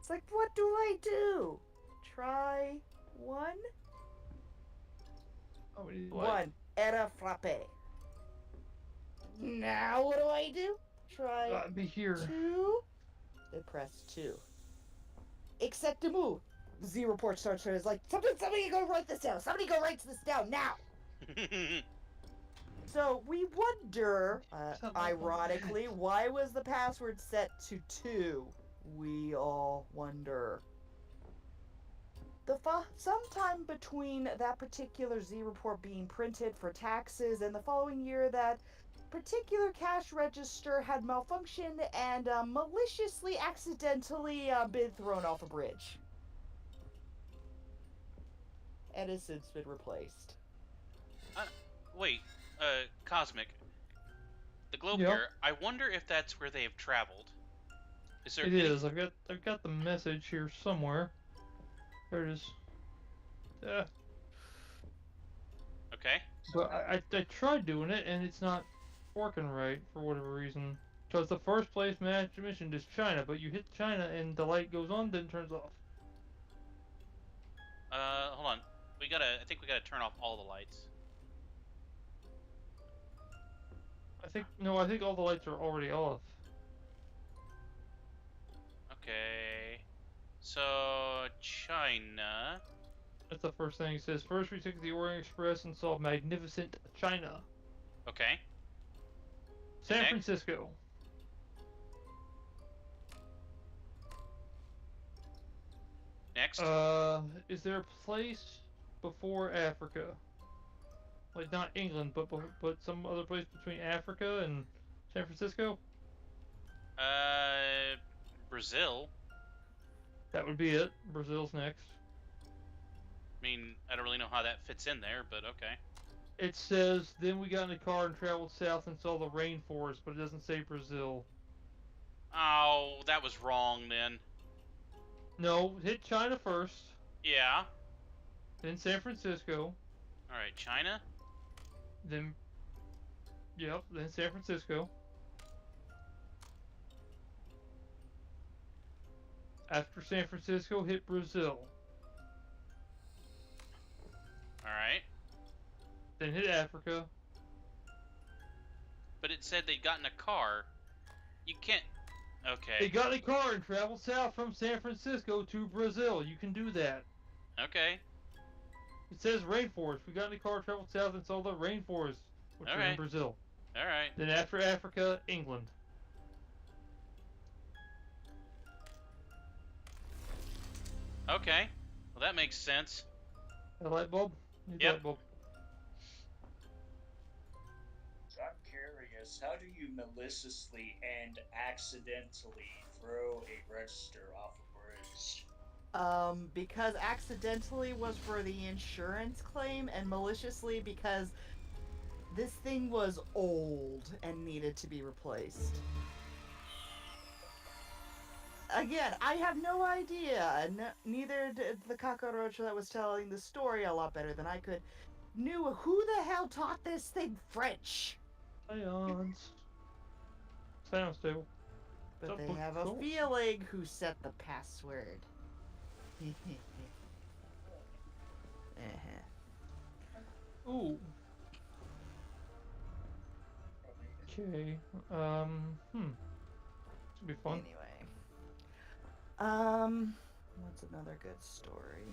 It's like, what do I do? Try 1? Oh, we need 1. Era frappe. Now what do I do? Try Be here. 2. They press 2. Exactement. Z report starts. It's like, somebody go write this down. Somebody go write this down now. So we wonder, ironically, why was the password set to 2? We all wonder. Sometime between that particular Z report being printed for taxes and the following year, that particular cash register had malfunctioned and maliciously, accidentally been thrown off a bridge. And has since been replaced. Wait, Cosmic. The globe Yep. here, I wonder if that's where they have traveled. Is there It any... is. I've got the message here somewhere. There it is. Yeah. Okay. But I tried doing it and it's not working right for whatever reason. Because the first place match mission is China, but you hit China and the light goes on, then turns off. Hold on. I think we gotta turn off all the lights. I think all the lights are already off. Okay. So, China. That's the first thing it says. First, we took the Orient Express and saw magnificent China. Okay. San Next. Francisco. Next. Is there a place before Africa? Like not England, but some other place between Africa and San Francisco? Brazil. That would be it. Brazil's next. I mean, I don't really know how that fits in there, but okay. It says, then we got in the car and traveled south and saw the rainforest, but it doesn't say Brazil. Oh, that was wrong then. No, hit China first, Yeah. then San Francisco, Alright, China? then, yep, then San Francisco. After San Francisco, hit Brazil, Alright. then hit Africa. But it said they'd gotten a car. You can't... Okay. They got in a car and traveled south from San Francisco to Brazil. You can do that. Okay. It says rainforest. We got in a car, traveled south, and saw the rainforest, which is in Alright. Brazil. Alright. Then after Africa, England. Okay. Well, that makes sense. A light bulb? Need Yep. light bulb. So I'm curious, how do you maliciously and accidentally throw a register off a bridge? Because accidentally was for the insurance claim, and maliciously because this thing was old and needed to be replaced. Again, I have no idea. Neither did the cockroach that was telling the story a lot better than I could. Knew who the hell taught this thing French? Seance. Seance table. But That's they what- have a cool. feeling who set the password. Ooh. Okay. Should be fun. Anyway. What's another good story?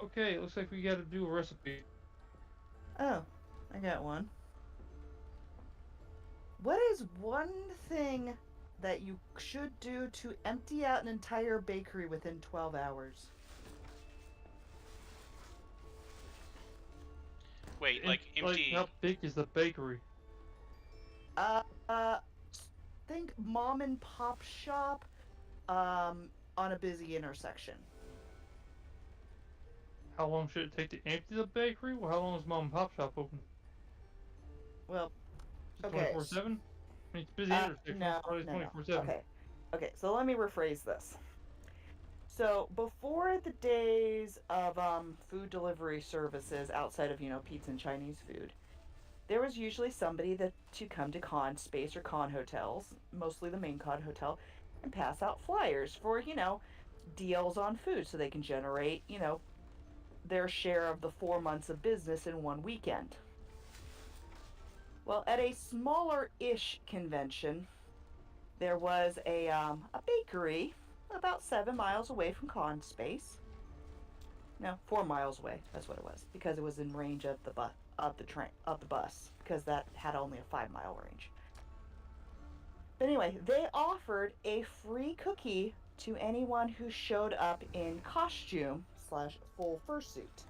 Okay, it looks like we gotta do a recipe. Oh, I got one. What is one thing that you should do to empty out an entire bakery within 12 hours? Wait, like empty... how big is the bakery? Think mom and pop shop, on a busy intersection. How long should it take to empty the bakery? Well, how long is mom and pop shop open? Well, okay. 24/7? I mean, it's busy intersection. No, It's probably no, no. 24/7. Okay, so let me rephrase this. So before the days of food delivery services outside of pizza and Chinese food, there was usually somebody to come to con space or con hotels, mostly the main con hotel, and pass out flyers for deals on food so they can generate their share of the 4 months of business in one weekend. Well, at a smaller-ish convention, there was a bakery about 7 miles away from con space. No, 4 miles away. That's what it was, because it was in range of the bus, because that had only a 5-mile range. But anyway, they offered a free cookie to anyone who showed up in costume / full fursuit.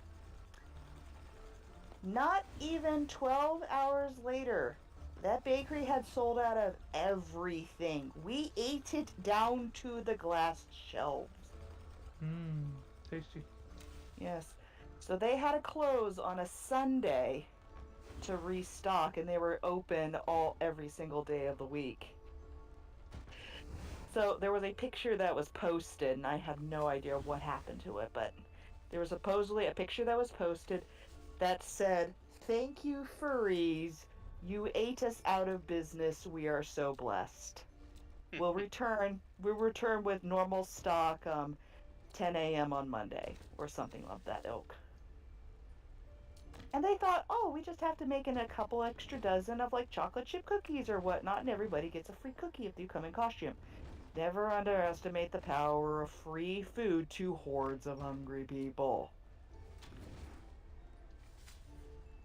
Not even 12 hours later, that bakery had sold out of everything. We ate it down to the glass shelves. Tasty. Yes. So they had to close on a Sunday to restock, and they were open every single day of the week. So there was a picture that was posted, and I have no idea what happened to it, but there was supposedly a picture that was posted that said, "Thank you, furries. You ate us out of business. We are so blessed. We'll return with normal stock 10 a.m. on Monday," or something of that ilk. And they thought, oh, we just have to make in a couple extra dozen of chocolate chip cookies or whatnot, and everybody gets a free cookie if you come in costume. Never underestimate the power of free food to hordes of hungry people.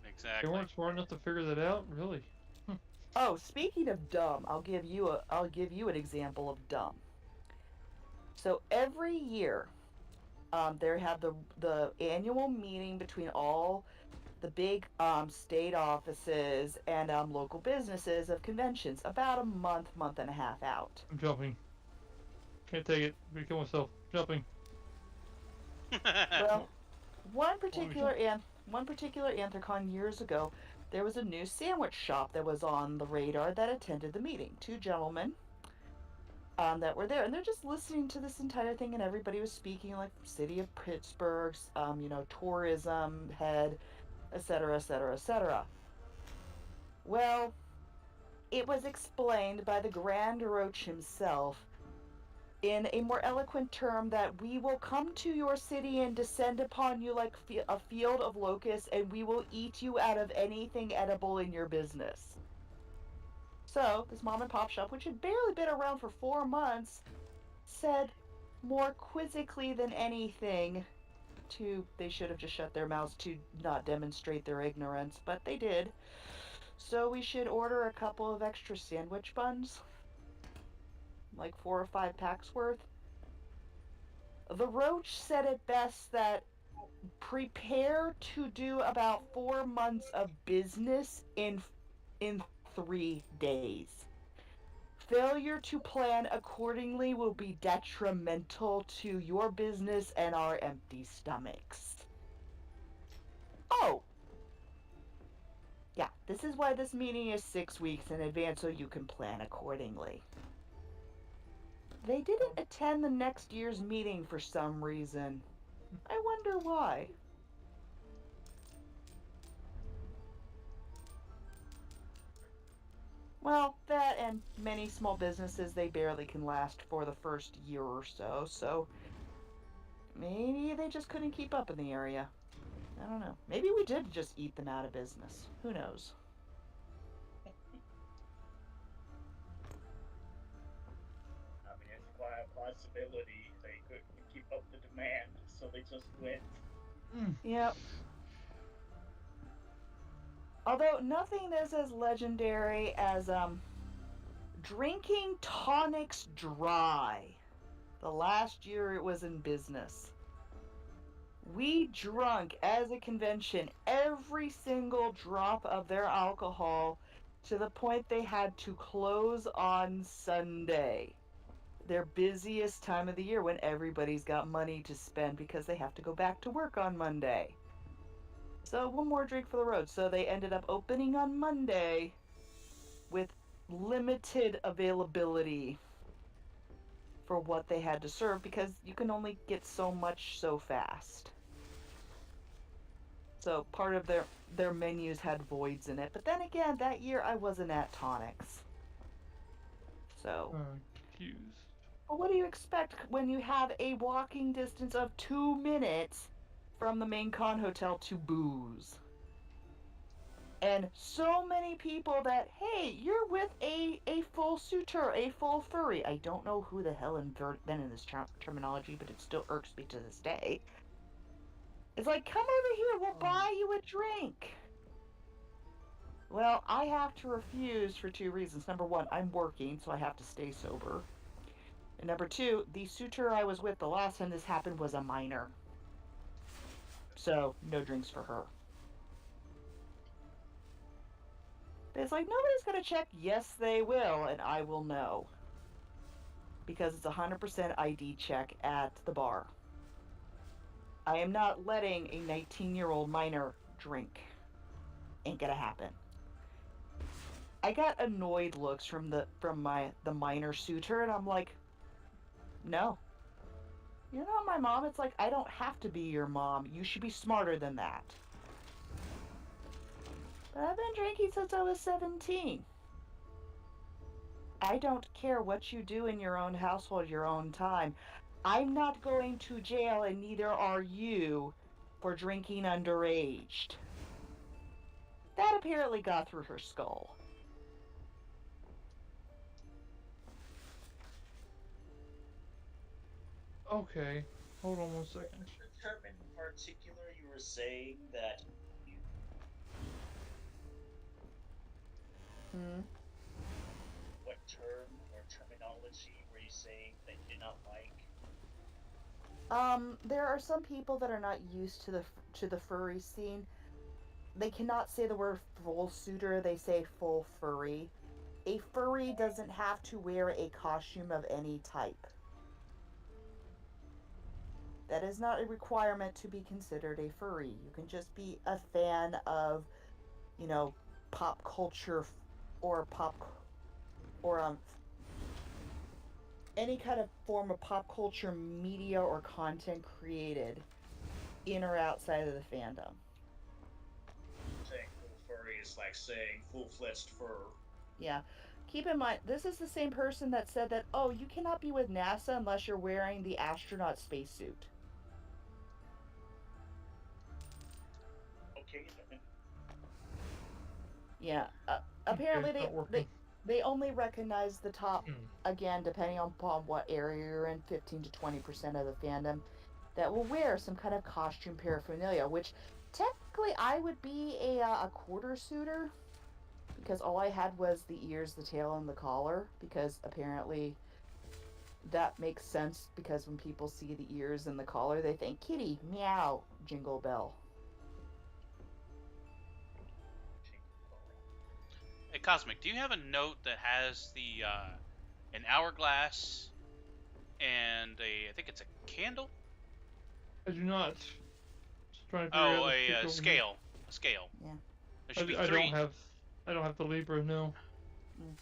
They Exactly. weren't smart enough to figure that out, really. Oh, speaking of dumb, I'll give you an example of dumb. So every year, they have the annual meeting between all the big state offices and local businesses of conventions, about a month and a half out. I'm jumping. Can't take it. I'm gonna kill myself. Jumping. Well, one particular Anthrocon years ago, there was a new sandwich shop that was on the radar that attended the meeting. Two gentlemen that were there, and they're just listening to this entire thing, and everybody was speaking like city of Pittsburgh's, tourism head, etc., etc., etc. Well, it was explained by the Grand Roach himself in a more eloquent term that we will come to your city and descend upon you like a field of locusts, and we will eat you out of anything edible in your business. So, this mom and pop shop, which had barely been around for 4 months, said more quizzically than anything they should have just shut their mouths to not demonstrate their ignorance, but they did. So we should order a couple of extra sandwich buns, like 4 or 5 packs worth. The Roach said it best that prepare to do about 4 months of business in 3 days. Failure to plan accordingly will be detrimental to your business and our empty stomachs. Oh! Yeah, this is why this meeting is 6 weeks in advance, so you can plan accordingly. They didn't attend the next year's meeting for some reason. I wonder why. Well, that and many small businesses, they barely can last for the first year or so, so maybe they just couldn't keep up in the area. I don't know. Maybe we did just eat them out of business. Who knows? I mean, it's quite a possibility they couldn't keep up the demand, so they just went. Yep. Although nothing is as legendary as drinking tonics dry. The last year it was in business. We drunk as a convention every single drop of their alcohol to the point they had to close on Sunday. Their busiest time of the year when everybody's got money to spend because they have to go back to work on Monday. So one more drink for the road. So they ended up opening on Monday with limited availability for what they had to serve because you can only get so much so fast. So part of their menus had voids in it. But then again, that year I wasn't at Tonics. So Confused. well, what do you expect when you have a walking distance of 2 minutes from the main con hotel to booze? And so many people that, hey, you're with a full suitor, a full furry. I don't know who the hell invented this terminology, but it still irks me to this day. It's like, come over here, we'll buy you a drink. Well, I have to refuse for 2 reasons. Number 1, I'm working, so I have to stay sober. And number 2, the suitor I was with the last time this happened was a minor. So, no drinks for her. It's like, nobody's gonna check. Yes, they will, and I will know. Because it's 100% ID check at the bar. I am not letting a 19-year-old minor drink. Ain't gonna happen. I got annoyed looks from the minor suitor, and I'm like, no. You know, my mom, it's like, I don't have to be your mom. You should be smarter than that. But I've been drinking since I was 17. I don't care what you do in your own household, your own time. I'm not going to jail, and neither are you, for drinking underage. That apparently got through her skull. Okay. Hold on one second. The term in particular you were saying that you, Hmm. what term or terminology were you saying that you did not like? There are some people that are not used to the furry scene. They cannot say the word full suitor, they say full furry. A furry doesn't have to wear a costume of any type. That is not a requirement to be considered a furry. You can just be a fan of, you know, pop culture or any kind of form of pop culture media or content created in or outside of the fandom. Saying full furry is like saying full-fledged fur. Yeah. Keep in mind, this is the same person that said that, oh, you cannot be with NASA unless you're wearing the astronaut spacesuit. Okay, then. Yeah. Apparently, Okay, not working. they only recognize the top, Hmm. again, depending upon what area you're in, 15 to 20% of the fandom that will wear some kind of costume paraphernalia, which technically I would be a quarter suitor because all I had was the ears, the tail, and the collar, because apparently that makes sense because when people see the ears and the collar, they think kitty, meow, jingle bell. Hey, Cosmic, do you have a note that has the an hourglass and I think it's a candle? I do not. Just trying to figure out Oh, this a picture over here. scale. A scale. Yeah. There should be I don't three. have. I don't have the Libra. No. Mm.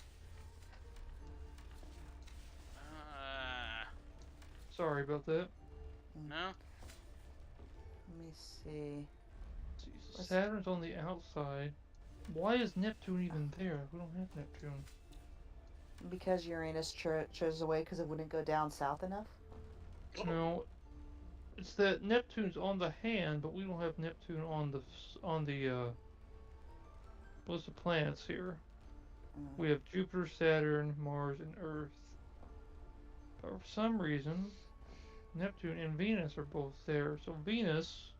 Sorry about that. No? Let me see. Jesus, Saturn's on the outside. Why is Neptune even there? We don't have Neptune. Because Uranus chose away because it wouldn't go down south enough. No, it's that Neptune's on the hand, but we don't have Neptune on the what's the planets here? We have Jupiter, Saturn, Mars, and Earth. But for some reason, Neptune and Venus are both there. So Venus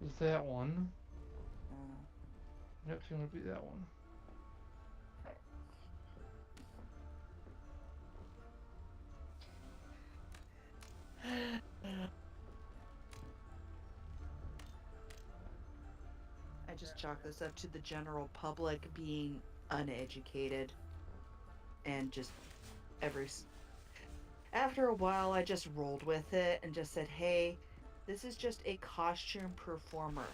is that one. Neptune would be that one. I just chalk this up to the general public being uneducated and just after a while I just rolled with it and just said, hey, this is just a costume performer.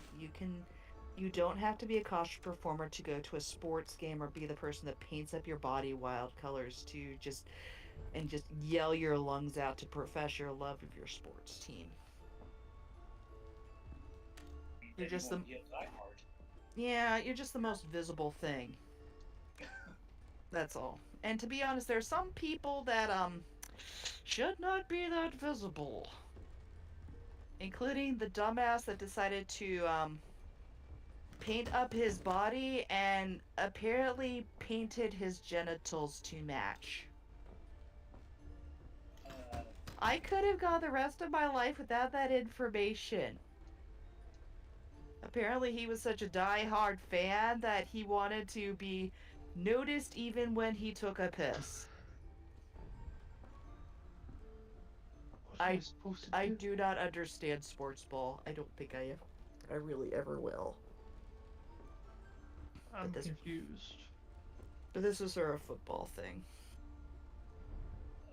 You don't have to be a costume performer to go to a sports game or be the person that paints up your body wild colors to just yell your lungs out to profess your love of your sports team. You're just the you're just the most visible thing. That's all. And to be honest, there are some people that should not be that visible, including the dumbass that decided to paint up his body and apparently painted his genitals to match. I could have gone the rest of my life without that information. Apparently he was such a die-hard fan that he wanted to be noticed even when he took a piss. I do not understand sports ball. I don't think I really ever will. I'm confused. But this was sort of a football thing.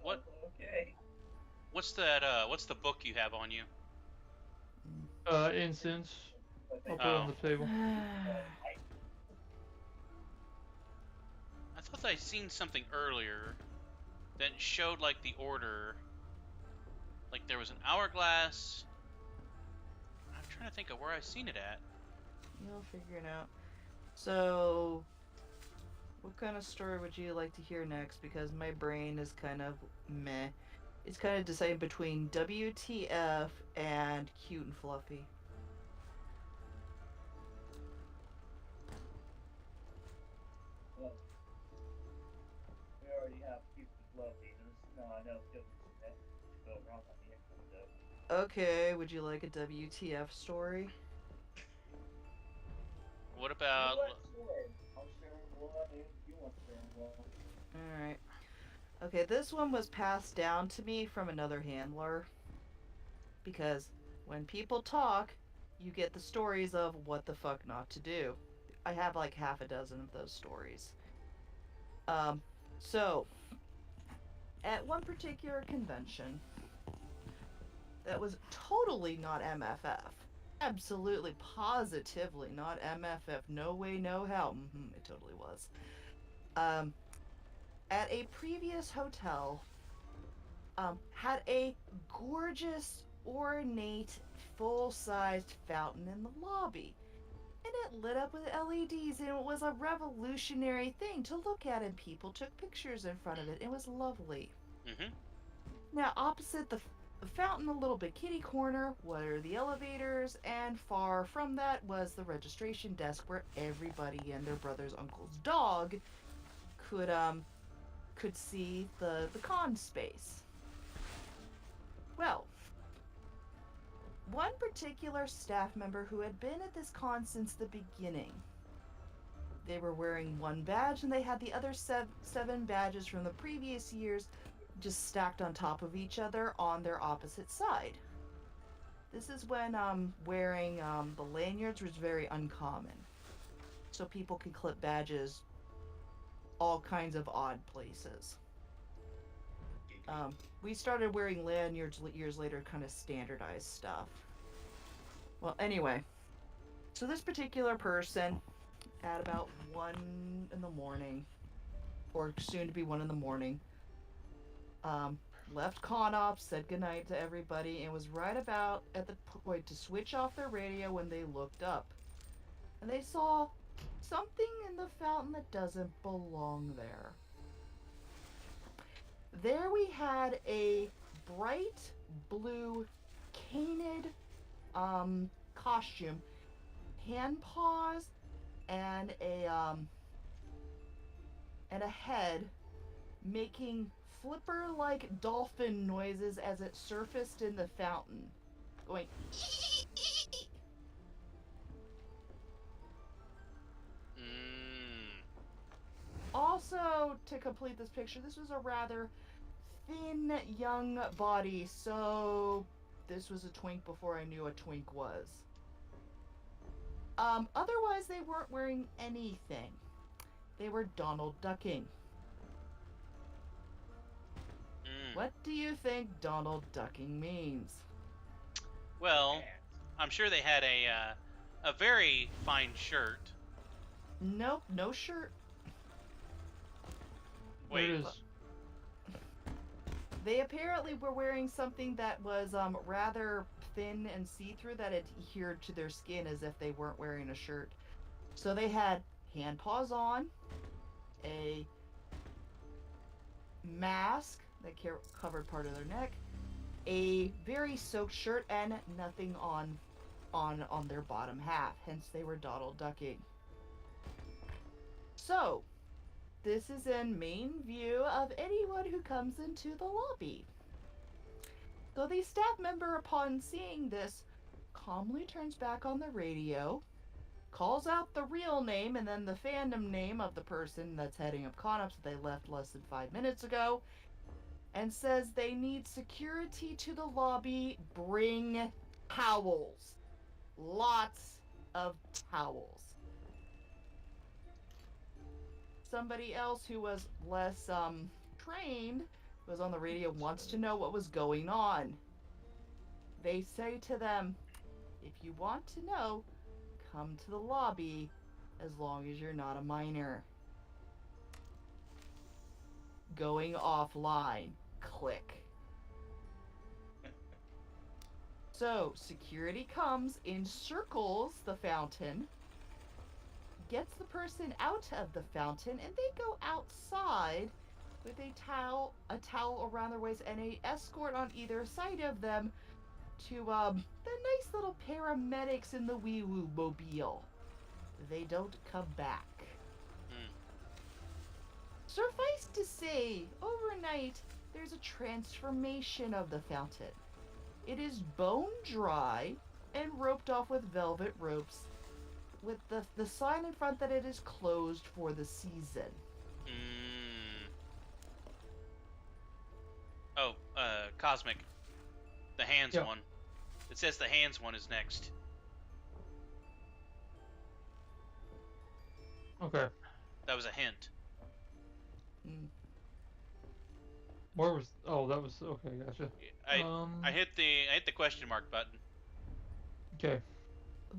What? Okay. What's that? What's the book you have on you? Incense. I'll put it on the table. I thought I'd seen something earlier that showed like the order. Like there was an hourglass. I'm trying to think of where I've seen it at. You'll figure it out. So, what kind of story would you like to hear next? Because my brain is kind of meh. It's kind of deciding between WTF and Cute and Fluffy. Well, we already have Cute and Fluffy. No, I know. Go wrong on Okay, would you like a WTF story? What about? You went for it. I'll share one if you want to share one. Alright. Okay, this one was passed down to me from another handler. Because when people talk, you get the stories of what the fuck not to do. I have like half a dozen of those stories. So, at one particular convention, that was totally not MFF. Absolutely, positively not MFF. No way, no how. It totally was. At a previous hotel, had a gorgeous, ornate, full-sized fountain in the lobby. And it lit up with LEDs, and it was a revolutionary thing to look at, and people took pictures in front of it. It was lovely. Mm-hmm. Now, opposite the fountain, a little bit kitty corner, were the elevators, and far from that was the registration desk where everybody and their brother's uncle's dog could see the con space. Well, one particular staff member who had been at this con since the beginning. They were wearing one badge, and they had the other seven badges from the previous years just stacked on top of each other on their opposite side. This is when wearing the lanyards was very uncommon. So people could clip badges all kinds of odd places. We started wearing lanyards years later, kind of standardized stuff. Well, anyway, so this particular person, at about 1 in the morning, or soon to be 1 in the morning, left ConOps, said goodnight to everybody, and was right about at the point to switch off their radio when they looked up. And they saw something in the fountain that doesn't belong there. There we had a bright blue canid costume, hand paws, and a head making flipper-like dolphin noises as it surfaced in the fountain, going. Also, to complete this picture, this was a rather thin, young body, so this was a twink before I knew what twink was. Otherwise, they weren't wearing anything. They were Donald ducking. What do you think Donald ducking means? Well, I'm sure they had a very fine shirt. Nope, no shirt. Wait. There it is. They apparently were wearing something that was rather thin and see-through that adhered to their skin as if they weren't wearing a shirt. So they had hand paws on, a mask that covered part of their neck, a very soaked shirt, and nothing on their bottom half. Hence, they were Donald ducking. So, this is in main view of anyone who comes into the lobby. So the staff member, upon seeing this, calmly turns back on the radio, calls out the real name and then the fandom name of the person that's heading up ConOps that they left less than 5 minutes ago, and says they need security to the lobby, bring towels. Lots of towels. Somebody else who was less trained was on the radio, wants to know what was going on. They say to them, if you want to know, come to the lobby as long as you're not a minor. Going offline. Click. So, security comes, encircles the fountain, gets the person out of the fountain, and they go outside with a towel around their waist and a escort on either side of them to the nice little paramedics in the Wee Woo Mobile. They don't come back. Suffice to say, overnight, there's a transformation of the fountain. It is bone dry and roped off with velvet ropes, with the sign in front that it is closed for the season. Mm. Oh, Cosmic. The hands Yeah. one. It says the hands one is next. Okay. That was a hint. Mm. Where was? Oh, that was okay. Gotcha. I hit the question mark button. Okay.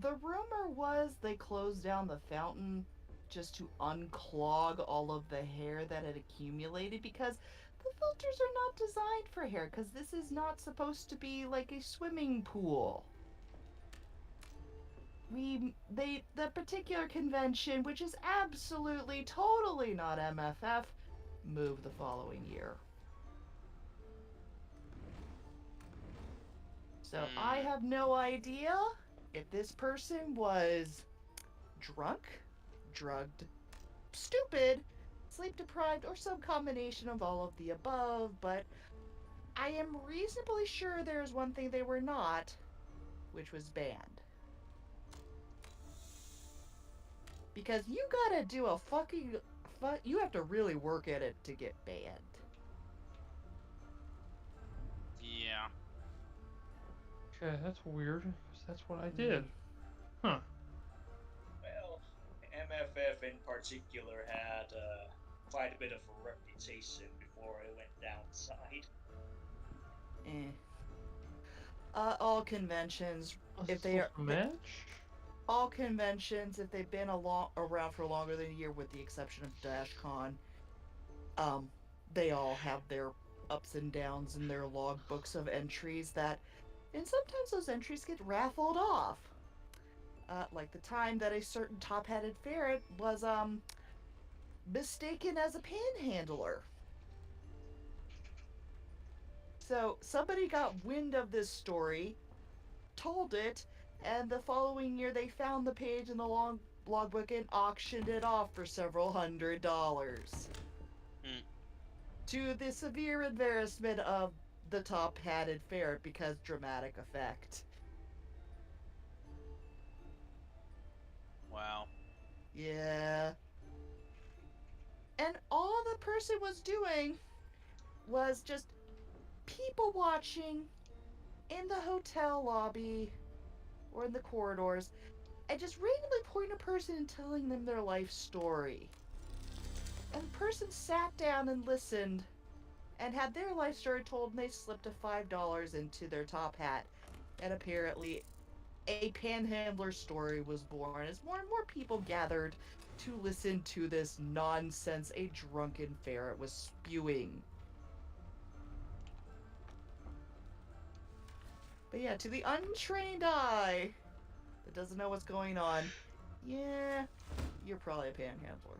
The rumor was they closed down the fountain just to unclog all of the hair that had accumulated, because the filters are not designed for hair, because this is not supposed to be like a swimming pool. The particular convention, which is absolutely totally not MFF, moved the following year. So I have no idea if this person was drunk, drugged, stupid, sleep deprived, or some combination of all of the above, but I am reasonably sure there's one thing they were not, which was banned. Because you gotta do a you have to really work at it to get banned. Yeah. Okay, that's weird. 'Cause that's what I did. Huh. Well, MFF in particular had quite a bit of a reputation before it went downside. All conventions, Was if it they are supposed to match? all conventions, if they've been around for longer than a year, with the exception of DashCon, they all have their ups and downs in their logbooks of entries and sometimes those entries get raffled off. Like the time that a certain top-hatted ferret was mistaken as a panhandler. So somebody got wind of this story, told it, and the following year they found the page in the logbook and auctioned it off for several $100s. To the severe embarrassment of the top-hatted ferret, because dramatic effect. Wow. Yeah. And all the person was doing was just people watching in the hotel lobby or in the corridors and just randomly pointing a person and telling them their life story. And the person sat down and listened and had their life story told, and they slipped a $5 into their top hat. And apparently a panhandler story was born as more and more people gathered to listen to this nonsense a drunken ferret was spewing. But yeah, to the untrained eye that doesn't know what's going on, yeah, you're probably a panhandler.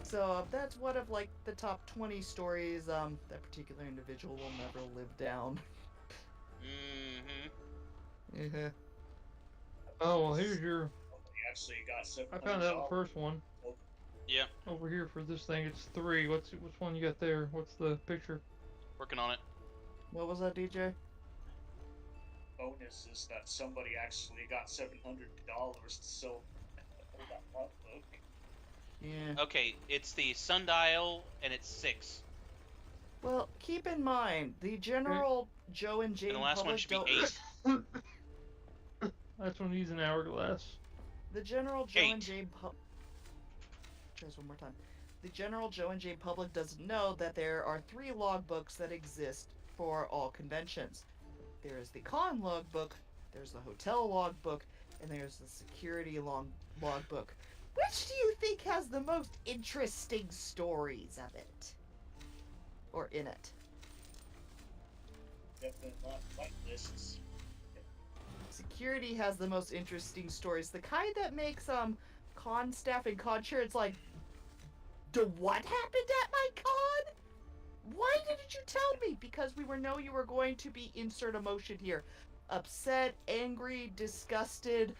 So that's one of like the top 20 stories that particular individual will never live down. Mm-hmm. Oh, well, here's your. He actually got I found out the $700. first one. Yeah. Over here for this thing, it's 3. Which one you got there? What's the picture? Working on it. What was that, DJ? Bonus is that somebody actually got $700 to sell that logbook. Yeah. Okay, it's the sundial, and it's 6. Well, keep in mind, the general Joe and Jane And the last one public should be don't... 8. That's one using hourglass. The general Joe 8. and Jane Try this one more time. The general Joe and Jane public doesn't know that there are 3 logbooks that exist for all conventions. There is the con logbook, there's the hotel logbook, and there's the security logbook. Which do you think has the most interesting stories of it? Or in it? Definitely not like lists. Security has the most interesting stories. The kind that makes con staff and con chair, it's like, what happened at my con? Why didn't you tell me? Because we know you were going to be insert emotion here. Upset, angry, disgusted,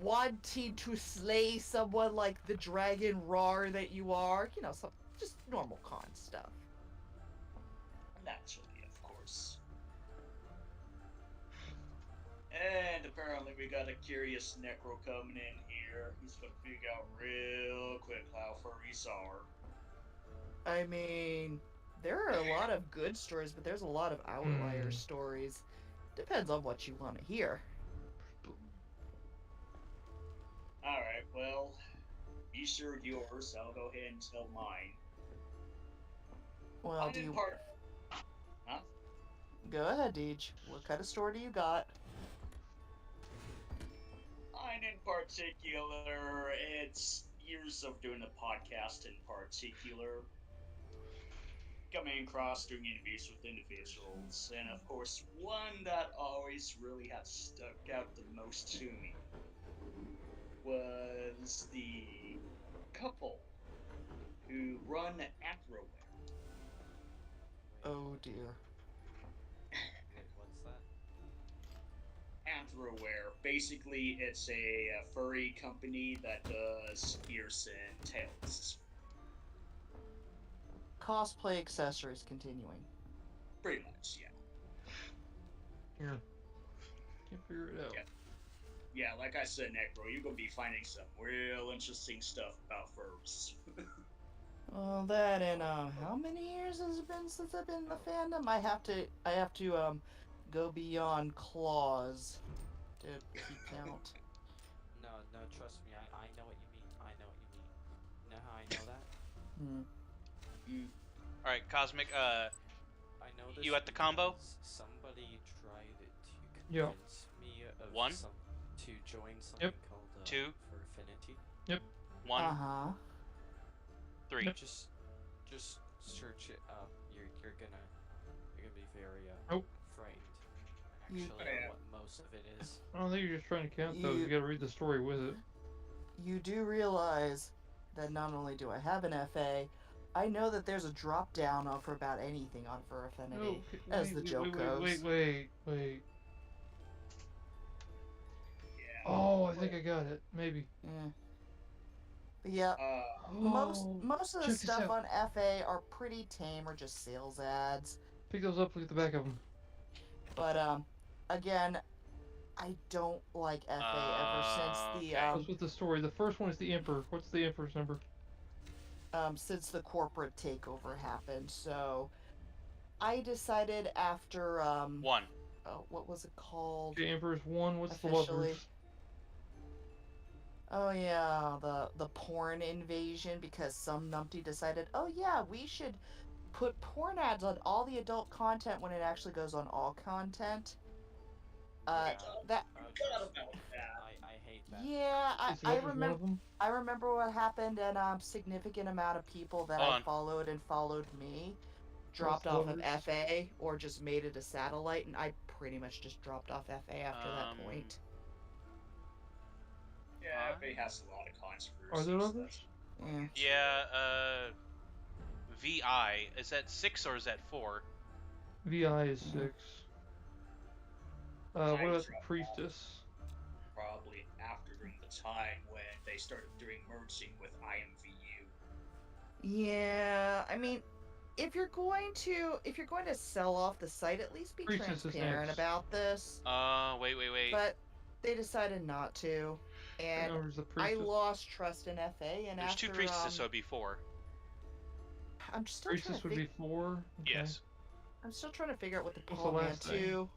wanting to slay someone like the dragon roar that you are. You know, some just normal con stuff. Naturally, of course. And apparently we got a curious necro coming in here. He's gonna figure out real quick how furries are. I mean, there are a lot of good stories, but there's a lot of outlier stories. Depends on what you want to hear. Alright, well, you shared yours, I'll go ahead and tell mine. Well, I'm do in you... part... Huh? Go ahead, Deej. What kind of story do you got? Mine in particular, it's years of doing the podcast in particular. Coming across doing interviews with individuals, and of course, one that always really has stuck out the most to me was the couple who run Anthroware. Oh dear. Wait, what's that? Anthroware. Basically, it's a furry company that does ears and tails. Cosplay accessories continuing. Pretty much, yeah. Yeah. Can't figure it out. Yeah. Yeah, like I said, Necro, you're gonna be finding some real interesting stuff about furs. Well, that and how many years has it been since I've been in the fandom? I have to go beyond claws to keep count. No, trust me. I know what you mean. I know what you mean. You know how I know that? All right, Cosmic. I know this. You at the combo? because Somebody tried to Yeah. convince me of One. to join something Yep. called Two. for Affinity. 1, Uh-huh. 3. Yep. Just search it up. You're gonna be very Nope. frightened. You- Actually, Yeah. what most of it is. I don't think you're just trying to count those. You- You gotta read the story with it. You do realize that not only do I have an FA, I know that there's a drop down for about anything on Fur Affinity, as the joke goes. Wait. Yeah. Oh, I think I got it. Maybe. Yeah. But yeah, Oh, most of the check this stuff out. on FA are pretty tame or just sales ads. Pick those up. Look at the back of them. But again, I don't like FA ever since the Okay. What's with the story? The first one is the Emperor. What's the Emperor's number? since the corporate takeover happened. So I decided after 1. what was it called? Okay, Emperor's 1. What's the Officially. lovers? Oh yeah, the porn invasion, because some numpty decided, oh yeah, we should put porn ads on all the adult content when it actually goes on all content. That Forgot about that. I hate that. yeah, Is I lovers one remember. of them? I remember what happened, and significant amount of people that Hold I on. followed me dropped off of lovers. FA or just made it a satellite, and I pretty much just dropped off FA after that point. Yeah, FA has a lot of controversy. Are there lovers? Yeah. Yeah, VI. Is that 6 or is that 4? VI is 6. What about the dropped off. Priestess? Probably after during the time when they started doing merging with IMVU. Yeah, I mean, if you're going to sell off the site, at least be Priestess is transparent next. about this. Wait. But they decided not to, and There's the I Priestess. lost trust in FA. And There's after 2 priestesses, so it'd be 4. I'm still trying Priestess to would be 4. Okay. Yes. I'm still trying to figure out what the What's the Paul last thing? Mantu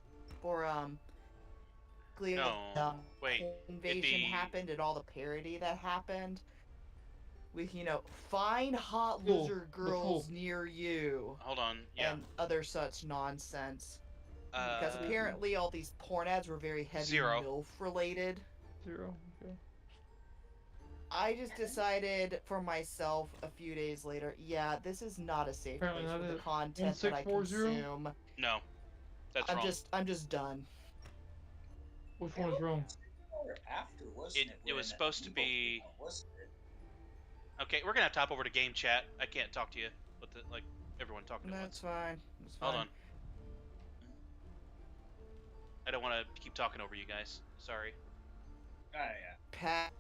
or Glee No, wait, invasion be- happened and all the parody that happened with find hot Fool. lizard The girls Fool. near you Hold on. Yeah. and other such nonsense. Because Uh, apparently all these porn ads were very heavy 0. MILF related. 0. Okay. I just decided for myself a few days later, yeah, this is not a safe Apparently place not for the it. content that I 1640? consume. no. That's wrong. I'm just done. Which one is wrong? Or after, wasn't it? It was when supposed to Evo be- came out, wasn't it? Okay, we're gonna have to hop over to game chat. I can't talk to you with everyone talking at That's once. fine. That's fine. Hold on. I don't want to keep talking over you guys. Sorry. Ah, yeah. Pat.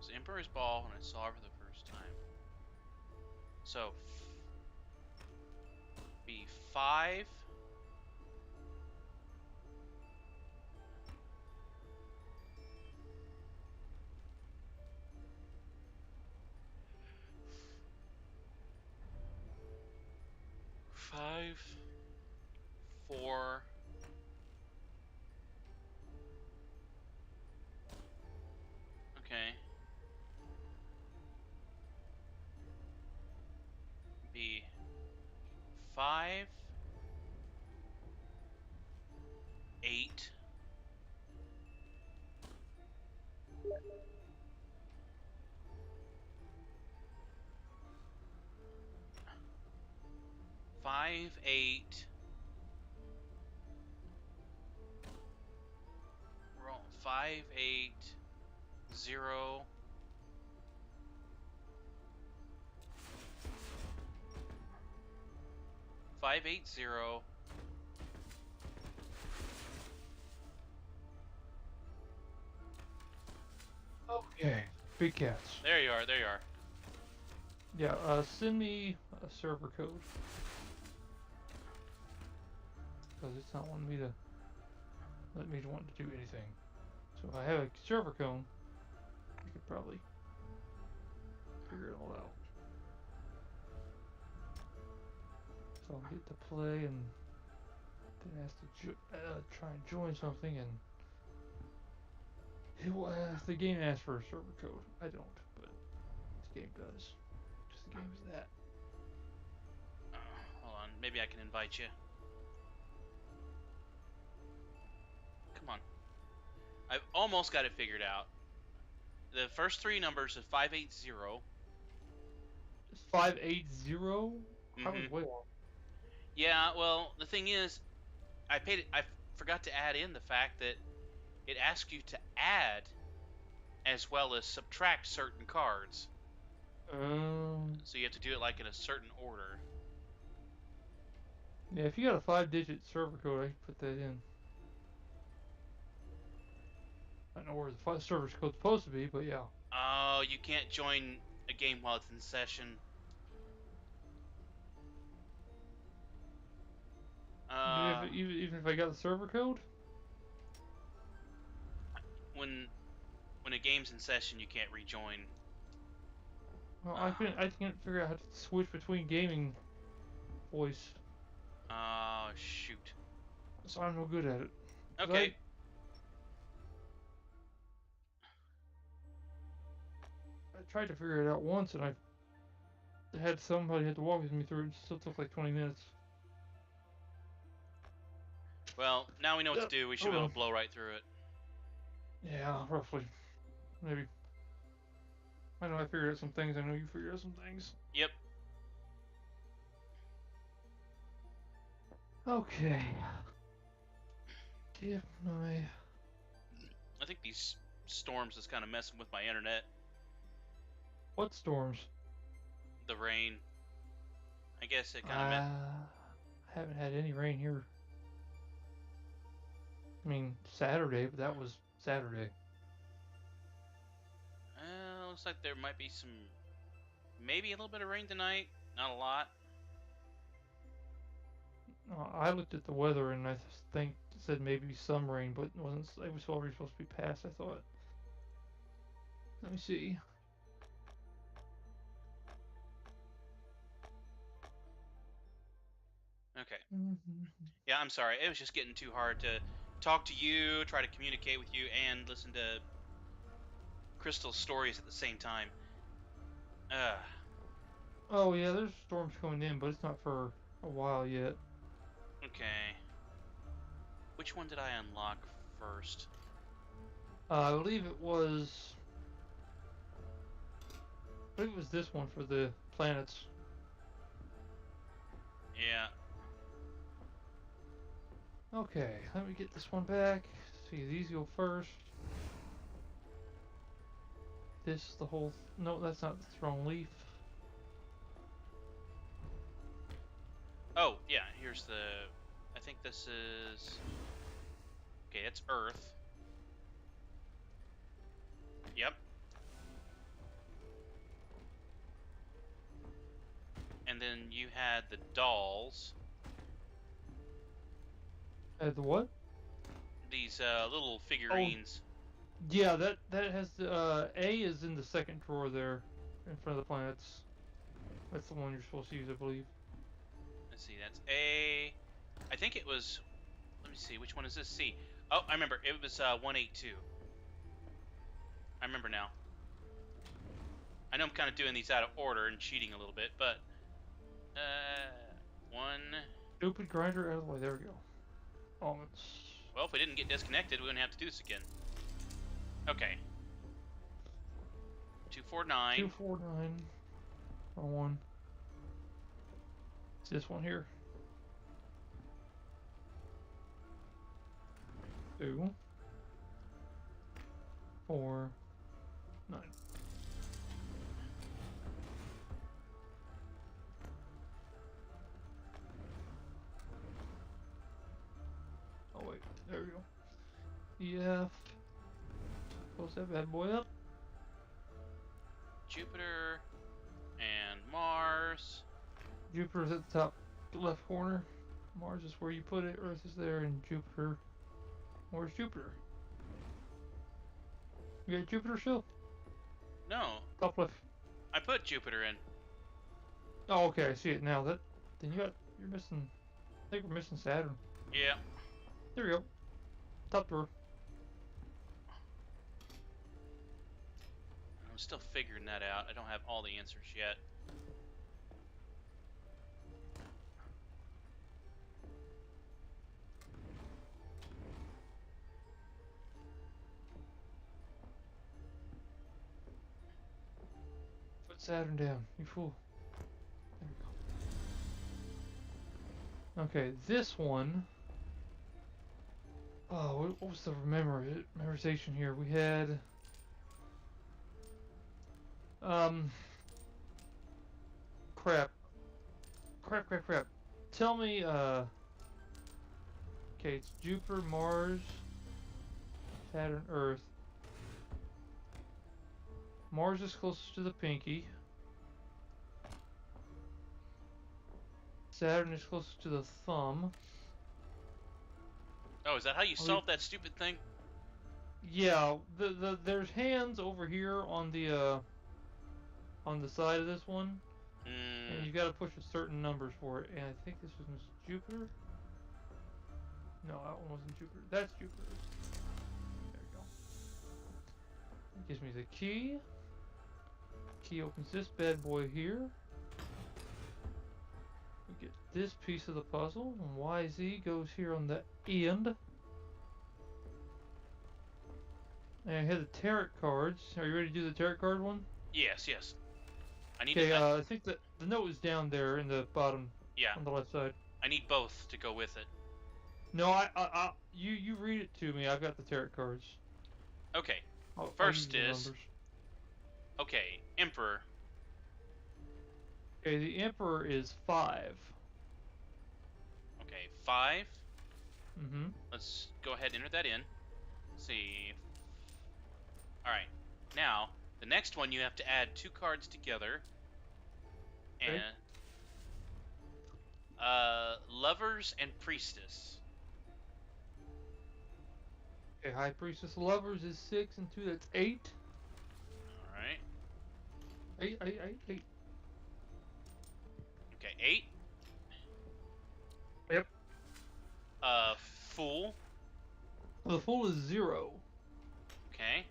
was Emperor's Ball when I saw her for the first time. So, be 5. Five, 4. Okay. Be 5, 8. Five, 8. Roll 5, 8, 0. 5, 8, 0. Okay, big cats. There you are. There you are. Yeah, send me a server code. Because it's not wanting me to let me want to do anything. So if I have a server code, I could probably figure it all out. So I'll get to play and then ask to try and join something, and it will the game asks for a server code. I don't, but this game does. Just the game is that. Hold on. Maybe I can invite you. Come on. I've almost got it figured out. The first 3 numbers is 580. It's 580. I was Mhm. way off. Yeah, well, the thing is, I forgot to add in the fact that it asks you to add as well as subtract certain cards. So you have to do it like in a certain order. Yeah, if you got a 5-digit server code, I can put that in. I don't know where the server code's supposed to be, but yeah. Oh, you can't join a game while it's in session. Even if I got the server code? When a game's in session, you can't rejoin. Well, I can't figure out how to switch between gaming voice, Oh, shoot. so I'm no good at it. 'Cause Okay. I tried to figure it out once, and I had somebody had to walk with me through it. It still took like 20 minutes. Well, now we know what to do. We should be able to blow right through it. Yeah, roughly. Maybe. I know I figured out some things. I know you figured out some things. Yep. Okay. If my... I think these storms is kind of messing with my internet. What storms? The rain. I guess it kind of I haven't had any rain here. I mean, Saturday, but that was Saturday. looks like there might be some, maybe a little bit of rain tonight. Not a lot. I looked at the weather and I think it said maybe some rain, but it was already supposed to be past, I thought. Let me see. Okay. Yeah, I'm sorry. It was just getting too hard to talk to you, try to communicate with you, and listen to Crystal's stories at the same time. Oh yeah, there's storms coming in, but it's not for a while yet. Okay. Which one did I unlock first? I believe it was... I believe it was this one for the planets. Yeah. Okay, let me get this one back. See, these go first. This, the whole... No, that's not the wrong leaf. Oh, yeah, here's the... I think this is... Okay, it's Earth. Yep. and then you had the dolls. The what? These little figurines. Yeah, that has the A is in the second drawer there, in front of the planets. That's the one you're supposed to use, I believe. Let's see, that's A. I think it was. Let me see, which one is this? C. Oh, I remember. It was 182. I remember now. I know I'm kind of doing these out of order and cheating a little bit, but one. Stupid grinder out of the way. There we go. Almonds. Well, if we didn't get disconnected, we wouldn't have to do this again. Okay. 249. 249. Wrong one. It's this one here. 2 4 9. Oh wait, there we go. EF. Close that bad boy up. Jupiter and Mars. Jupiter's at the top left corner. Mars is where you put it. Earth is there, and Jupiter. Where's Jupiter? You got Jupiter still? No, Top left. I put Jupiter in. Oh, okay, I see it now. Then you're missing. I think we're missing Saturn. Yeah. There we go. Top drawer. I'm still figuring that out. I don't have all the answers yet. Put Saturn down, you fool. There we go. Okay, this one. Oh, what was the memorization here? We had. Crap. Tell me, okay, it's Jupiter, Mars, Saturn, Earth. Mars is closest to the pinky. Saturn is closest to the thumb. Oh, is that how you solved that stupid thing? Yeah, there's hands over here on the side of this one. And you gotta push a certain numbers for it, and I think this was Jupiter? No, that one wasn't Jupiter. That's Jupiter. There we go. It gives me the key. Key opens this bad boy here. We get this piece of the puzzle, and YZ goes here on the end. And I had the tarot cards. Are you ready to do the tarot card one? Yes. I need Okay, to. I think that the note is down there in the bottom, Yeah, on the left side. I need both to go with it. No, you read it to me. I've got the tarot cards. Okay. I'll First use the is- numbers. Okay, Emperor. Okay, the Emperor is 5. Okay, 5. Mm-hmm. Let's go ahead and enter that in. Let's see. Alright. Now, the next one you have to add 2 cards together. Okay. And Lovers and Priestess. Okay, High Priestess of Lovers is 6 and 2. That's 8. Alright. 8. Okay, 8. Yep. Fool. The Fool is 0. Okay.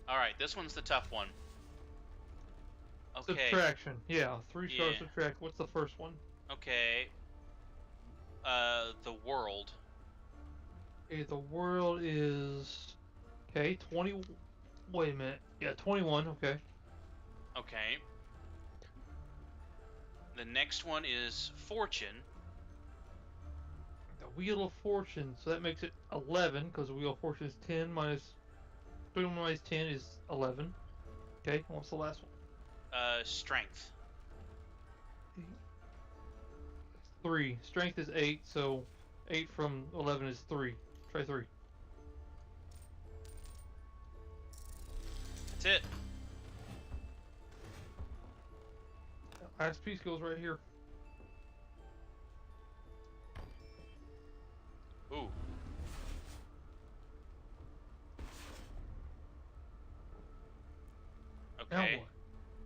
Alright, this one's the tough one. Okay. Subtraction. Yeah, 3 stars Yeah. subtract. What's the first one? Okay. The World. Okay, the World is... Okay, 20... Wait a minute. Yeah, 21. Okay. Okay. The next one is Fortune. The Wheel of Fortune. So that makes it 11, because the Wheel of Fortune is 10 minus... 3 minus 10 is 11. Okay, and what's the last one? Strength. 3. Strength is 8, so 8 from 11 is 3. Try 3. That's it. Last piece goes right here. Ooh. Now Okay.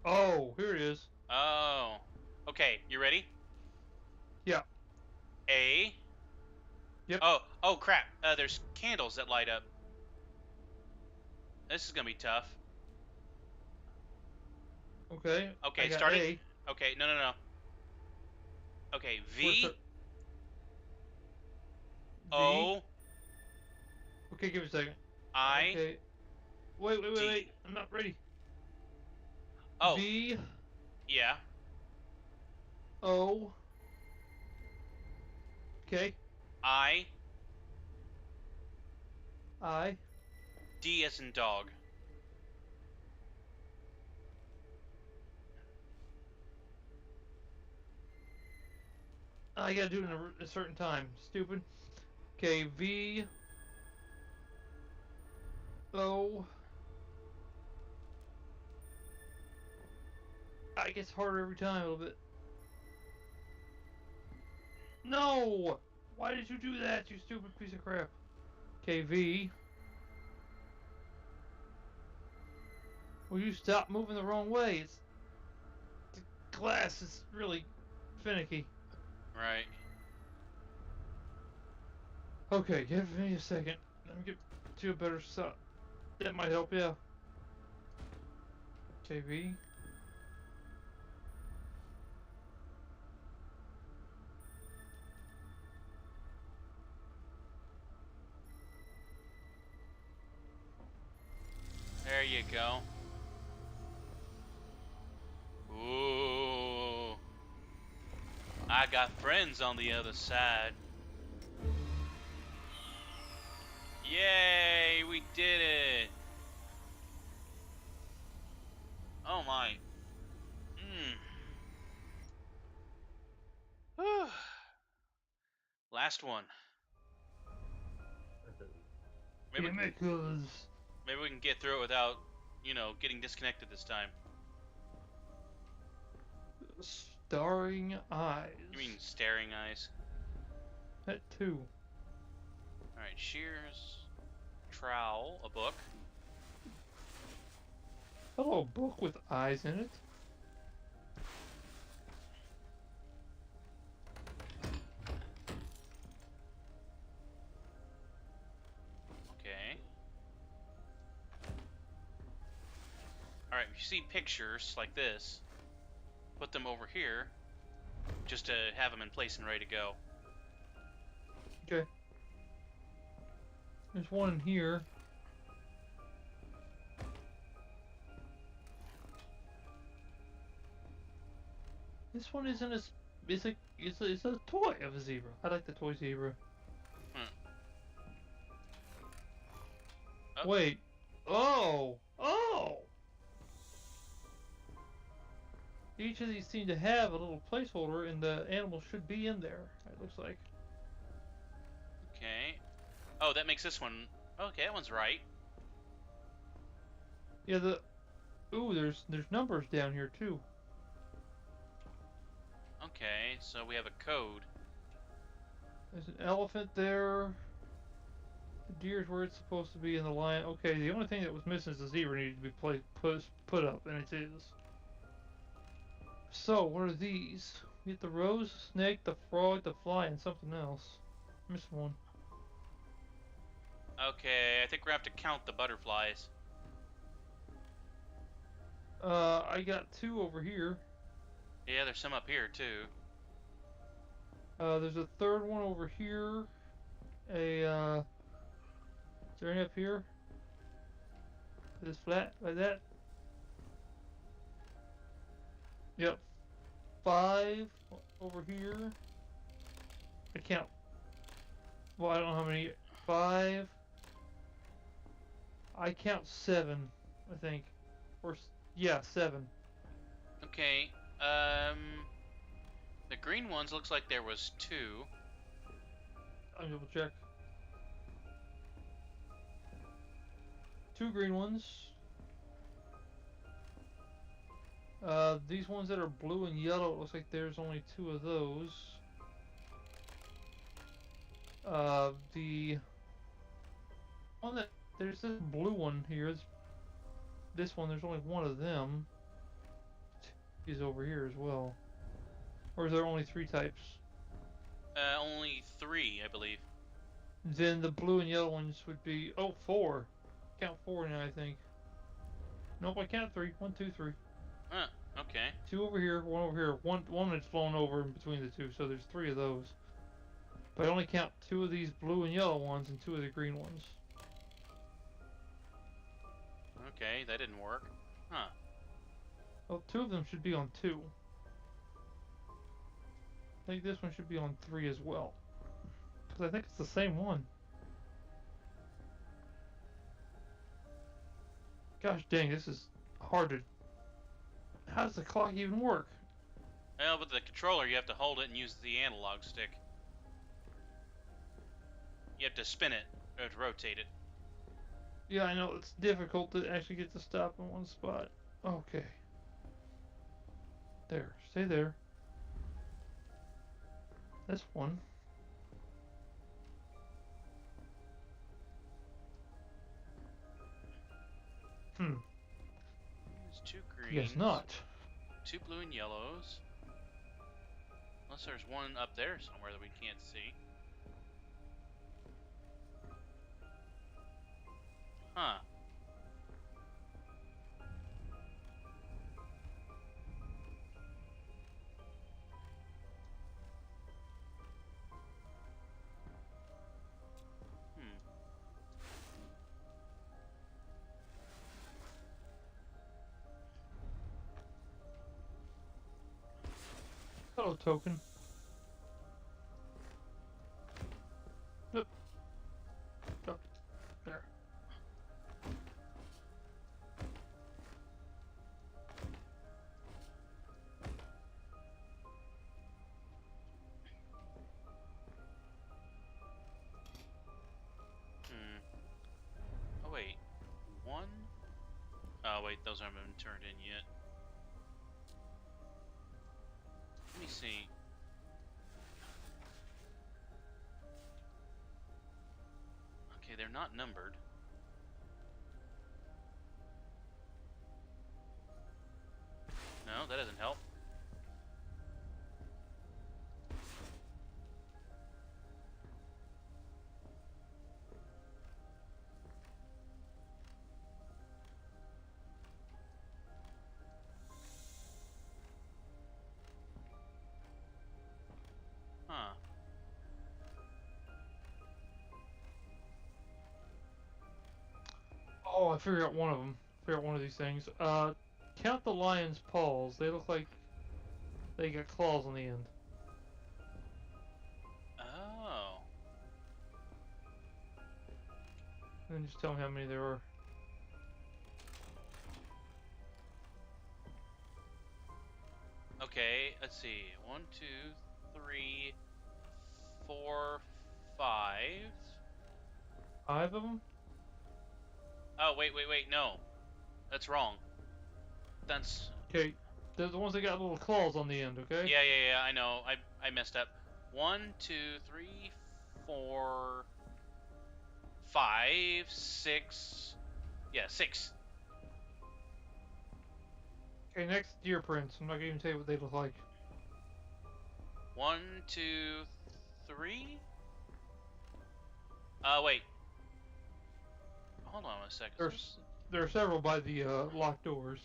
what? Oh, here it is. Oh. Okay, you ready? Yeah. A. Yep. Oh crap. There's candles that light up. This is gonna be tough. Okay. Okay, I got starting. A. Okay, no. Okay, Where's V the- V. O Okay, give it a second. I Okay. Wait. D. I'm not ready. Oh, V yeah. O. Okay. I I. D as in dog. I gotta do it in a certain time. Stupid. Okay. V O. It gets harder every time a little bit. No! Why did you do that, you stupid piece of crap? Okay, V. Will you stop moving the wrong way? It's the glass is really finicky. Right. Okay, give me a second. Let me get to a better shot. That might help, yeah. Okay, V. There you go. Ooh. I got friends on the other side. Yay, we did it. Oh my. Whew. Last one. Maybe, Damn it, 'cause maybe we can get through it without, getting disconnected this time. starring eyes. You mean staring eyes? That too. Alright, shears, trowel, a book. Hello, book with eyes in it. Okay. Alright, if you see pictures like this, put them over here just to have them in place and ready to go. Okay. There's one in here. This one isn't as it's a toy of a zebra. I like the toy zebra. Oh. Wait. Oh. Each of these seem to have a little placeholder, and the animal should be in there. It looks like. Okay. Oh, that makes this one. Okay, that one's right. Yeah. Ooh, there's numbers down here too. Okay, so we have a code. There's an elephant there. The deer's where it's supposed to be, in the lion. Okay, the only thing that was missing is the zebra needed to be put up, and it is. So, what are these? We get the rose, the snake, the frog, the fly, and something else. Missing one. Okay, I think we're gonna have to count the butterflies. I got two over here. Yeah, there's some up here too. There's a third one over here. Is there any up here? Is this flat like that? Yep. 5 over here. I count. Well, I don't know how many. 5. I count 7, I think. Yeah, 7. Okay, the green ones looks like there was 2. I'll double check. 2 green ones. These ones that are blue and yellow, it looks like there's only 2 of those. The one that there's this blue one here. This one, there's only 1 of them. Is over here as well. Or is there only 3 types? Only 3, I believe. Then the blue and yellow ones would be 4. Count 4 now, I think. Nope, I count 3. 1, 2, 3. Huh. Okay. 2 over here, 1 over here. One that's flown over in between the 2, so there's 3 of those. But I only count 2 of these blue and yellow ones and 2 of the green ones. Okay, that didn't work. Huh. Well, 2 of them should be on 2. I think this one should be on 3 as well. Because I think it's the same one. Gosh dang, this is hard to... How does the clock even work? Well, with the controller, you have to hold it and use the analog stick. You have to spin it or to rotate it. Yeah, I know, it's difficult to actually get to stop in one spot. Okay. There, stay there. That's 1. There's 2 greens. Yes, not. 2 blue and yellows. Unless there's one up there somewhere that we can't see. Huh. Hello, token. Yep. Oh, there. Oh wait, 1? Oh wait, those haven't been turned in yet. Let me see. Okay, they're not numbered. No, that doesn't help. Huh. Oh, I figured out one of them. Figured out one of these things. Count the lion's paws. They look like they got claws on the end. Oh. And then just tell me how many there are. Okay, let's see. 1, 2, 3, 4, 5. 5 of them? Oh, wait, no. That's wrong. That's... Okay, they're the ones that got little claws on the end, okay? Yeah, I know. I messed up. 1, 2, 3, 4, 5, 6. Yeah, 6. Okay, next deer prints. I'm not gonna even tell you what they look like. 1, 2, 3. Wait. Hold on a second. There are several by the locked doors.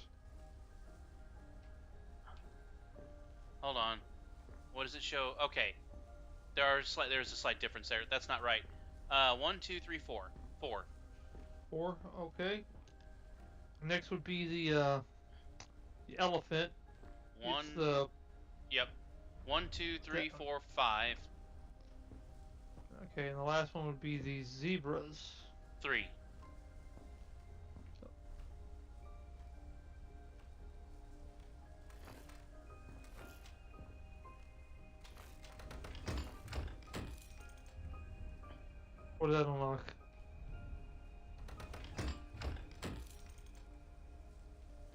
Hold on. What does it show? Okay. There's a slight difference there. That's not right. 1, 2, 3, 4. 4. 4, okay. Next would be the elephant. 1. It's the... Yep. 1, 2, 3, 4, 5. Okay, and the last one would be the zebras. 3. What did that unlock?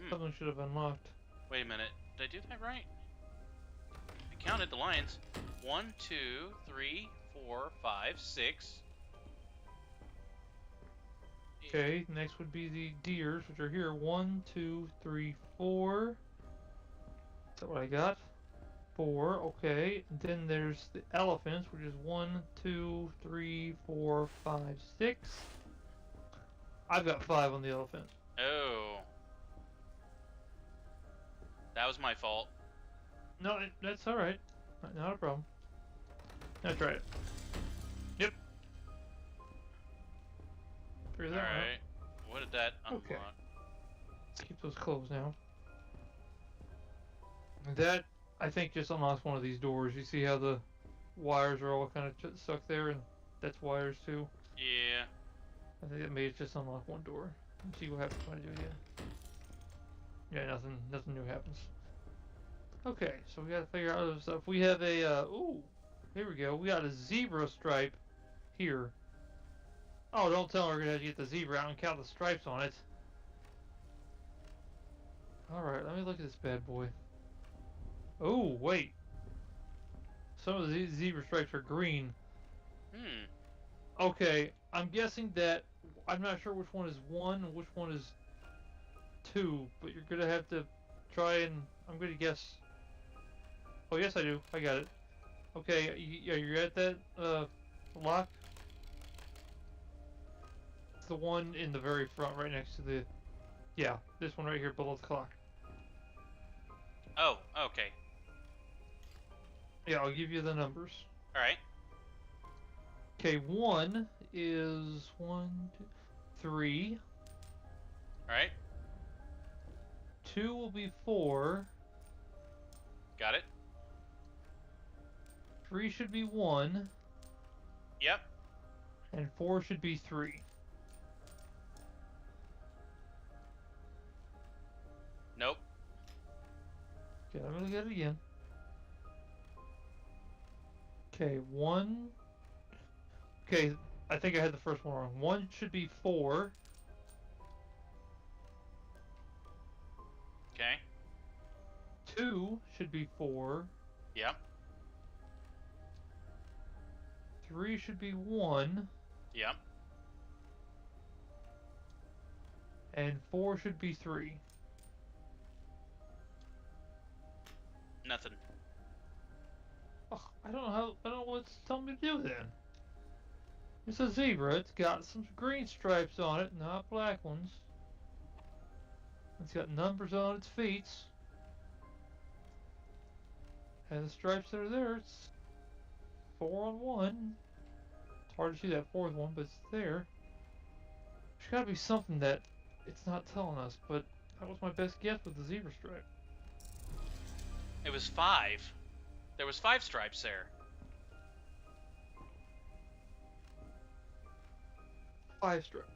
Something should have unlocked. Wait a minute. Did I do that right? I counted the lions. 1, 2, 3, 4, 5, 6. Okay, next would be the deers, which are here. 1, 2, 3, 4. Is that what I got? 4, okay. And then there's the elephants, which is 1, 2, 3, 4, 5, 6. I've got 5 on the elephant. Oh. That was my fault. No, that's alright. Not a problem. That's right. Yep. Figure that one out. Alright. What did that unlock? Okay. Let's keep those closed now. That, I think, just unlocks one of these doors. You see how the wires are all kind of stuck there, and that's wires too? Yeah. I think that may just unlock one door. Let's see what happens when I do it again. Yeah, nothing new happens. Okay, so we gotta figure out other stuff. We have a, ooh, here we go. We got a zebra stripe here. Oh, don't tell her we're gonna have to get the zebra out and count the stripes on it. Alright, let me look at this bad boy. Oh, wait. Some of the zebra stripes are green. Okay, I'm guessing that, I'm not sure which one is 1 and which one is 2, but you're gonna have to try and, I'm gonna guess. Oh, yes I do. I got it. Okay, you're at that, lock? It's the one in the very front, right next to the, yeah, this one right here below the clock. Oh, okay. Yeah, I'll give you the numbers. Alright. Okay, 1 is 1, 2, 3. Alright. 2 will be 4. Got it. 3 should be 1. Yep. And 4 should be 3. Nope. Okay, I'm gonna get it again. Okay, 1. Okay, I think I had the first one wrong. 1 should be 4. Okay. 2 should be 4. Yep. 3 should be 1. Yep. And 4 should be 3. Nothing. Ugh, I don't know what it's telling me to do then. It's a zebra. It's got some green stripes on it, not black ones. It's got numbers on its feet. And the stripes that are there, it's 4 on 1. It's hard to see that 4th one, but it's there. There's gotta be something that it's not telling us, but that was my best guess with the zebra stripe. It was 5. There was 5 stripes there. 5 stripes.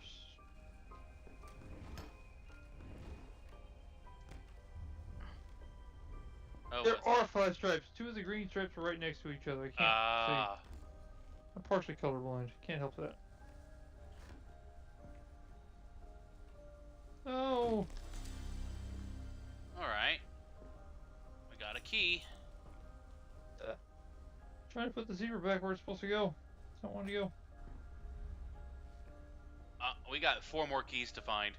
Oh, There are 5 stripes. 2 of the green stripes are right next to each other. I can't see. I'm partially colorblind. Can't help that. Oh. Alright. We got a key. Trying to put the zebra back where it's supposed to go. It's not wanting to go. We got 4 more keys to find.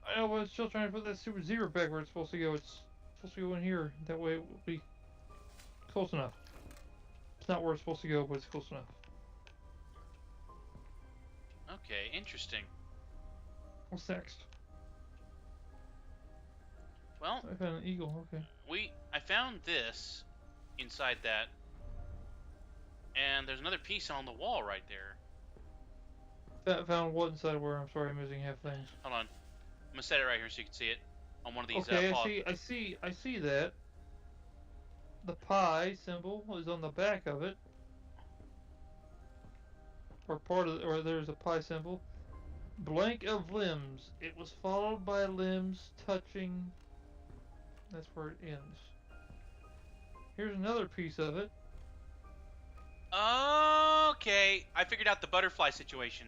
I know, but it's still trying to put that super zebra back where it's supposed to go. It's supposed to go in here. That way it will be close enough. It's not where it's supposed to go, but it's close enough. Okay, interesting. What's next? Well, I found an eagle. Okay. I found this inside that, and there's another piece on the wall right there. Found what inside where? I'm sorry, I'm missing half things. Hold on. I'm gonna set it right here so you can see it on one of these. Okay, I see that. The pie symbol is on the back of it, or part of, or there's a pie symbol. Blank of limbs. It was followed by limbs touching. That's where it ends. Here's another piece of it. Okay, I figured out the butterfly situation.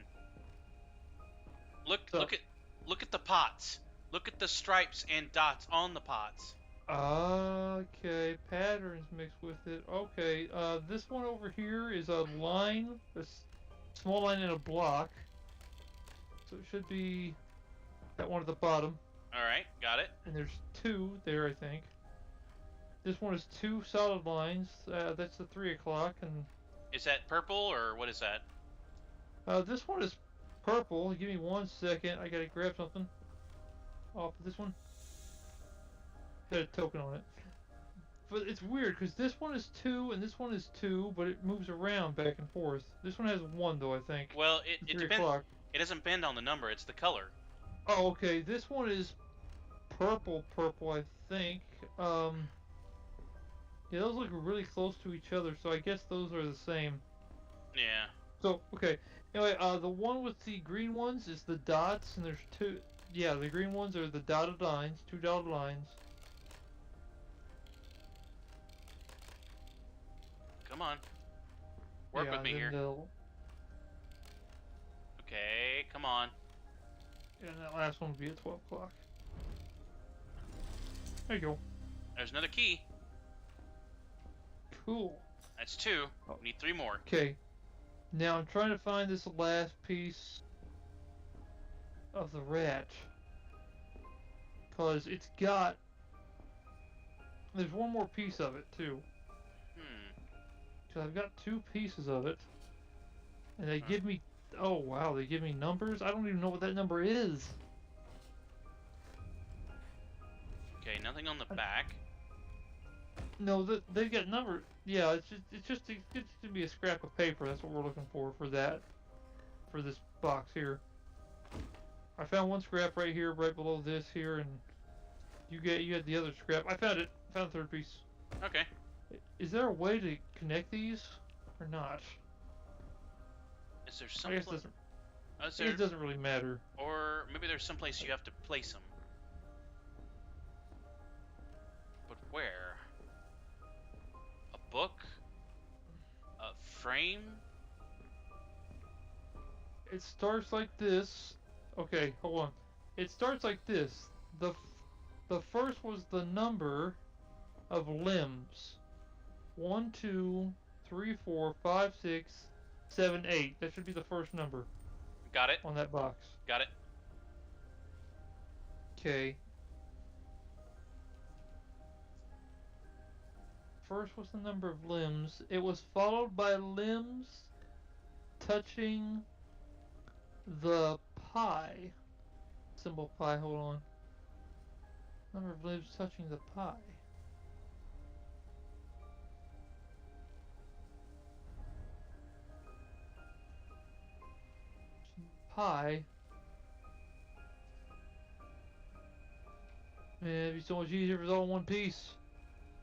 Look at the pots. Look at the stripes and dots on the pots. Okay, patterns mixed with it. Okay, this one over here is a line, small line in a block. So it should be that one at the bottom. All right, got it. And there's two there, I think. This one is two solid lines. That's the 3 o'clock, and Is that purple or what is that? this one is purple. Give me 1 second. I gotta grab something off of this one. Got a token on it. But it's weird because this one is 2 and this one is 2, but it moves around back and forth. This one has 1 though, I think. Well, it 3 depends. o'clock. It doesn't bend on the number. It's the color. Oh, okay. This one is purple, I think. Yeah, those look really close to each other, so I guess those are the same. Yeah. So, okay. Anyway, the one with the green ones is the dots, and there's 2. Yeah, the green ones are the dotted lines, 2 dotted lines. Come on. Work Yeah, with me and here. then Okay, come on. and that last one will be at 12 o'clock. There you go. There's another key. Cool. That's 2. We need 3 more. Okay. Now I'm trying to find this last piece of the rat. Because it's got... There's one more piece of it, too. So I've got 2 pieces of it. And they give me... Oh, wow, they give me numbers? I don't even know what that number is. Okay, nothing on the back. No, they got numbers. Yeah, it's just to be a scrap of paper. That's what we're looking for that. For this box here. I found 1 scrap right here, right below this here, and you had the other scrap. I found it. Found the 3rd piece. Okay. Is there a way to connect these or not? Is there I some guess pla- it doesn't really matter. Or maybe there's some place you have to place them. But where? A book? A frame? It starts like this. Okay, hold on. It starts like this. The first was the number of limbs. 1, 2, 3, 4, 5, 6, 7, 8. That should be the first number Got it. on that box. Got it. Okay. First was the number of limbs. It was followed by limbs touching the pie. Symbol pi, hold on. Number of limbs touching the pie. Pi. Man, it'd be so much easier if it was all in one piece.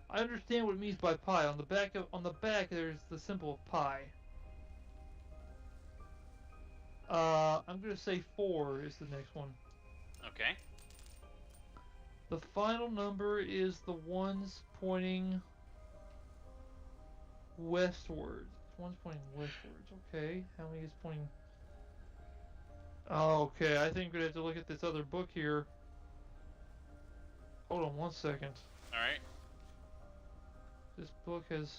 I understand what it means by pi. On the back there's the symbol of pi. I'm gonna say 4 is the next one. Okay. The final number is the ones pointing westwards. One's pointing westwards. Okay, how many is pointing? Oh, okay, I think we're gonna have to look at this other book here. Hold on 1 second. Alright. This book has...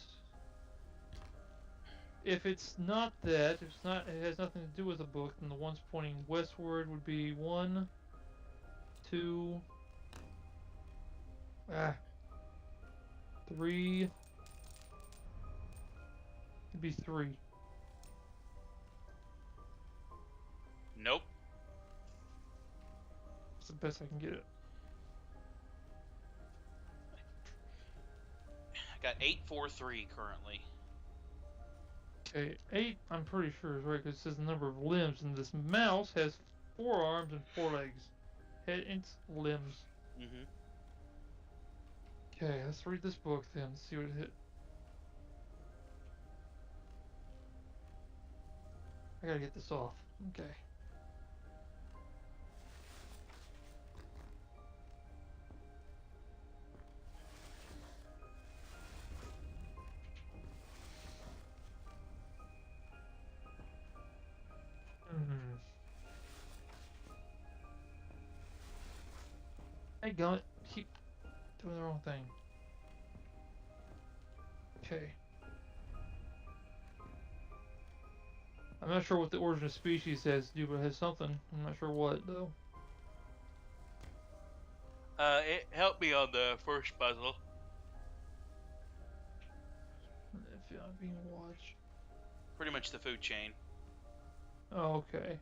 If it's not that, if it's not, it has nothing to do with the book, then the ones pointing westward would be 1, 2, 3. It'd be 3. Nope. That's the best I can get it. I got 843 currently. Okay, 8 I'm pretty sure is right because it says the number of limbs, and this mouse has 4 arms and 4 legs. Head and limbs. Mm-hmm. Okay, let's read this book then, see what it hit. I gotta get this off. Okay. Hey, gummit. Keep doing the wrong thing. Okay. I'm not sure what the origin of species has to do, but it has something. I'm not sure what, though. It helped me on the first puzzle. If I'm being watched. Pretty much the food chain. Oh, okay.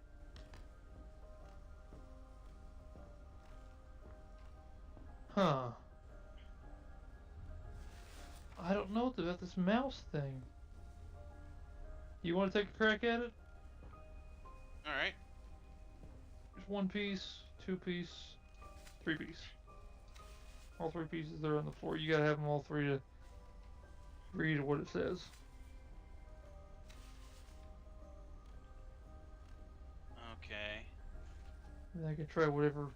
Huh. I don't know about this mouse thing. You want to take a crack at it? Alright. There's 1 piece, 2 piece, 3 piece. All 3 pieces there on the floor. You gotta have them all 3 to read what it says. Okay. And I can try whatever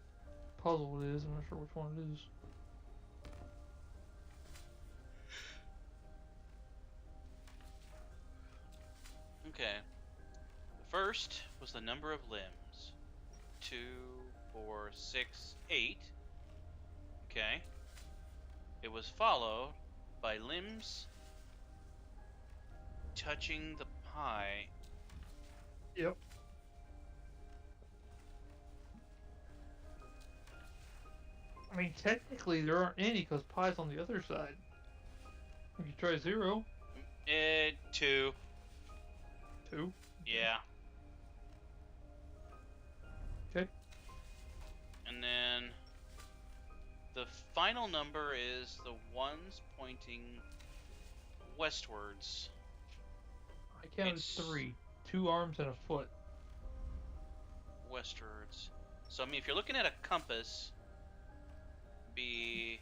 puzzle it is. I'm not sure which one it is. Okay. The first was the number of limbs. 2, 4, 6, 8. Okay. It was followed by limbs touching the pie. Yep. I mean, technically there aren't any because pie's on the other side. You can try 0. 2. 2. Yeah. Okay. And then the final number is the ones pointing westwards. I counted It's 3. 2 arms and a foot. Westwards. So I mean, if you're looking at a compass, be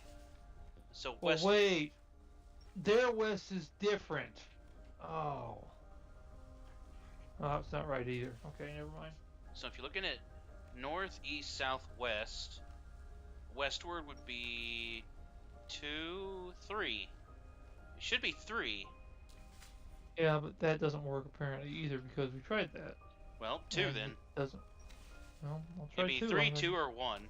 so Well, west. wait. Their west is different. Oh. Oh, that's not right either. Okay, never mind. So if you're looking at north, east, south, west, westward would be 2, 3. It should be 3. Yeah, but that doesn't work apparently either because we tried that. Well, 2 and then. It doesn't. Well, I'll try It'd be 2. 3, I mean. 2, or 1.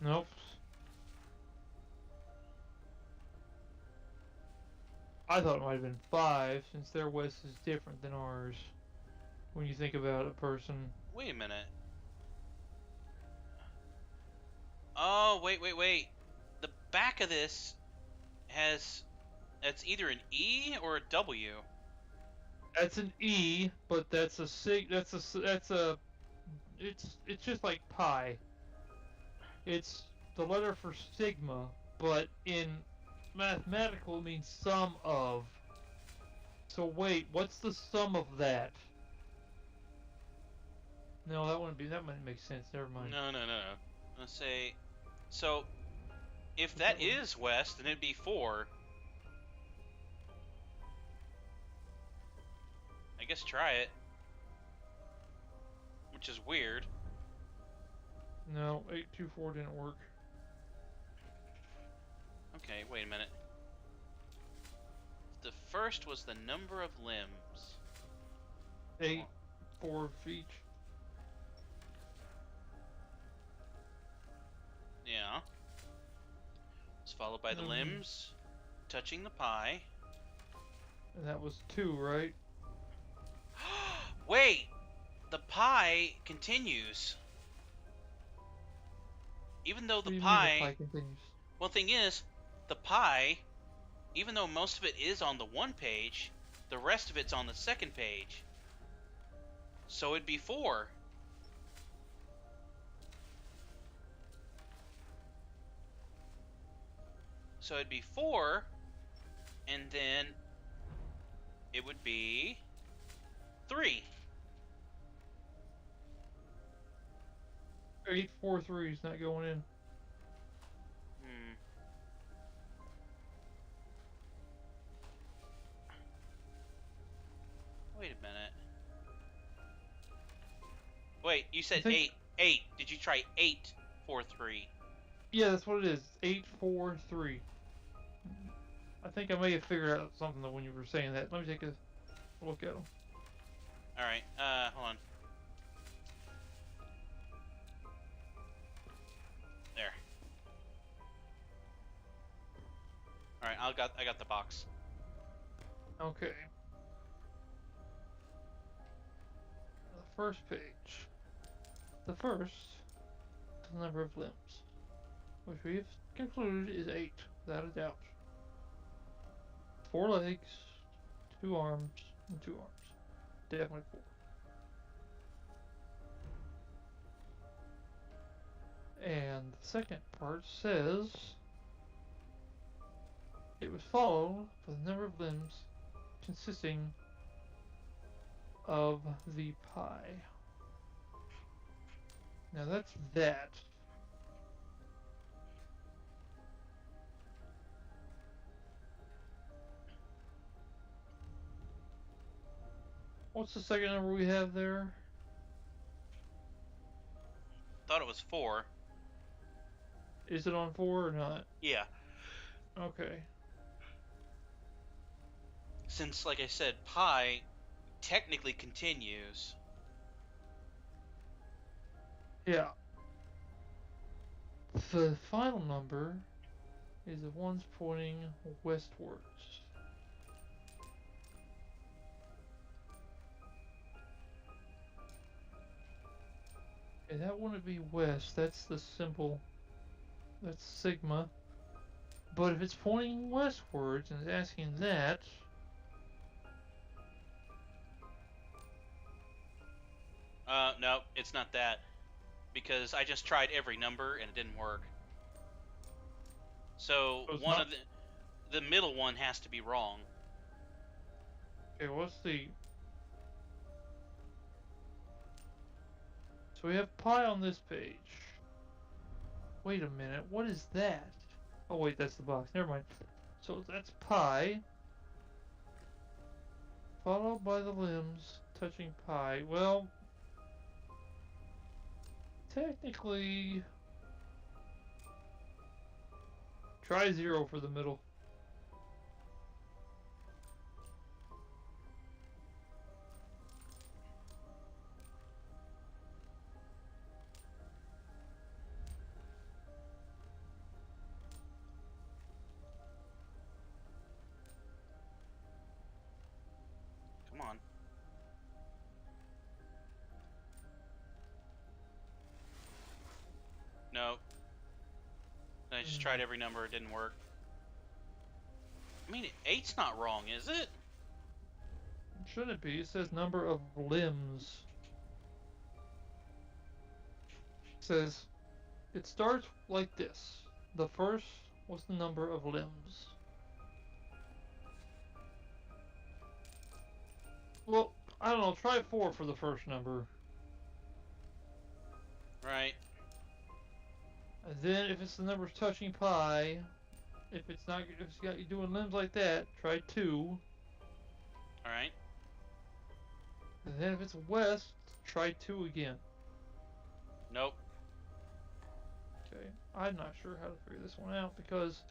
Nope. I thought it might have been 5 since their west is different than ours. When you think about a person. Wait a minute. Oh, wait. The back of this has... It's either an E or a W. That's an E, but that's a sig. That's a. It's just like pi. It's the letter for sigma, but in mathematical it means sum of. So wait, what's the sum of that? No, that wouldn't be. That wouldn't make sense. Never mind. No. Let's say... So, if that is west, then it'd be 4. I guess try it. Which is weird. No, 824 didn't work. Okay, wait a minute. The first was the number of limbs. 8, 4 of each. Yeah. It's followed by the Mhm. limbs touching the pie. And that was 2, right? Wait! The pie continues. Even though What do the you mean the pie... pie continues? Well, the thing is, the pie, even though most of it is on the one page, the rest of it's on the second page. So it'd be 4. So it'd be 4, and then it would be 3. 843 is not going in. Wait a minute. Wait, you said think- 8. 8. Did you try 843? Yeah, that's what it is. 843. I think I may have figured out something though when you were saying that. Let me take a look at them. All right. Hold on. There. All right. I got the box. Okay. The first page. The first is the number of limbs, which we've concluded is 8, without a doubt. 4 legs, 2 arms, and 2 arms. Definitely 4. And the second part says it was followed by the number of limbs consisting of the pie. Now that's that. What's the second number we have there? Thought it was 4. Is it on 4 or not? Yeah. Okay. Since, like I said, pi technically continues. Yeah. The final number is the ones pointing westwards. Okay, that wouldn't be west. That's the symbol. That's sigma. But if it's pointing westwards and it's asking that, No, it's not that. Because I just tried every number and it didn't work. So So it's one not- of the middle one has to be wrong. okay, what's the... So we have pi on this page. Wait a minute, what is that? Oh wait, that's the box, never mind. So that's pi, followed by the limbs touching pi. Well, technically, try 0 for the middle. Come on. No. I just tried every number, it didn't work. I mean, 8's not wrong, is it? Shouldn't it be? It says number of limbs. It says, it starts like this. The first was the number of limbs. Well, I don't know, try 4 for the first number. Right. And then if it's the numbers touching pi, if it's got you doing limbs like that, try 2. Alright. And then if it's west, try 2 again. Nope. Okay, I'm not sure how to figure this one out because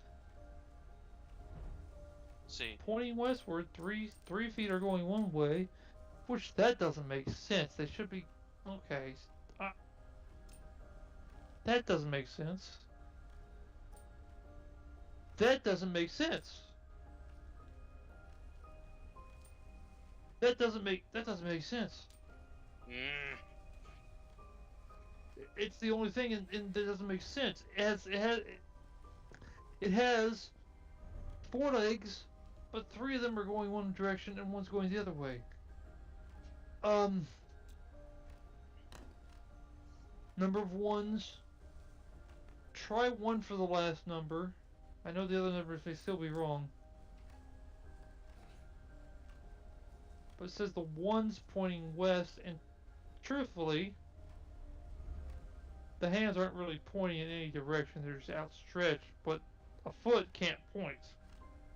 See. pointing westward, 3 feet are going one way, which that doesn't make sense. They should be okay. That doesn't make sense. That doesn't make sense. That doesn't make sense. It's the only thing in that doesn't make sense. It has 4 legs, but 3 of them are going one direction and one's going the other way. Number of ones. Try 1 for the last number. I know the other numbers may still be wrong. But it says the 1's pointing west, and truthfully, the hands aren't really pointing in any direction, they're just outstretched, but a foot can't point,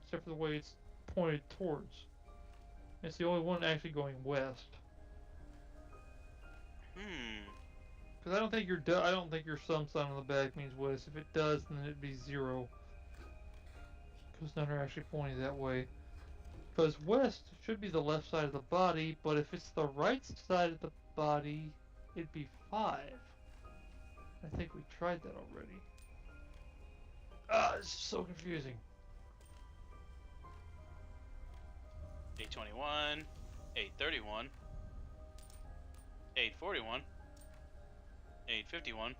except for the way it's pointed towards. It's the only one actually going west. Because I don't think your sum sign on the back means west. If it does, then it'd be 0. because none are actually pointing that way. Because west should be the left side of the body, but if it's the right side of the body, it'd be 5. I think we tried that already. Ah, it's so confusing. 821, 831, 841, 851,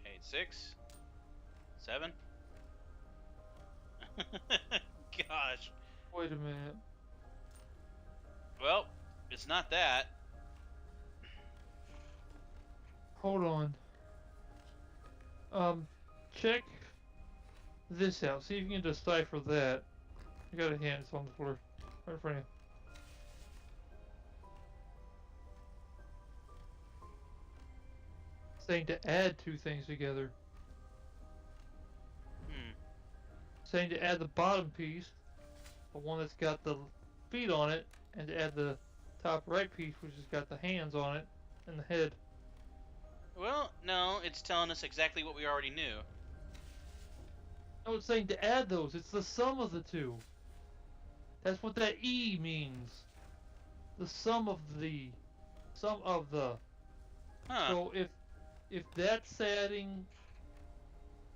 86, 7. Gosh. Wait a minute. Well, it's not that. Hold on. Check this out. See if you can decipher that. I got a hand. It's on the floor. Right in front of you. Saying to add 2 things together. Saying to add the bottom piece, the one that's got the feet on it, and to add the top right piece, which has got the hands on it and the head. Well, no, it's telling us exactly what we already knew. No, it's saying to add those. It's the sum of the 2. That's what that E means. The sum of the. Huh. So if that's adding,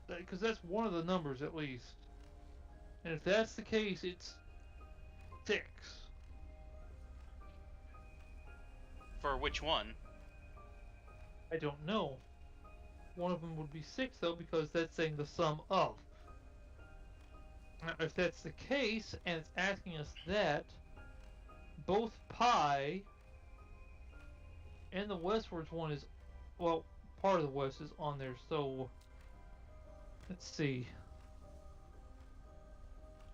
because that's one of the numbers at least. And if that's the case, it's 6. For which one? I don't know. One of them would be 6 though, because that's saying the sum of. Now, if that's the case, and it's asking us that, both pi and the westwards one is, well, part of the west is on there, so let's see.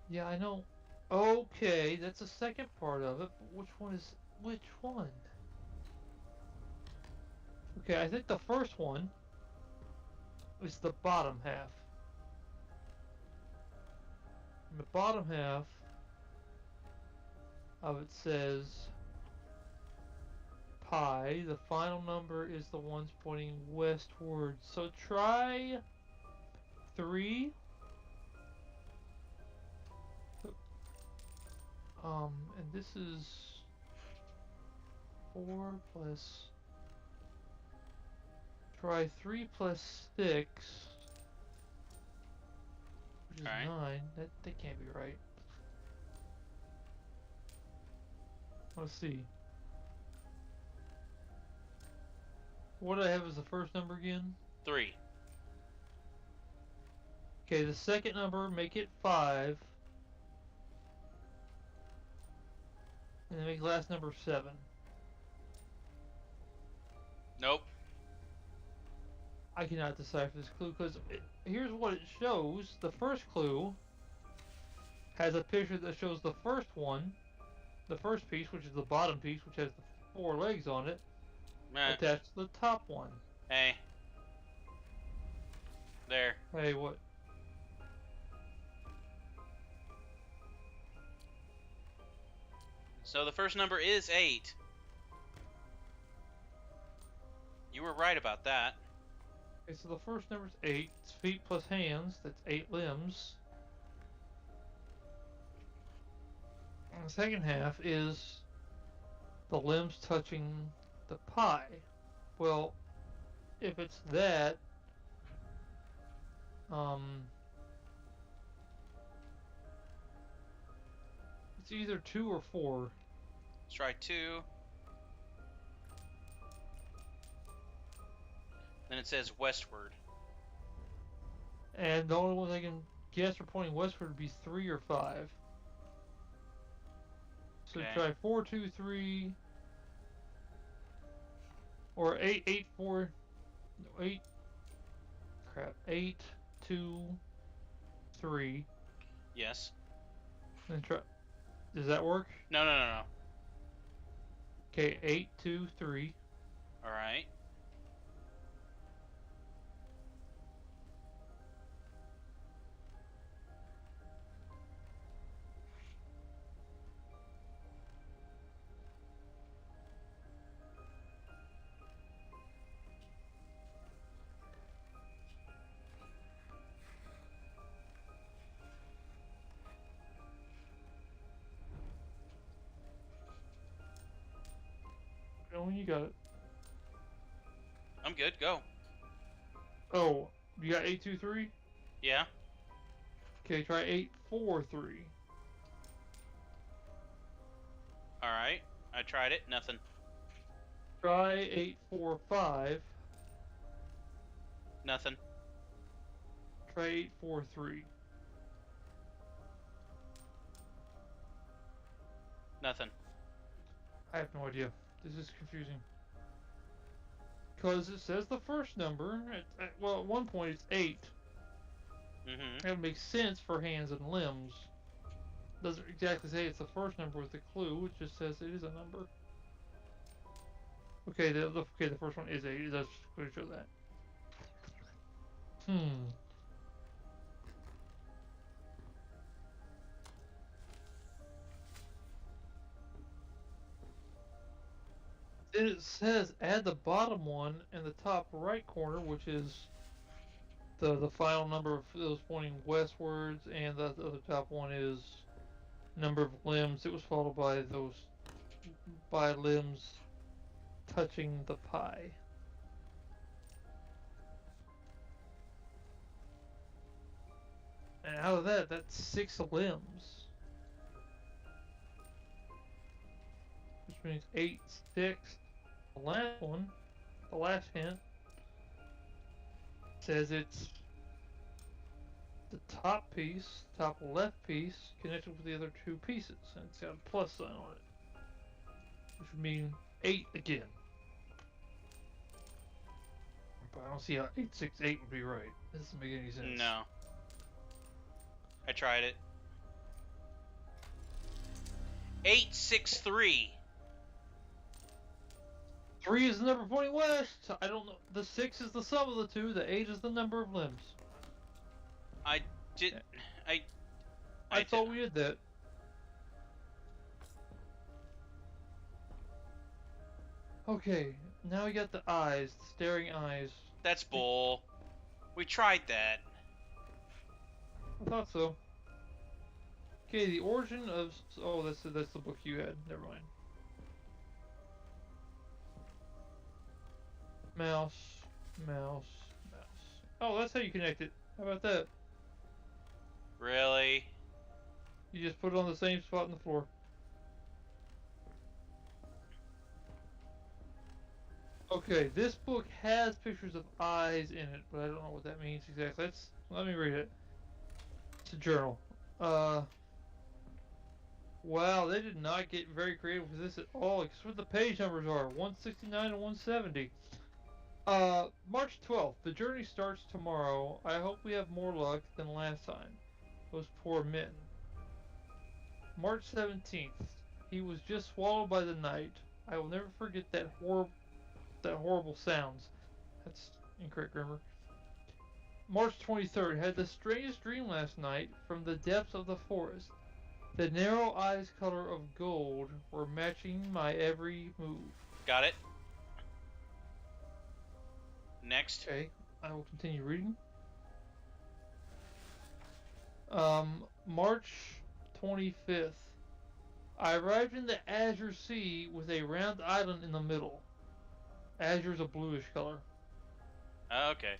Yeah, I know. Okay, that's the second part of it, but which one is which one? Okay, I think the first one is the bottom half. And the bottom half of it says pi. The final number is the ones pointing westward. So try 3. And this is 4 plus. Try 3 plus 6, which is Alright. 9. That can't be right. Let's see. What do I have as the first number again? 3. Okay, the second number, make it 5. And then make the last number 7. Nope. I cannot decipher this clue because here's what it shows. The first clue has a picture that shows the first one, the first piece, which is the bottom piece, which has the 4 legs on it, attached to the top one. Hey. There. Hey, what? So the first number is 8. You were right about that. Okay, so the first number is 8. It's feet plus hands. That's 8 limbs. And the second half is the limbs touching the pie. Well, if it's that, it's either 2 or 4. Let's try 2. Then it says westward. And the only ones I can guess are pointing westward would be 3 or 5. So Okay. try 4, 2, 3, or 8, 8, 4, 8. Crap, 8, 2, 3. Yes. Then try. Does that work? No, no, no, no. Okay, 8, 2, 3. Alright. when you got it. I'm good. Go. Oh, you got 823? Yeah. Okay, try 843. All right. I tried it. Nothing. Try 845. Nothing. Try 843. Nothing. I have no idea. This is confusing. Because it says the first number. Well, at one point it's 8. Mm-hmm. That makes sense for hands and limbs. Doesn't exactly say it's the first number with the clue. It just says it is a number. Okay, the first one is 8. It does clearly show that. Then it says add the bottom one in the top right corner, which is the final number of those pointing westwards, and the other top one is number of limbs. It was followed by those limbs touching the pie. And out of that, that's 6 limbs. Which means 8, 6. The last one, the last hint, says it's the top piece, top left piece, connected with the other 2 pieces. And it's got a plus sign on it. Which would mean 8 again. But I don't see how 868 would be right. This doesn't make any sense. No. I tried it. 863. 3 is the number pointing west. I don't know. The 6 is the sum of the 2. The 8 is the number of limbs. I did. I thought we did that. Okay, now we got the eyes, the staring eyes. That's bull. We tried that. I thought so. Okay, the origin of... Oh, that's the book you had. Never mind. Mouse, mouse, mouse. Oh, that's how you connect it. How about that? Really? You just put it on the same spot on the floor. Okay, this book has pictures of eyes in it, but I don't know what that means exactly. Let me read it. It's a journal. Wow, they did not get very creative with this at all. Guess what the page numbers are? 169 and 170. March 12th. The journey starts tomorrow. I hope we have more luck than last time. Those poor men. March 17th. He was just swallowed by the night. I will never forget that horrible sounds. That's incorrect grammar. March 23rd. Had the strangest dream last night from the depths of the forest. The narrow eyes color of gold were matching my every move. Got it. Next. Okay, I will continue reading. March 25th. I arrived in the Azure Sea with a round island in the middle. Azure's a bluish color. Okay.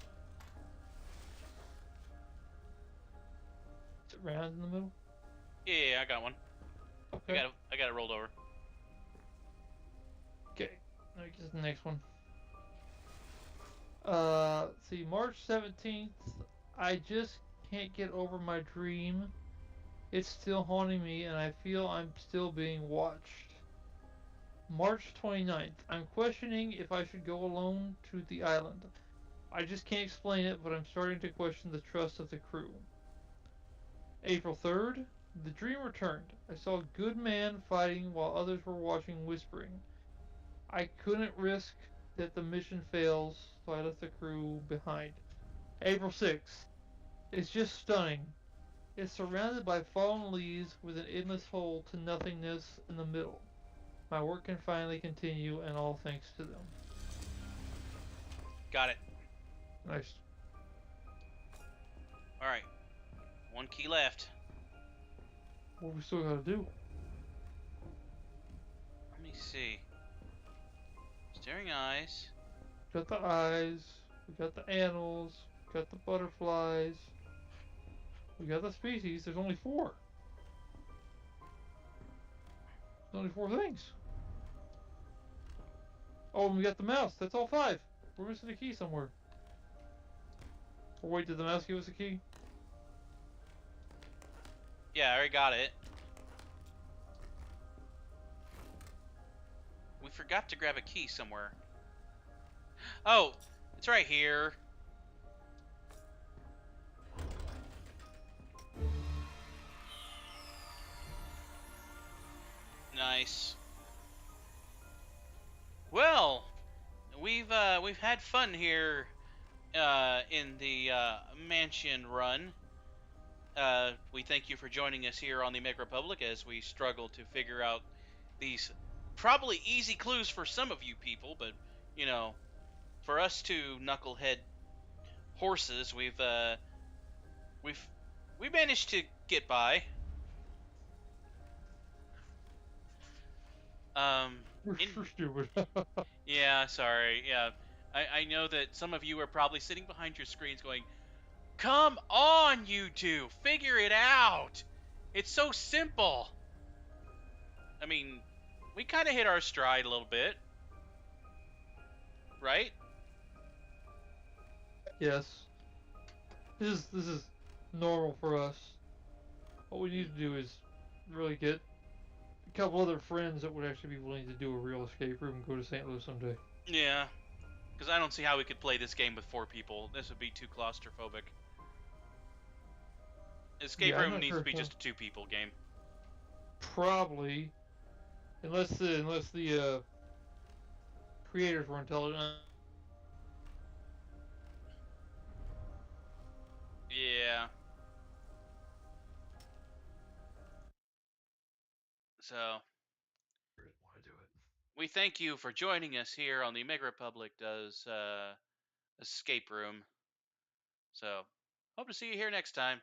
Is it round in the middle? Yeah, I got one. Okay. I got it rolled over. Okay, now get the next one. Let's see, March 17th. I just can't get over my dream. It's still haunting me, and I feel I'm still being watched. March 29th. I'm questioning if I should go alone to the island. I just can't explain it, but I'm starting to question the trust of the crew. April 3rd. The dream returned. I saw a good man fighting while others were watching, whispering. I couldn't risk that the mission fails, so I left the crew behind. April 6th. It's just stunning. It's surrounded by fallen leaves with an endless hole to nothingness in the middle. My work can finally continue, and all thanks to them. Got it. Nice. Alright. One key left. What do we still gotta do? Let me see. Staring eyes. Got the eyes. We got the animals. Got the butterflies. We got the species. There's only 4. There's only 4 things. Oh, and we got the mouse. That's all 5. We're missing a key somewhere. Or wait, did the mouse give us a key? Yeah, I already got it. We forgot to grab a key somewhere. Oh, it's right here. Nice. Well, we've had fun here in the mansion run. We thank you for joining us here on the Make Republic as we struggle to figure out these probably easy clues for some of you people, but you know, for us two knucklehead horses, we managed to get by. We're stupid. Yeah, sorry. Yeah, I know that some of you are probably sitting behind your screens going, "Come on, you two, figure it out. It's so simple." I mean, we kind of hit our stride a little bit, right? Yes. This is normal for us. What we need to do is really get a couple other friends that would actually be willing to do a real escape room and go to St. Louis someday. Yeah, because I don't see how we could play this game with 4 people. This would be too claustrophobic. Escape Yeah, I'm room not needs sure to be how- just a 2-people game. Probably, unless the creators were intelligent. Yeah. So, Want to do it. we thank you for joining us here on the Mega Republic Does Escape Room. So, hope to see you here next time.